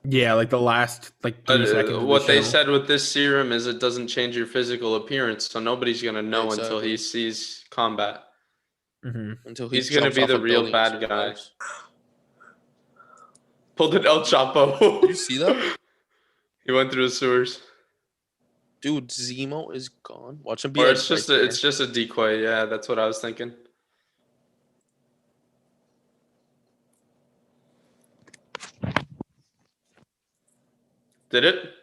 Speaker 2: Yeah, like the last 3
Speaker 1: But
Speaker 2: seconds. Of
Speaker 1: what
Speaker 2: the
Speaker 1: they
Speaker 2: show.
Speaker 1: said with this serum is it doesn't change your physical appearance, so nobody's gonna know until
Speaker 5: Exactly.
Speaker 1: he sees combat.
Speaker 2: Mhm.
Speaker 5: Until he
Speaker 1: He's gonna
Speaker 5: jumps
Speaker 1: be
Speaker 5: off
Speaker 1: the
Speaker 5: a
Speaker 1: real
Speaker 5: building and
Speaker 1: bad guy.
Speaker 5: survives.
Speaker 1: Pulled an El Chapo.
Speaker 5: Did you see that?
Speaker 1: He went through the sewers.
Speaker 5: Dude, Zemo is gone. Watch him be
Speaker 1: Or
Speaker 5: like
Speaker 1: it's just
Speaker 5: right
Speaker 1: it's just a decoy. Yeah, that's what I was thinking. Did it?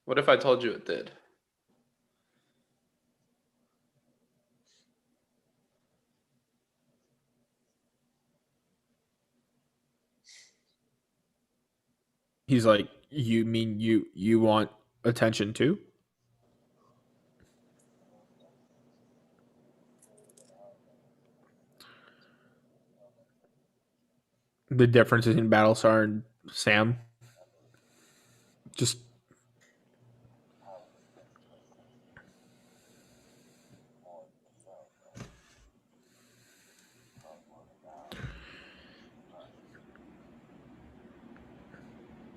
Speaker 1: What if I told you it did?
Speaker 2: He's like, you mean you want attention too? the differences in Battlestar and Sam. Just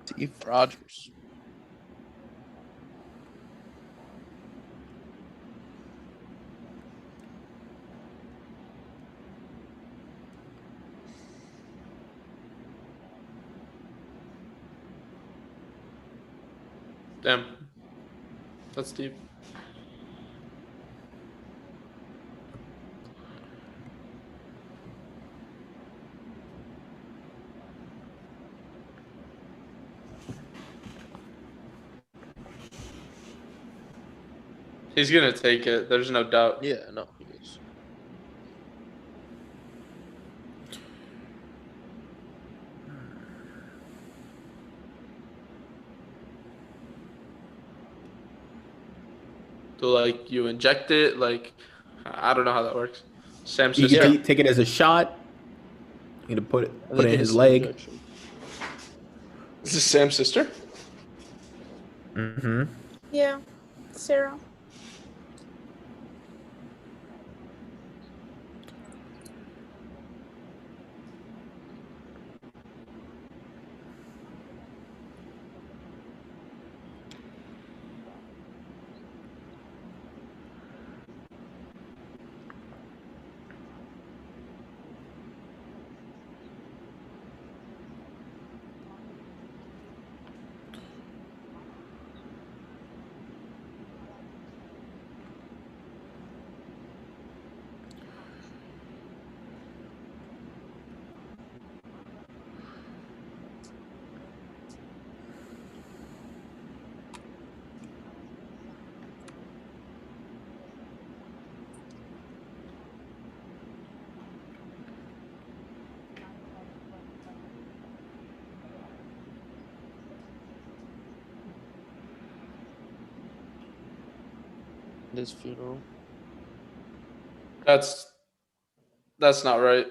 Speaker 5: Steve Rogers.
Speaker 1: Damn. That's deep. He's gonna take it. There's no doubt.
Speaker 5: Yeah, no, he is.
Speaker 1: So like you inject it, like I don't know how that works. Sam's
Speaker 2: you
Speaker 1: sister.
Speaker 2: can take it as a shot. You gonna put
Speaker 5: I
Speaker 2: it
Speaker 5: think
Speaker 2: in
Speaker 5: it
Speaker 2: his
Speaker 5: is
Speaker 2: leg.
Speaker 5: injection.
Speaker 1: This is Sam's sister.
Speaker 2: Mm-hmm.
Speaker 3: Yeah, Sarah.
Speaker 5: His funeral.
Speaker 1: That's not right.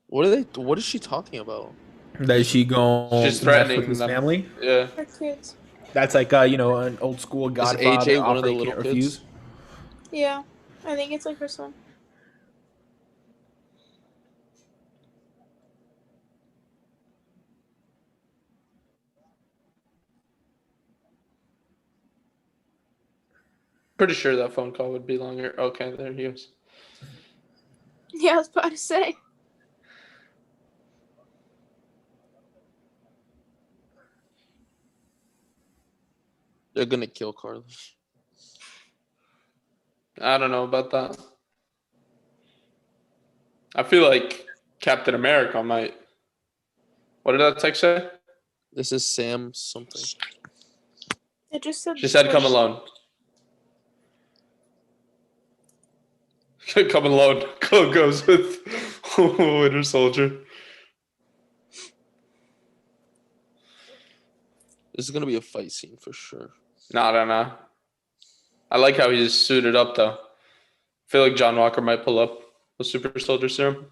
Speaker 5: What are they? What is she talking about?
Speaker 2: That she go
Speaker 1: She's
Speaker 2: mess with
Speaker 1: threatening
Speaker 2: his
Speaker 1: them.
Speaker 2: family.
Speaker 1: Yeah.
Speaker 3: Her kids.
Speaker 2: That's like an old school Godfather
Speaker 5: AJ one of
Speaker 2: offer
Speaker 5: the
Speaker 2: you
Speaker 5: little
Speaker 2: can't
Speaker 5: kids?
Speaker 2: refuse.
Speaker 3: Yeah, I think it's like her son.
Speaker 1: Pretty sure that phone call would be longer. Okay, there he is.
Speaker 3: Yeah, I was about to say.
Speaker 5: They're gonna kill Carlos.
Speaker 1: I don't know about that. I feel like Captain America might. What did that text say?
Speaker 5: This is Sam something.
Speaker 3: It just said.
Speaker 1: She said, "Come alone." Come alone. Goes with Winter Soldier.
Speaker 5: This is gonna be a fight scene for sure.
Speaker 1: No, I don't know. I like how he's suited up though. I feel like John Walker might pull up with Super Soldier Serum.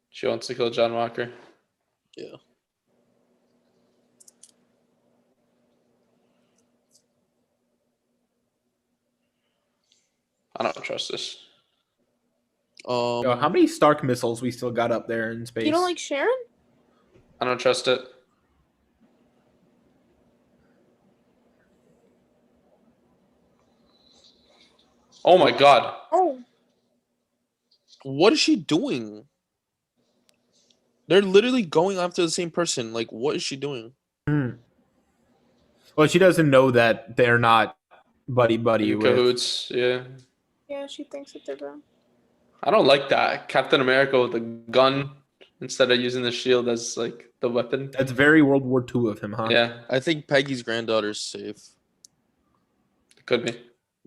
Speaker 1: She wants to kill John Walker.
Speaker 5: Yeah.
Speaker 1: I don't trust this.
Speaker 2: Yo, how many Stark missiles we still got up there in space?
Speaker 3: You don't like Sharon?
Speaker 1: I don't trust it. Oh my god.
Speaker 3: Oh,
Speaker 5: What is she doing? They're literally going after the same person. Like, what is she doing?
Speaker 2: Well, she doesn't know that they're not buddy
Speaker 1: In
Speaker 2: with.
Speaker 1: cahoots, yeah.
Speaker 3: yeah, she thinks that they're bad.
Speaker 1: I don't like that. Captain America with a gun instead of using the shield as like the weapon.
Speaker 2: That's very World War II of him, huh?
Speaker 1: Yeah,
Speaker 5: I think Peggy's granddaughter's safe.
Speaker 1: it could be.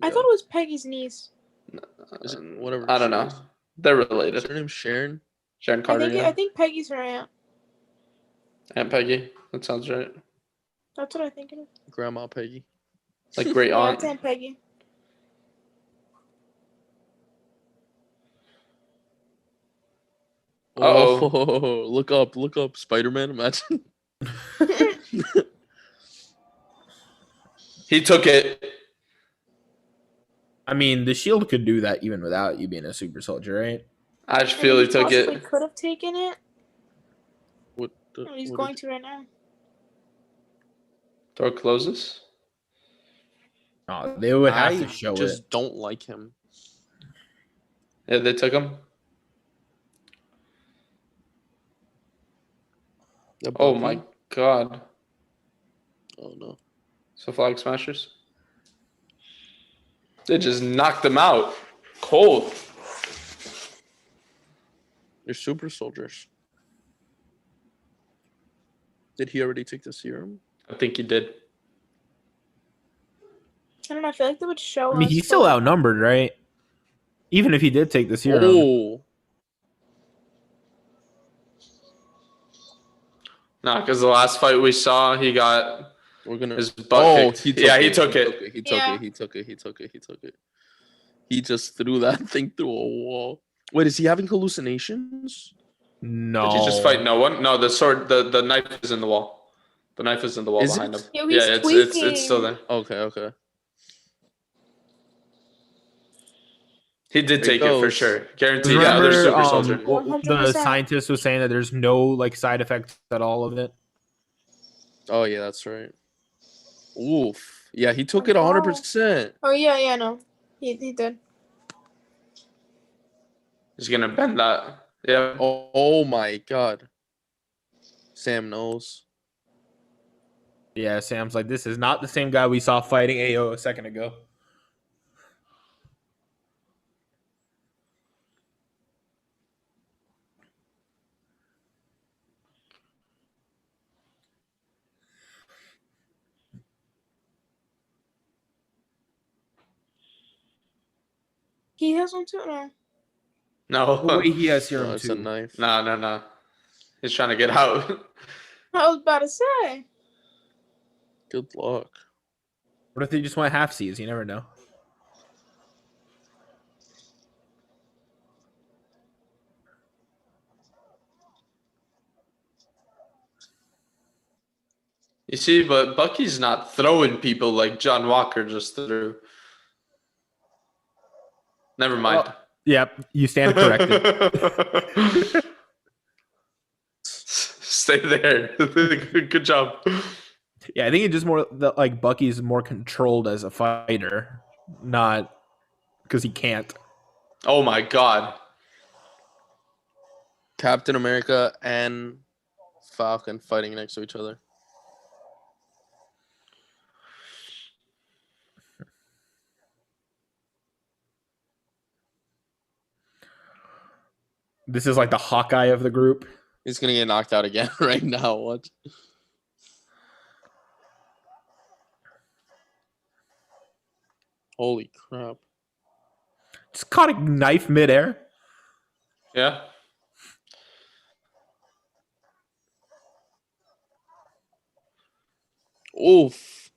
Speaker 3: I thought it was Peggy's niece.
Speaker 5: Is it whatever?
Speaker 1: I don't
Speaker 5: she
Speaker 1: know.
Speaker 5: is.
Speaker 1: They're
Speaker 5: Is
Speaker 1: related.
Speaker 5: her name Sharon?
Speaker 1: Sharon
Speaker 3: I
Speaker 1: Carter,
Speaker 3: think
Speaker 1: yeah.
Speaker 3: I think Peggy's her aunt.
Speaker 1: Aunt Peggy. That sounds right.
Speaker 3: That's what I think it is.
Speaker 5: Grandma Peggy.
Speaker 1: Like great
Speaker 3: Yeah,
Speaker 1: aunt.
Speaker 3: it's Aunt Peggy.
Speaker 1: Uh-oh.
Speaker 5: Oh, look up, Spider-Man. Imagine.
Speaker 1: He took it.
Speaker 2: I mean, the shield could do that even without you being a super soldier, right?
Speaker 1: I just
Speaker 3: I
Speaker 1: feel
Speaker 3: mean,
Speaker 1: he took
Speaker 3: possibly
Speaker 1: it.
Speaker 3: could have taken it.
Speaker 5: What? The,
Speaker 3: Oh, he's
Speaker 5: what
Speaker 3: going
Speaker 5: did-
Speaker 3: to right now.
Speaker 1: Door closes.
Speaker 2: Oh, they would have
Speaker 5: I
Speaker 2: to show
Speaker 5: just
Speaker 2: it.
Speaker 5: don't like him.
Speaker 1: Yeah, they took him.
Speaker 5: The
Speaker 1: Oh
Speaker 5: Bucky?
Speaker 1: my god.
Speaker 5: Oh no.
Speaker 1: So Flag Smashers. They just knocked them out. Cold.
Speaker 5: They're super soldiers. Did he already take the serum?
Speaker 1: I think he did.
Speaker 3: I don't know. I feel like they would show.
Speaker 2: I mean,
Speaker 3: us
Speaker 2: he's still
Speaker 3: for-
Speaker 2: outnumbered, right? Even if he did take the serum.
Speaker 5: Oh,
Speaker 1: Nah, because the last fight we saw, he got
Speaker 5: we're gonna.
Speaker 1: his butt
Speaker 5: Oh,
Speaker 1: kicked.
Speaker 5: he took
Speaker 1: Yeah,
Speaker 5: it.
Speaker 1: he took it.
Speaker 5: He took
Speaker 3: Yeah.
Speaker 5: it. He took it. He took it. He took it. He just threw that thing through a wall. Wait, is he having hallucinations?
Speaker 2: No.
Speaker 1: Did he just fight no one? No, the sword, the knife is in the wall. The knife is in the wall
Speaker 5: Is
Speaker 1: behind
Speaker 5: it?
Speaker 1: him.
Speaker 3: Yo, he's
Speaker 1: Yeah, it's still
Speaker 3: tweaking.
Speaker 1: there.
Speaker 5: Okay, okay.
Speaker 1: He did
Speaker 5: There he
Speaker 1: take it for
Speaker 5: goes.
Speaker 1: sure. Guaranteed. Yeah,
Speaker 2: Remember,
Speaker 1: other super soldier.
Speaker 2: the
Speaker 3: 100%.
Speaker 2: scientist was saying that there's no like side effects at all of it.
Speaker 5: Oh yeah, that's right. Oof. Yeah, he took
Speaker 3: Oh,
Speaker 5: it 100%.
Speaker 3: Oh yeah, no, he did.
Speaker 1: He's gonna bend that. Yeah.
Speaker 5: Oh my god. Sam knows.
Speaker 2: Yeah, Sam's like, this is not the same guy we saw fighting Ayo a second ago.
Speaker 3: He has one too. No,
Speaker 1: No.
Speaker 2: Oh, wait, he has
Speaker 5: No,
Speaker 2: serum
Speaker 5: it's a
Speaker 2: too.
Speaker 5: knife.
Speaker 1: No. He's trying to get out.
Speaker 3: I was about to say.
Speaker 5: Good luck.
Speaker 2: What if they just went half C's? You never know.
Speaker 1: You see, but Bucky's not throwing people like John Walker just threw. Never mind.
Speaker 2: Yep, you stand corrected.
Speaker 1: Stay there. Good job.
Speaker 2: Yeah, I think it's just more that like Bucky's more controlled as a fighter, not because he can't.
Speaker 1: Oh my god.
Speaker 5: Captain America and Falcon fighting next to each other.
Speaker 2: This is like the Hawkeye of the group.
Speaker 5: He's gonna get knocked out again right now. What? Holy crap.
Speaker 2: Just caught a knife midair.
Speaker 1: Yeah.
Speaker 5: Oof.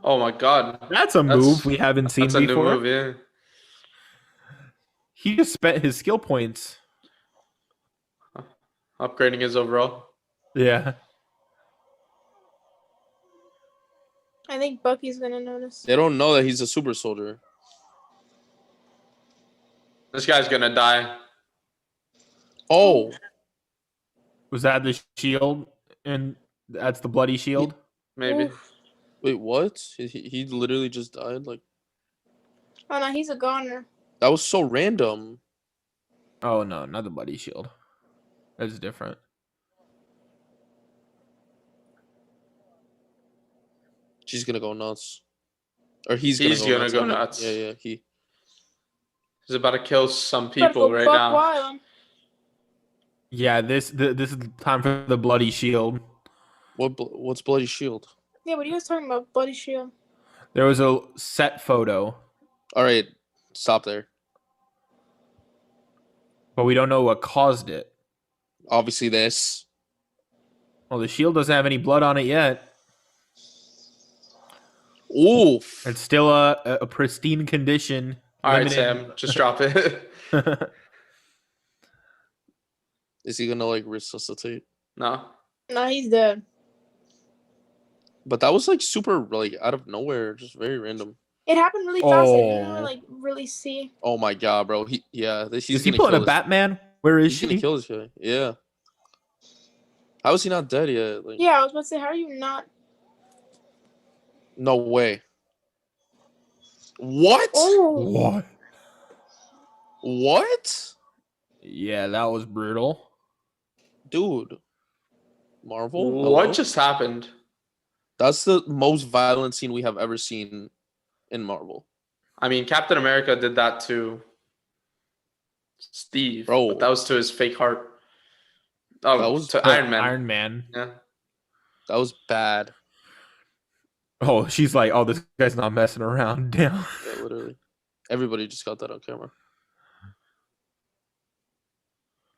Speaker 1: Oh my god.
Speaker 2: That's a move we haven't seen
Speaker 1: That's a new
Speaker 2: before.
Speaker 1: move, yeah.
Speaker 2: He just spent his skill points.
Speaker 1: Upgrading his overall.
Speaker 2: Yeah.
Speaker 3: I think Bucky's gonna notice.
Speaker 5: They don't know that he's a super soldier.
Speaker 1: This guy's gonna die.
Speaker 5: Oh.
Speaker 2: Was that the shield? And that's the bloody shield?
Speaker 1: Maybe.
Speaker 3: Oof.
Speaker 5: Wait, what? He literally just died? Like,
Speaker 3: Oh no, he's a goner.
Speaker 5: that was so random.
Speaker 2: Oh, no, not the bloody shield. That's different.
Speaker 5: She's gonna go nuts. Or he's
Speaker 1: He's
Speaker 5: gonna
Speaker 1: gonna
Speaker 5: go
Speaker 1: go
Speaker 5: nuts.
Speaker 1: nuts.
Speaker 5: Yeah,
Speaker 1: He's about to kill some
Speaker 3: Better
Speaker 1: people
Speaker 3: go
Speaker 1: right
Speaker 3: buck
Speaker 1: now.
Speaker 3: wild.
Speaker 2: Yeah, this is the time for the bloody shield.
Speaker 5: What's Bloody Shield?
Speaker 3: Yeah, what are you guys talking about? Bloody shield.
Speaker 2: There was a set photo
Speaker 5: All right, stop there.
Speaker 2: But we don't know what caused it.
Speaker 5: Obviously, this.
Speaker 2: Well, the shield doesn't have any blood on it yet.
Speaker 5: Oof.
Speaker 2: It's still a pristine condition.
Speaker 1: All right,
Speaker 2: limited-
Speaker 1: Sam, just drop it.
Speaker 5: Is he gonna like resuscitate?
Speaker 1: No.
Speaker 3: No, he's dead.
Speaker 5: But that was like super like out of nowhere, just very random.
Speaker 3: It happened really fast. I didn't
Speaker 2: Oh.
Speaker 3: really, like really see.
Speaker 5: Oh my god, bro. He's
Speaker 2: Is he
Speaker 5: gonna
Speaker 2: pulling
Speaker 5: kill
Speaker 2: a
Speaker 5: this.
Speaker 2: Batman? Where is
Speaker 5: He's
Speaker 2: she?
Speaker 5: gonna kill this guy. Yeah. How is he not dead yet? Like,
Speaker 3: Yeah, I was about to say, how are you not?
Speaker 5: no way. What?
Speaker 3: Oh,
Speaker 2: What?
Speaker 5: What?
Speaker 2: Yeah, that was brutal.
Speaker 5: Dude. Marvel?
Speaker 1: What
Speaker 5: Hello?
Speaker 1: just happened?
Speaker 5: That's the most violent scene we have ever seen in Marvel.
Speaker 1: I mean, Captain America did that to Steve,
Speaker 5: Bro.
Speaker 1: but that was to his fake heart. Oh,
Speaker 5: That was
Speaker 1: to Iron Man.
Speaker 2: Iron Man.
Speaker 1: Yeah.
Speaker 5: That was bad.
Speaker 2: Oh, she's like, oh, this guy's not messing around. Damn.
Speaker 5: Yeah, literally. Everybody just got that on camera.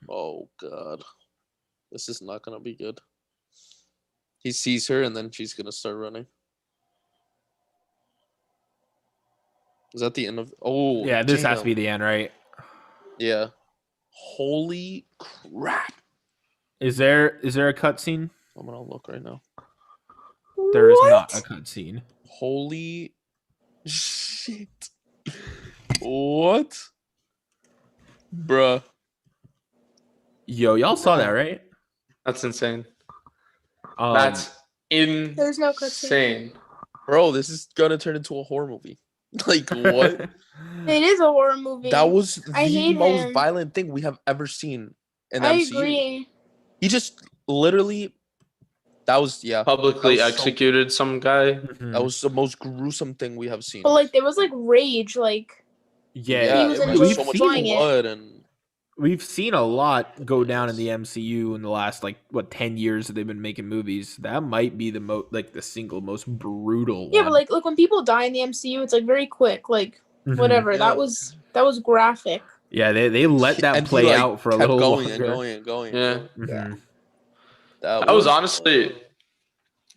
Speaker 5: Oh god. This is not gonna be good. He sees her and then she's gonna start running. Is that the end of oh
Speaker 2: Yeah, this has to
Speaker 5: damn.
Speaker 2: be the end, right?
Speaker 5: Yeah. Holy crap.
Speaker 2: Is there a cutscene?
Speaker 5: I'm gonna look right now.
Speaker 2: There is
Speaker 3: what?
Speaker 2: not a cutscene.
Speaker 5: Holy shit. What? Bruh.
Speaker 2: Yo, y'all saw that, right?
Speaker 1: That's insane.
Speaker 2: That's
Speaker 1: That's insane.
Speaker 3: There's no cutscene.
Speaker 5: Bro, this is gonna turn into a horror movie. Like what?
Speaker 3: It is a horror movie.
Speaker 5: That was
Speaker 3: I
Speaker 5: the
Speaker 3: hate
Speaker 5: most
Speaker 3: him.
Speaker 5: violent thing we have ever seen in the
Speaker 3: I
Speaker 5: MCU.
Speaker 3: agree.
Speaker 5: He just literally that was yeah.
Speaker 1: Publicly
Speaker 5: That was so-
Speaker 1: executed some guy.
Speaker 5: That was the most gruesome thing we have seen.
Speaker 3: But like, there was like rage. Like,
Speaker 2: yeah.
Speaker 3: he was
Speaker 5: it
Speaker 3: enjoying
Speaker 5: so much
Speaker 3: enjoying it.
Speaker 5: blood and
Speaker 2: We've seen a lot go down in the MCU in the last 10 years that they've been making movies. That might be the single most brutal
Speaker 3: yeah,
Speaker 2: one.
Speaker 3: but like when people die in the MCU, it's like very quick. Like
Speaker 2: Mhm.
Speaker 3: whatever.
Speaker 5: Yeah.
Speaker 3: That was graphic.
Speaker 2: Yeah, they let that
Speaker 5: and he,
Speaker 2: play
Speaker 5: like,
Speaker 2: out for a
Speaker 5: kept
Speaker 2: little
Speaker 5: going
Speaker 2: longer.
Speaker 5: and going and going.
Speaker 1: Yeah.
Speaker 2: Mhm.
Speaker 1: That was honestly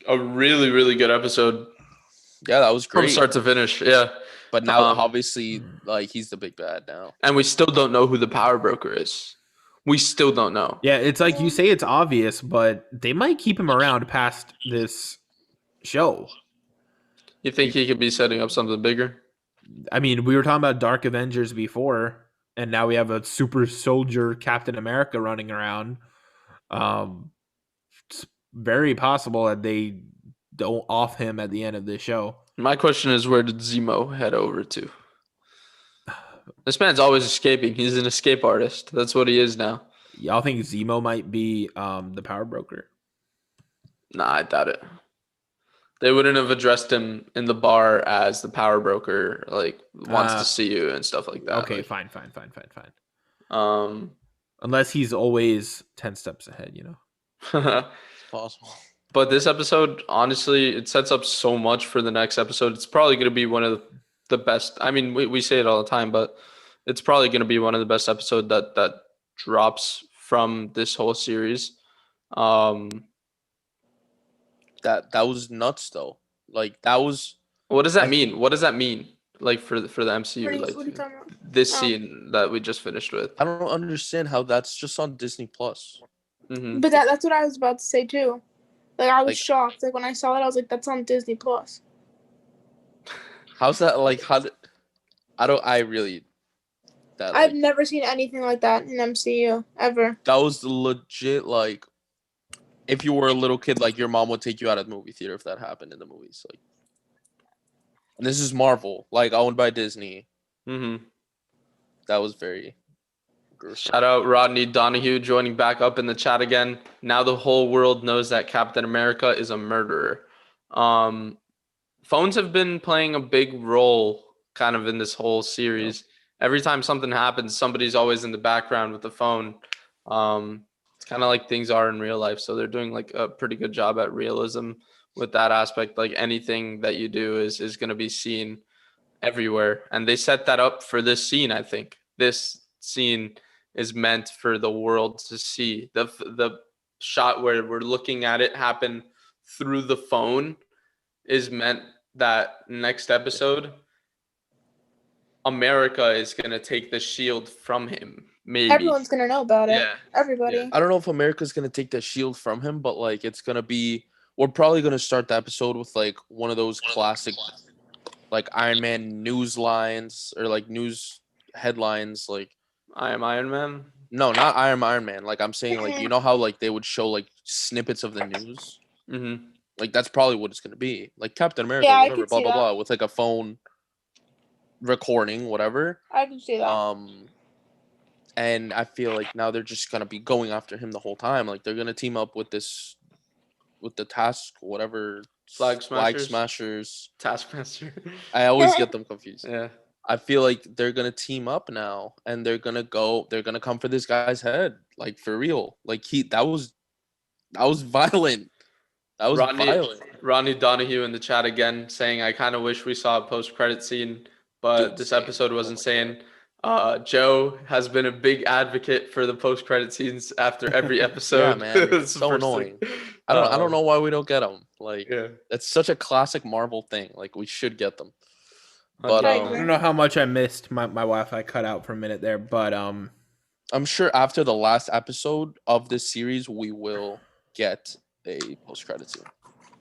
Speaker 1: a really, really good episode
Speaker 5: yeah, that was
Speaker 1: from
Speaker 5: great.
Speaker 1: start to finish. Yeah.
Speaker 5: But now
Speaker 1: Um,
Speaker 5: obviously like he's the big bad now.
Speaker 1: And we still don't know who the power broker is. We still don't know.
Speaker 2: Yeah, it's like you say it's obvious, but they might keep him around past this show.
Speaker 1: You think he could be setting up something bigger?
Speaker 2: I mean, we were talking about Dark Avengers before, and now we have a super soldier Captain America running around. It's very possible that they don't off him at the end of this show.
Speaker 1: My question is, where did Zemo head over to? This man's always escaping. He's an escape artist. That's what he is now.
Speaker 2: Y'all think Zemo might be the power broker?
Speaker 1: Nah, I doubt it. They wouldn't have addressed him in the bar as the power broker, like wants to see you and stuff like that.
Speaker 2: Okay,
Speaker 1: like,
Speaker 2: fine.
Speaker 1: Um,
Speaker 2: Unless he's always 10 steps ahead, you know?
Speaker 5: It's possible.
Speaker 1: but this episode, honestly, it sets up so much for the next episode. It's probably going to be one of the best. I mean, we say it all the time, but it's probably going to be one of the best episodes that drops from this whole series.
Speaker 5: That was nuts though. Like that was
Speaker 1: What does that mean? What does that mean? Like for the MCU,
Speaker 3: What are you
Speaker 1: like
Speaker 3: talking about?
Speaker 1: this
Speaker 3: Oh.
Speaker 1: scene that we just finished with.
Speaker 5: I don't understand how that's just on Disney Plus.
Speaker 1: Hmm
Speaker 3: But that's what I was about to say too. Like I was
Speaker 5: Like-
Speaker 3: shocked. Like when I saw it, I was like, "That's on Disney Plus."
Speaker 5: How's that like I really that
Speaker 3: I've
Speaker 5: like,
Speaker 3: never seen anything like that in MCU ever.
Speaker 5: that was legit like if you were a little kid, like your mom would take you out of the movie theater if that happened in the movies. Like and this is Marvel, like owned by Disney.
Speaker 1: hmm
Speaker 5: That was very gruesome.
Speaker 1: Shout out Rodney Donahue joining back up in the chat again. Now the whole world knows that Captain America is a murderer. Phones have been playing a big role kind of in this whole series. Every time something happens, somebody's always in the background with the phone. It's kind of like things are in real life. So they're doing like a pretty good job at realism with that aspect. Like anything that you do is going to be seen everywhere, and they set that up for this scene. I think this scene is meant for the world to see. The shot where we're looking at it happen through the phone is meant that next episode America is going to take the shield from him. Maybe
Speaker 3: Everyone's gonna know about it.
Speaker 1: Yeah.
Speaker 3: Everybody.
Speaker 1: Yeah.
Speaker 5: I don't know if America's gonna take the shield from him, but like it's gonna be. We're probably gonna start the episode with like one of those classic, like Iron Man news lines or like news headlines. Like
Speaker 1: I am Iron Man.
Speaker 5: no, not Iron Man. Like I'm saying, like you know how like they would show like snippets of the news.
Speaker 1: Mm-hmm.
Speaker 5: Like that's probably what it's gonna be. Like Captain America,
Speaker 3: Yeah, I
Speaker 5: whatever,
Speaker 3: could
Speaker 5: blah
Speaker 3: see
Speaker 5: blah
Speaker 3: that.
Speaker 5: blah, with like a phone recording, whatever.
Speaker 3: I can see that.
Speaker 5: And I feel like now they're just gonna be going after him the whole time. Like they're gonna team up with the task, whatever
Speaker 1: Flag
Speaker 5: flag
Speaker 1: Smashers?
Speaker 5: smashers.
Speaker 1: Taskmaster.
Speaker 5: I always get them confused.
Speaker 1: Yeah.
Speaker 5: I feel like they're gonna team up now, and they're gonna come for this guy's head, like for real. Like that was violent. That was violent.
Speaker 1: Ronnie Donahue in the chat again saying, I kind of wish we saw a post-credit scene, but
Speaker 5: Dude,
Speaker 1: this
Speaker 5: same.
Speaker 1: episode was
Speaker 5: Oh my
Speaker 1: insane. Joe has been a big advocate for the post-credit scenes after every episode.
Speaker 5: Yeah, man, it's
Speaker 1: It's the
Speaker 5: so
Speaker 1: first
Speaker 5: annoying.
Speaker 1: thing.
Speaker 5: I don't know why we don't get them. Like
Speaker 1: Yeah.
Speaker 5: it's such a classic Marvel thing. Like we should get them. But
Speaker 3: I
Speaker 2: I
Speaker 3: agree.
Speaker 2: don't know how much I missed. My Wi-Fi cut out for a minute there, but
Speaker 5: I'm sure after the last episode of this series, we will get a post-credit scene.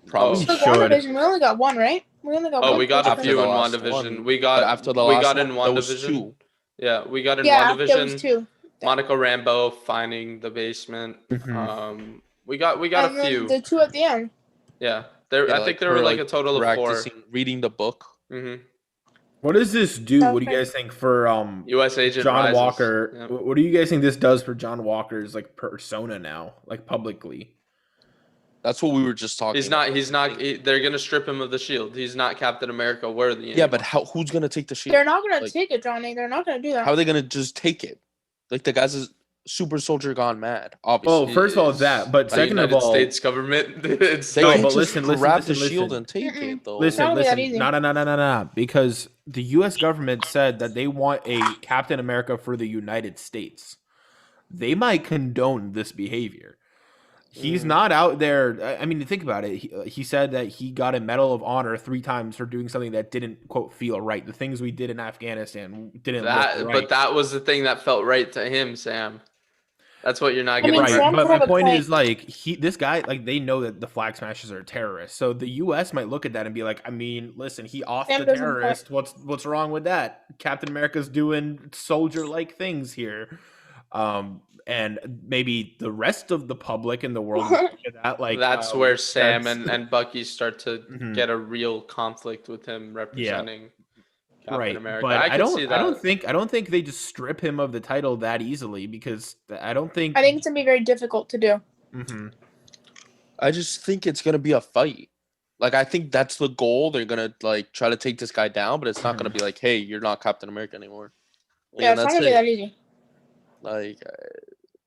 Speaker 5: Probably.
Speaker 3: So
Speaker 2: should.
Speaker 3: WandaVision, we only got one, right? We only got
Speaker 1: Oh,
Speaker 3: one.
Speaker 1: we got a
Speaker 5: After
Speaker 1: few
Speaker 5: the
Speaker 1: in
Speaker 5: last
Speaker 1: WandaVision.
Speaker 5: one,
Speaker 1: We got
Speaker 5: but after the
Speaker 1: we
Speaker 5: last
Speaker 1: got
Speaker 5: one,
Speaker 1: in
Speaker 5: there was
Speaker 1: WandaVision.
Speaker 5: two.
Speaker 1: Yeah, we got in
Speaker 3: Yeah, there was
Speaker 1: WandaVision.
Speaker 3: two.
Speaker 1: Monica Rambeau finding the basement.
Speaker 2: Mhm.
Speaker 1: We got
Speaker 3: And
Speaker 1: a
Speaker 3: then
Speaker 1: few.
Speaker 3: the two at the end.
Speaker 1: Yeah. There
Speaker 5: Yeah,
Speaker 1: I think there were
Speaker 5: her,
Speaker 1: like a total of 4.
Speaker 5: practicing reading the book.
Speaker 1: Mm-hmm.
Speaker 2: what does this do? What do you
Speaker 3: Okay.
Speaker 2: guys think for
Speaker 1: US Agent
Speaker 2: John
Speaker 1: Rises.
Speaker 2: Walker?
Speaker 1: Yep.
Speaker 2: What do you guys think this does for John Walker's like persona now, like publicly?
Speaker 5: That's what we were just talking.
Speaker 1: He's
Speaker 5: about.
Speaker 1: not they're going to strip him of the shield. He's not Captain America worthy
Speaker 5: Yeah, but
Speaker 1: anymore.
Speaker 5: who's gonna take the shield?
Speaker 3: They're not gonna
Speaker 5: Like,
Speaker 3: take it, Johnny. They're not gonna do that.
Speaker 5: How are they gonna just take it? Like the guy's a super soldier gone mad. Obviously.
Speaker 2: Well, first of all,
Speaker 1: Is
Speaker 2: that, but
Speaker 1: the
Speaker 2: second of
Speaker 1: United
Speaker 2: all,
Speaker 1: States government it's
Speaker 5: they
Speaker 2: No,
Speaker 5: can
Speaker 2: but
Speaker 5: just
Speaker 2: listen,
Speaker 5: grab the
Speaker 2: listen.
Speaker 5: shield and take
Speaker 3: Mm-mm.
Speaker 5: it though.
Speaker 2: listen,
Speaker 3: Not gonna be that
Speaker 2: listen,
Speaker 3: easy.
Speaker 2: no, because the U.S. government said that they want a Captain America for the United States. They might condone this behavior. He's not out there. I mean, think about it. He said that he got a Medal of Honor 3 times for doing something that didn't quote feel right. The things we did in Afghanistan didn't look right.
Speaker 1: but that was the thing that felt right to him, Sam. That's what you're not
Speaker 3: I
Speaker 1: getting.
Speaker 3: mean,
Speaker 2: Right,
Speaker 3: Sam
Speaker 2: but
Speaker 3: could
Speaker 2: my
Speaker 3: have a
Speaker 2: point
Speaker 3: point.
Speaker 2: is like this guy, like they know that the flag smashers are terrorists, so the U.S. might look at that and be like, I mean, listen, he offed
Speaker 3: Sam
Speaker 2: the
Speaker 3: doesn't
Speaker 2: terrorist. What's wrong with that? Captain America's doing soldier-like things here, and maybe the rest of the public in the world will look at that like
Speaker 1: That's where Sam
Speaker 2: that's-
Speaker 1: and Bucky start to
Speaker 2: Mhm.
Speaker 1: get a real conflict with him representing Captain
Speaker 2: right,
Speaker 1: America.
Speaker 2: but
Speaker 1: I could see that.
Speaker 2: I don't think they just strip him of the title that easily because I don't think.
Speaker 3: I think it's gonna be very difficult to do.
Speaker 2: Mhm.
Speaker 5: I just think it's gonna be a fight. Like I think that's the goal. They're gonna like try to take this guy down, but it's not gonna be like, hey, you're not Captain America anymore. Like,
Speaker 3: Yeah,
Speaker 5: and
Speaker 3: it's not
Speaker 5: that's
Speaker 3: gonna be
Speaker 5: it.
Speaker 3: that easy.
Speaker 5: Like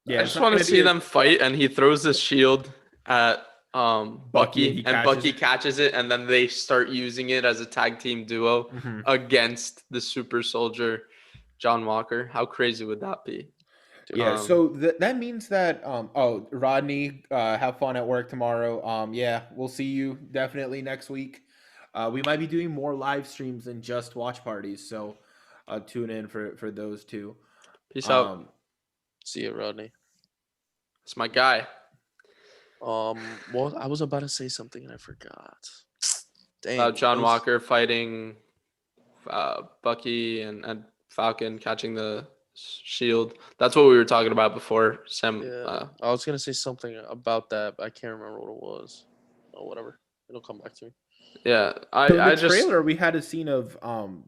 Speaker 2: Yeah,
Speaker 1: I
Speaker 2: it's
Speaker 1: just
Speaker 2: not
Speaker 1: want to
Speaker 2: gonna
Speaker 1: see
Speaker 2: be
Speaker 1: them fight, and he throws the shield at
Speaker 2: Bucky,
Speaker 1: Bucky,
Speaker 2: and he
Speaker 1: and
Speaker 2: catches
Speaker 1: Bucky
Speaker 2: it.
Speaker 1: catches it, and then they start using it as a tag team duo
Speaker 2: Mhm.
Speaker 1: against the super soldier John Walker. How crazy would that be?
Speaker 2: Yeah,
Speaker 1: Um,
Speaker 2: so that means that Rodney, have fun at work tomorrow. Yeah, we'll see you definitely next week. We might be doing more live streams than just watch parties, so tune in for those two.
Speaker 1: Peace out.
Speaker 2: Um,
Speaker 5: see it, Rodney.
Speaker 1: It's my guy.
Speaker 5: Well, I was about to say something and I forgot. Dang.
Speaker 1: About John
Speaker 5: that was-
Speaker 1: Walker fighting Bucky and Falcon catching the shield. That's what we were talking about before. Sam.
Speaker 5: Yeah, I was gonna say something about that, but I can't remember what it was. Oh, whatever. It'll come back to me.
Speaker 1: Yeah.
Speaker 2: so
Speaker 1: I
Speaker 2: in the
Speaker 1: just
Speaker 2: trailer we had a scene of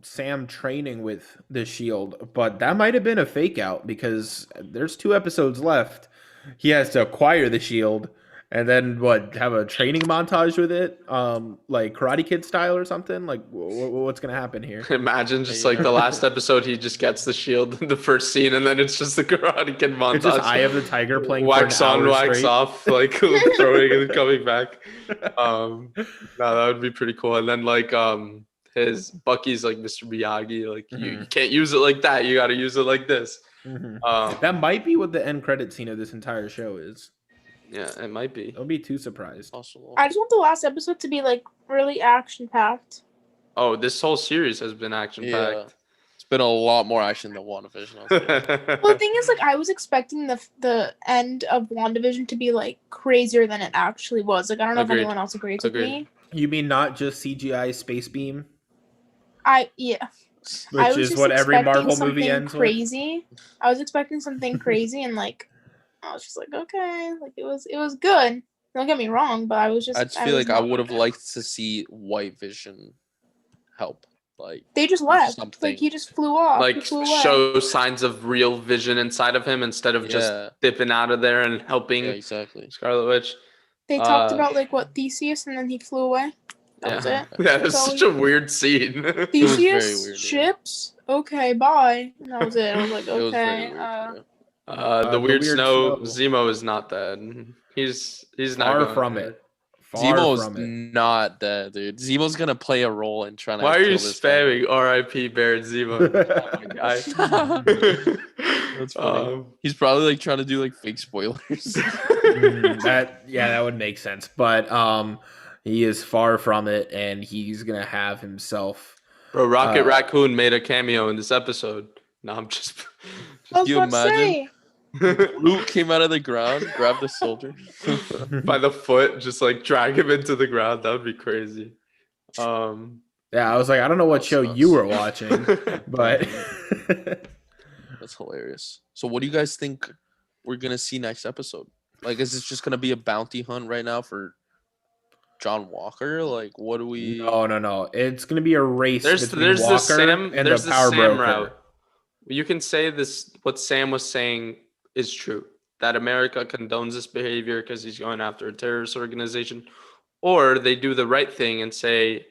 Speaker 2: Sam training with the shield, but that might have been a fake out because there's 2 episodes left. He has to acquire the shield and then have a training montage with it, like Karate Kid style or something. Like what's gonna happen here?
Speaker 1: imagine just
Speaker 5: Yeah.
Speaker 1: like the last episode, he just gets the shield in the first scene, and then it's just the Karate Kid montage.
Speaker 2: It's just Eye of the Tiger playing
Speaker 1: wax
Speaker 2: for an
Speaker 1: on,
Speaker 2: hour
Speaker 1: wax
Speaker 2: straight.
Speaker 1: off, like throwing and coming back. No, that would be pretty cool. And then like his Bucky's like Mr. Miyagi, like you
Speaker 2: Mhm.
Speaker 1: can't use it like that. You got to use it like this.
Speaker 2: That might be what the end credit scene of this entire show is.
Speaker 1: Yeah, it might be.
Speaker 2: Don't be too surprised.
Speaker 5: Possible.
Speaker 3: I just want the last episode to be like really action packed.
Speaker 1: Oh, this whole series has been action
Speaker 5: Yeah.
Speaker 1: packed.
Speaker 5: It's been a lot more action than WandaVision. I'll say.
Speaker 3: Well, the thing is, like, I was expecting the end of WandaVision to be like crazier than it actually was. Like, I don't know
Speaker 1: Agreed.
Speaker 3: if anyone else agrees with
Speaker 1: Agreed.
Speaker 3: me.
Speaker 2: You mean not just CGI space beam,
Speaker 3: Yeah.
Speaker 2: which
Speaker 3: I was
Speaker 2: is
Speaker 3: just
Speaker 2: what every
Speaker 3: expecting
Speaker 2: Marvel movie
Speaker 3: something
Speaker 2: ends with?
Speaker 3: crazy. I was expecting something crazy, and like, I was just like, okay, like it was good. Don't get me wrong, but I was just.
Speaker 5: I just feel
Speaker 3: was
Speaker 5: like I
Speaker 3: not
Speaker 5: would have
Speaker 3: okay.
Speaker 5: liked to see White Vision help. Like
Speaker 3: They just left.
Speaker 5: something.
Speaker 3: Like he just flew off. He
Speaker 1: Like
Speaker 3: flew away.
Speaker 1: show signs of real vision inside of him instead of just
Speaker 5: Yeah.
Speaker 1: dipping out of there and helping
Speaker 5: Yeah, exactly.
Speaker 1: Scarlet Witch.
Speaker 3: They talked
Speaker 1: uh,
Speaker 3: about like what Theseus, and then he flew away. That was it.
Speaker 1: Yeah, it's
Speaker 3: So
Speaker 1: such a weird scene.
Speaker 5: was very
Speaker 3: Theseus
Speaker 5: weird, yeah.
Speaker 3: ships. Okay, bye. And that was it. I was like,
Speaker 5: It was very
Speaker 3: okay.
Speaker 5: weird. Yeah.
Speaker 1: The
Speaker 2: the
Speaker 1: weird
Speaker 2: weird
Speaker 1: snow,
Speaker 2: snow.
Speaker 1: Zemo is not dead. He's not
Speaker 2: Far
Speaker 1: going
Speaker 2: from
Speaker 1: anywhere.
Speaker 2: it. Far
Speaker 5: Zemo's
Speaker 2: from it.
Speaker 5: not dead, dude. Zemo's gonna play a role in trying to.
Speaker 1: Why are you
Speaker 5: kill this guy.
Speaker 1: spamming R.I.P. Baron Zemo? Oh, my guy.
Speaker 5: That's funny. He's probably like trying to do like fake spoilers.
Speaker 2: That would make sense. But he is far from it, and he's gonna have himself.
Speaker 1: Bro, Rocket
Speaker 2: Uh,
Speaker 1: Raccoon made a cameo in this episode. No, I'm just.
Speaker 3: I was
Speaker 5: you
Speaker 3: about to
Speaker 5: imagine?
Speaker 3: say.
Speaker 5: Luke came out of the ground, grabbed the soldier.
Speaker 1: by the foot, just like drag him into the ground. That would be crazy.
Speaker 2: Yeah, I was like, I don't know what
Speaker 5: That
Speaker 2: show
Speaker 5: sucks.
Speaker 2: you were watching, but
Speaker 5: That's hilarious. So, what do you guys think we're gonna see next episode? Like, is this just gonna be a bounty hunt right now for John Walker? Like, what do we?
Speaker 2: no. It's gonna be a race
Speaker 1: there's
Speaker 2: between
Speaker 1: there's
Speaker 2: Walker
Speaker 1: the Sam
Speaker 2: and
Speaker 1: there's
Speaker 2: the
Speaker 1: the
Speaker 2: Power
Speaker 1: Sam
Speaker 2: Broker.
Speaker 1: route. You can say this. What Sam was saying is true. That America condones this behavior because he's going after a terrorist organization, or they do the right thing and say,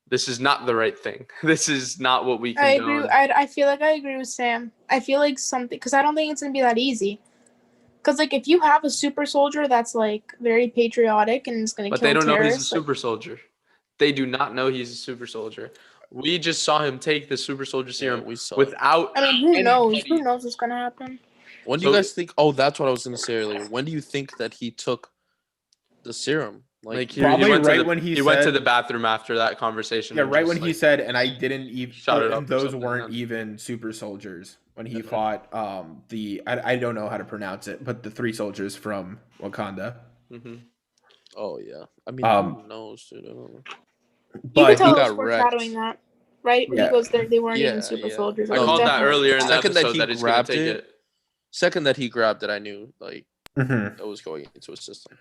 Speaker 1: "This is not the right thing. This is not what we
Speaker 3: I
Speaker 1: condone."
Speaker 3: agree. I feel like I agree with Sam. I feel like something because I don't think it's gonna be that easy. Because like if you have a super soldier that's like very patriotic and is gonna
Speaker 1: But
Speaker 3: kill
Speaker 1: they don't know he's a
Speaker 3: terrorists, like,
Speaker 1: super soldier. They do not know he's a super soldier. We just saw him take the super soldier
Speaker 5: Yeah,
Speaker 1: serum
Speaker 5: we saw.
Speaker 1: without.
Speaker 3: I mean, who knows?
Speaker 1: anybody-
Speaker 3: Who knows what's gonna happen?
Speaker 5: When do you
Speaker 1: So-
Speaker 5: guys think? Oh, that's what I was gonna say earlier. When do you think that he took the serum?
Speaker 1: Like
Speaker 2: Probably
Speaker 1: went
Speaker 2: right
Speaker 1: to the,
Speaker 2: when he
Speaker 1: went to
Speaker 2: said-
Speaker 1: the bathroom after that conversation.
Speaker 2: Yeah,
Speaker 1: and
Speaker 2: right
Speaker 1: just,
Speaker 2: when he
Speaker 1: like,
Speaker 2: said, and I didn't even.
Speaker 1: Shut it up or
Speaker 2: Those
Speaker 1: something,
Speaker 2: weren't
Speaker 1: yeah.
Speaker 2: even super soldiers when he
Speaker 1: Mhm.
Speaker 2: fought I don't know how to pronounce it, but the 3 soldiers from Wakanda.
Speaker 1: Mhm.
Speaker 5: Oh yeah. I mean,
Speaker 2: Um,
Speaker 5: who knows, dude? I don't know.
Speaker 3: You
Speaker 2: But
Speaker 3: could tell
Speaker 5: he
Speaker 3: it was
Speaker 5: got wrecked.
Speaker 3: foreshadowing that, right? When
Speaker 2: Yeah.
Speaker 3: he goes there, they weren't
Speaker 5: Yeah,
Speaker 3: even super
Speaker 5: yeah.
Speaker 3: soldiers.
Speaker 1: I
Speaker 5: No,
Speaker 1: called that
Speaker 3: definitely
Speaker 1: earlier in the
Speaker 5: Second that
Speaker 1: episode
Speaker 5: he
Speaker 1: that he's gonna
Speaker 5: grabbed
Speaker 1: take
Speaker 5: it-
Speaker 1: it.
Speaker 5: Second that he grabbed it, I knew like
Speaker 2: Mhm.
Speaker 5: it was going into his system.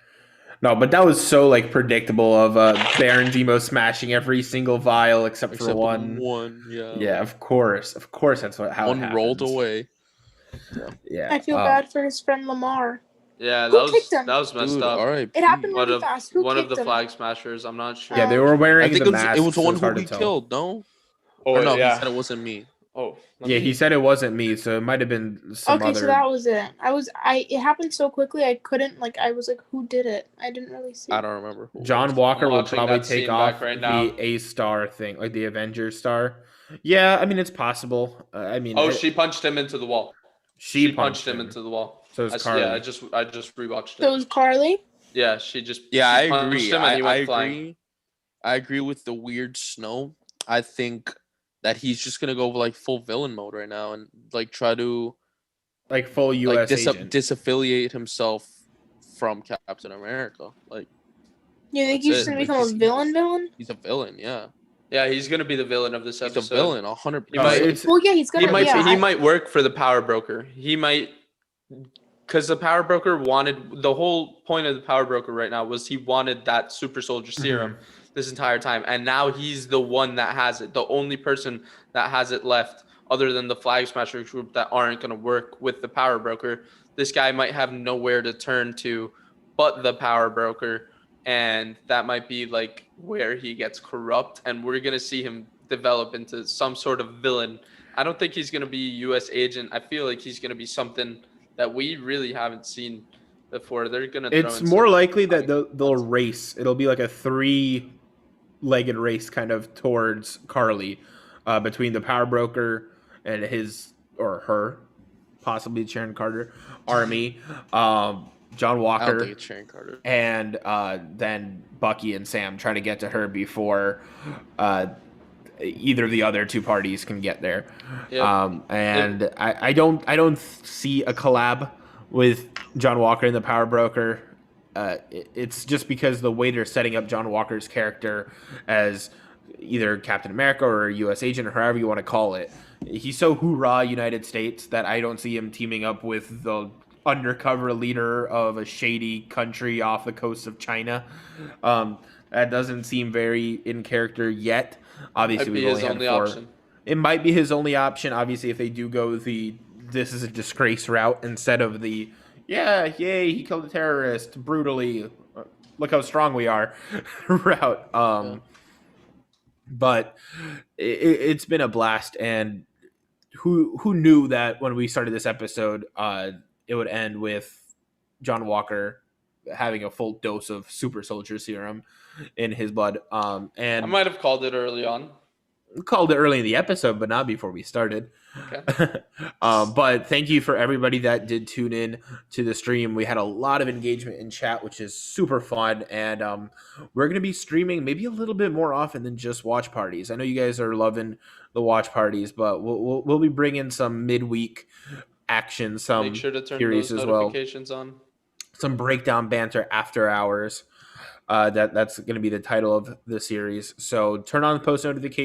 Speaker 2: No, but that was so like predictable of Baron Zemo smashing every single vial except for
Speaker 5: Except
Speaker 2: one.
Speaker 5: one, yeah.
Speaker 2: Yeah, of course that's how
Speaker 5: One
Speaker 2: it
Speaker 5: rolled
Speaker 2: happens.
Speaker 5: away.
Speaker 2: Yeah,
Speaker 3: I feel bad for his friend Lamar.
Speaker 1: Yeah,
Speaker 3: Who
Speaker 1: that was
Speaker 3: kicked him?
Speaker 1: messed
Speaker 5: Dude,
Speaker 1: up.
Speaker 5: all right.
Speaker 3: It happened
Speaker 1: One
Speaker 3: really
Speaker 1: of
Speaker 3: fast. Who
Speaker 1: one of
Speaker 3: kicked
Speaker 1: the
Speaker 3: him?
Speaker 1: flag smashers. I'm not sure.
Speaker 2: Yeah, they were
Speaker 5: I
Speaker 2: wearing
Speaker 5: think
Speaker 2: the
Speaker 5: it was,
Speaker 2: masks.
Speaker 5: it was the
Speaker 2: so
Speaker 5: one
Speaker 2: it's
Speaker 5: who
Speaker 2: hard
Speaker 5: we
Speaker 2: to tell.
Speaker 5: killed. No,
Speaker 1: Oh
Speaker 5: or no,
Speaker 1: yeah.
Speaker 5: he said it wasn't me.
Speaker 1: Oh
Speaker 2: Yeah, he said it wasn't me, so it might have been some
Speaker 3: Okay,
Speaker 2: other.
Speaker 3: so that was it. It happened so quickly I couldn't I was like, who did it? I didn't really see.
Speaker 5: I don't remember. Who it
Speaker 2: John
Speaker 5: was.
Speaker 2: Walker
Speaker 1: I'm
Speaker 2: will
Speaker 1: watching
Speaker 2: probably
Speaker 1: that scene
Speaker 2: take
Speaker 1: back
Speaker 2: off
Speaker 1: right now.
Speaker 2: the A star thing, like the Avengers star. Yeah, I mean it's possible. I mean,
Speaker 1: Oh, she punched him into the wall.
Speaker 2: she
Speaker 1: punched him into the wall.
Speaker 2: So it's
Speaker 1: I
Speaker 2: Carly.
Speaker 1: Yeah, I just rewatched
Speaker 3: So it
Speaker 1: it.
Speaker 3: was Carly.
Speaker 1: Yeah, she just
Speaker 5: Yeah,
Speaker 1: she
Speaker 5: I
Speaker 1: punched
Speaker 5: agree.
Speaker 1: him and he
Speaker 5: I
Speaker 1: went flying.
Speaker 5: agree. I agree with the weird snow. I think that he's just gonna go like full villain mode right now and like try to
Speaker 2: like full U.S.
Speaker 5: like
Speaker 2: agent.
Speaker 5: disaffiliate himself from Captain America. Like
Speaker 3: You think
Speaker 5: That's
Speaker 3: he's
Speaker 5: it.
Speaker 3: just gonna
Speaker 5: Like,
Speaker 3: become a
Speaker 5: he's-
Speaker 3: villain?
Speaker 5: he's a villain. Yeah,
Speaker 1: Yeah, he's gonna be the villain of this
Speaker 5: he's
Speaker 1: episode.
Speaker 5: a villain. 100.
Speaker 1: He might-
Speaker 2: it's-
Speaker 3: Well, yeah, he's
Speaker 1: He
Speaker 3: gonna.
Speaker 1: might
Speaker 3: yeah,
Speaker 1: he might work for the Power Broker. He might, because the Power Broker wanted, the whole point of the Power Broker right now was he wanted that super soldier serum this entire time, and now he's the one that has it, the only person that has it left other than the Flag Smashers group that aren't going to work with the Power Broker. This guy might have nowhere to turn to but the Power Broker, and that might be like where he gets corrupt, and we're going to see him develop into some sort of villain. I don't think he's going to be a U.S. agent. I feel like he's going to be something that we really haven't seen before. They're going to.
Speaker 2: It's more likely that they'll race. It'll be like a 3 two-legged race kind of towards Carly between the Powerbroker and his or her, possibly Sharon Carter army, John
Speaker 5: I don't
Speaker 2: Walker,
Speaker 5: think it's Sharon Carter.
Speaker 2: and then Bucky and Sam trying to get to her before either of the other two parties can get there.
Speaker 1: Yep.
Speaker 2: I don't see a collab with John Walker and the Powerbroker. It's just because the way they're setting up John Walker's character as either Captain America or a U.S. agent or however you want to call it. He's so hoorah United States that I don't see him teaming up with the undercover leader of a shady country off the coast of China. That doesn't seem very in character yet. Obviously,
Speaker 1: Might be
Speaker 2: we've
Speaker 1: his
Speaker 2: only
Speaker 1: only
Speaker 2: had 4.
Speaker 1: option.
Speaker 2: It might be his only option. Obviously, if they do go the this is a disgrace route instead of the yay, he killed a terrorist brutally. Look how strong we are route. But it's been a blast, and who knew that when we started this episode, it would end with John Walker having a full dose of super soldier serum in his blood. And
Speaker 1: I might have called it early on.
Speaker 2: we called it early in the episode, but not before we started.
Speaker 1: Okay.
Speaker 2: But thank you for everybody that did tune in to the stream. We had a lot of engagement in chat, which is super fun. And we're going to be streaming maybe a little bit more often than just watch parties. I know you guys are loving the watch parties, but we'll be bringing some midweek action, some
Speaker 1: Make sure to turn
Speaker 2: series
Speaker 1: those
Speaker 2: as well,
Speaker 1: notifications on.
Speaker 2: some breakdown banter after hours. That's going to be the title of the series. So turn on post notifications.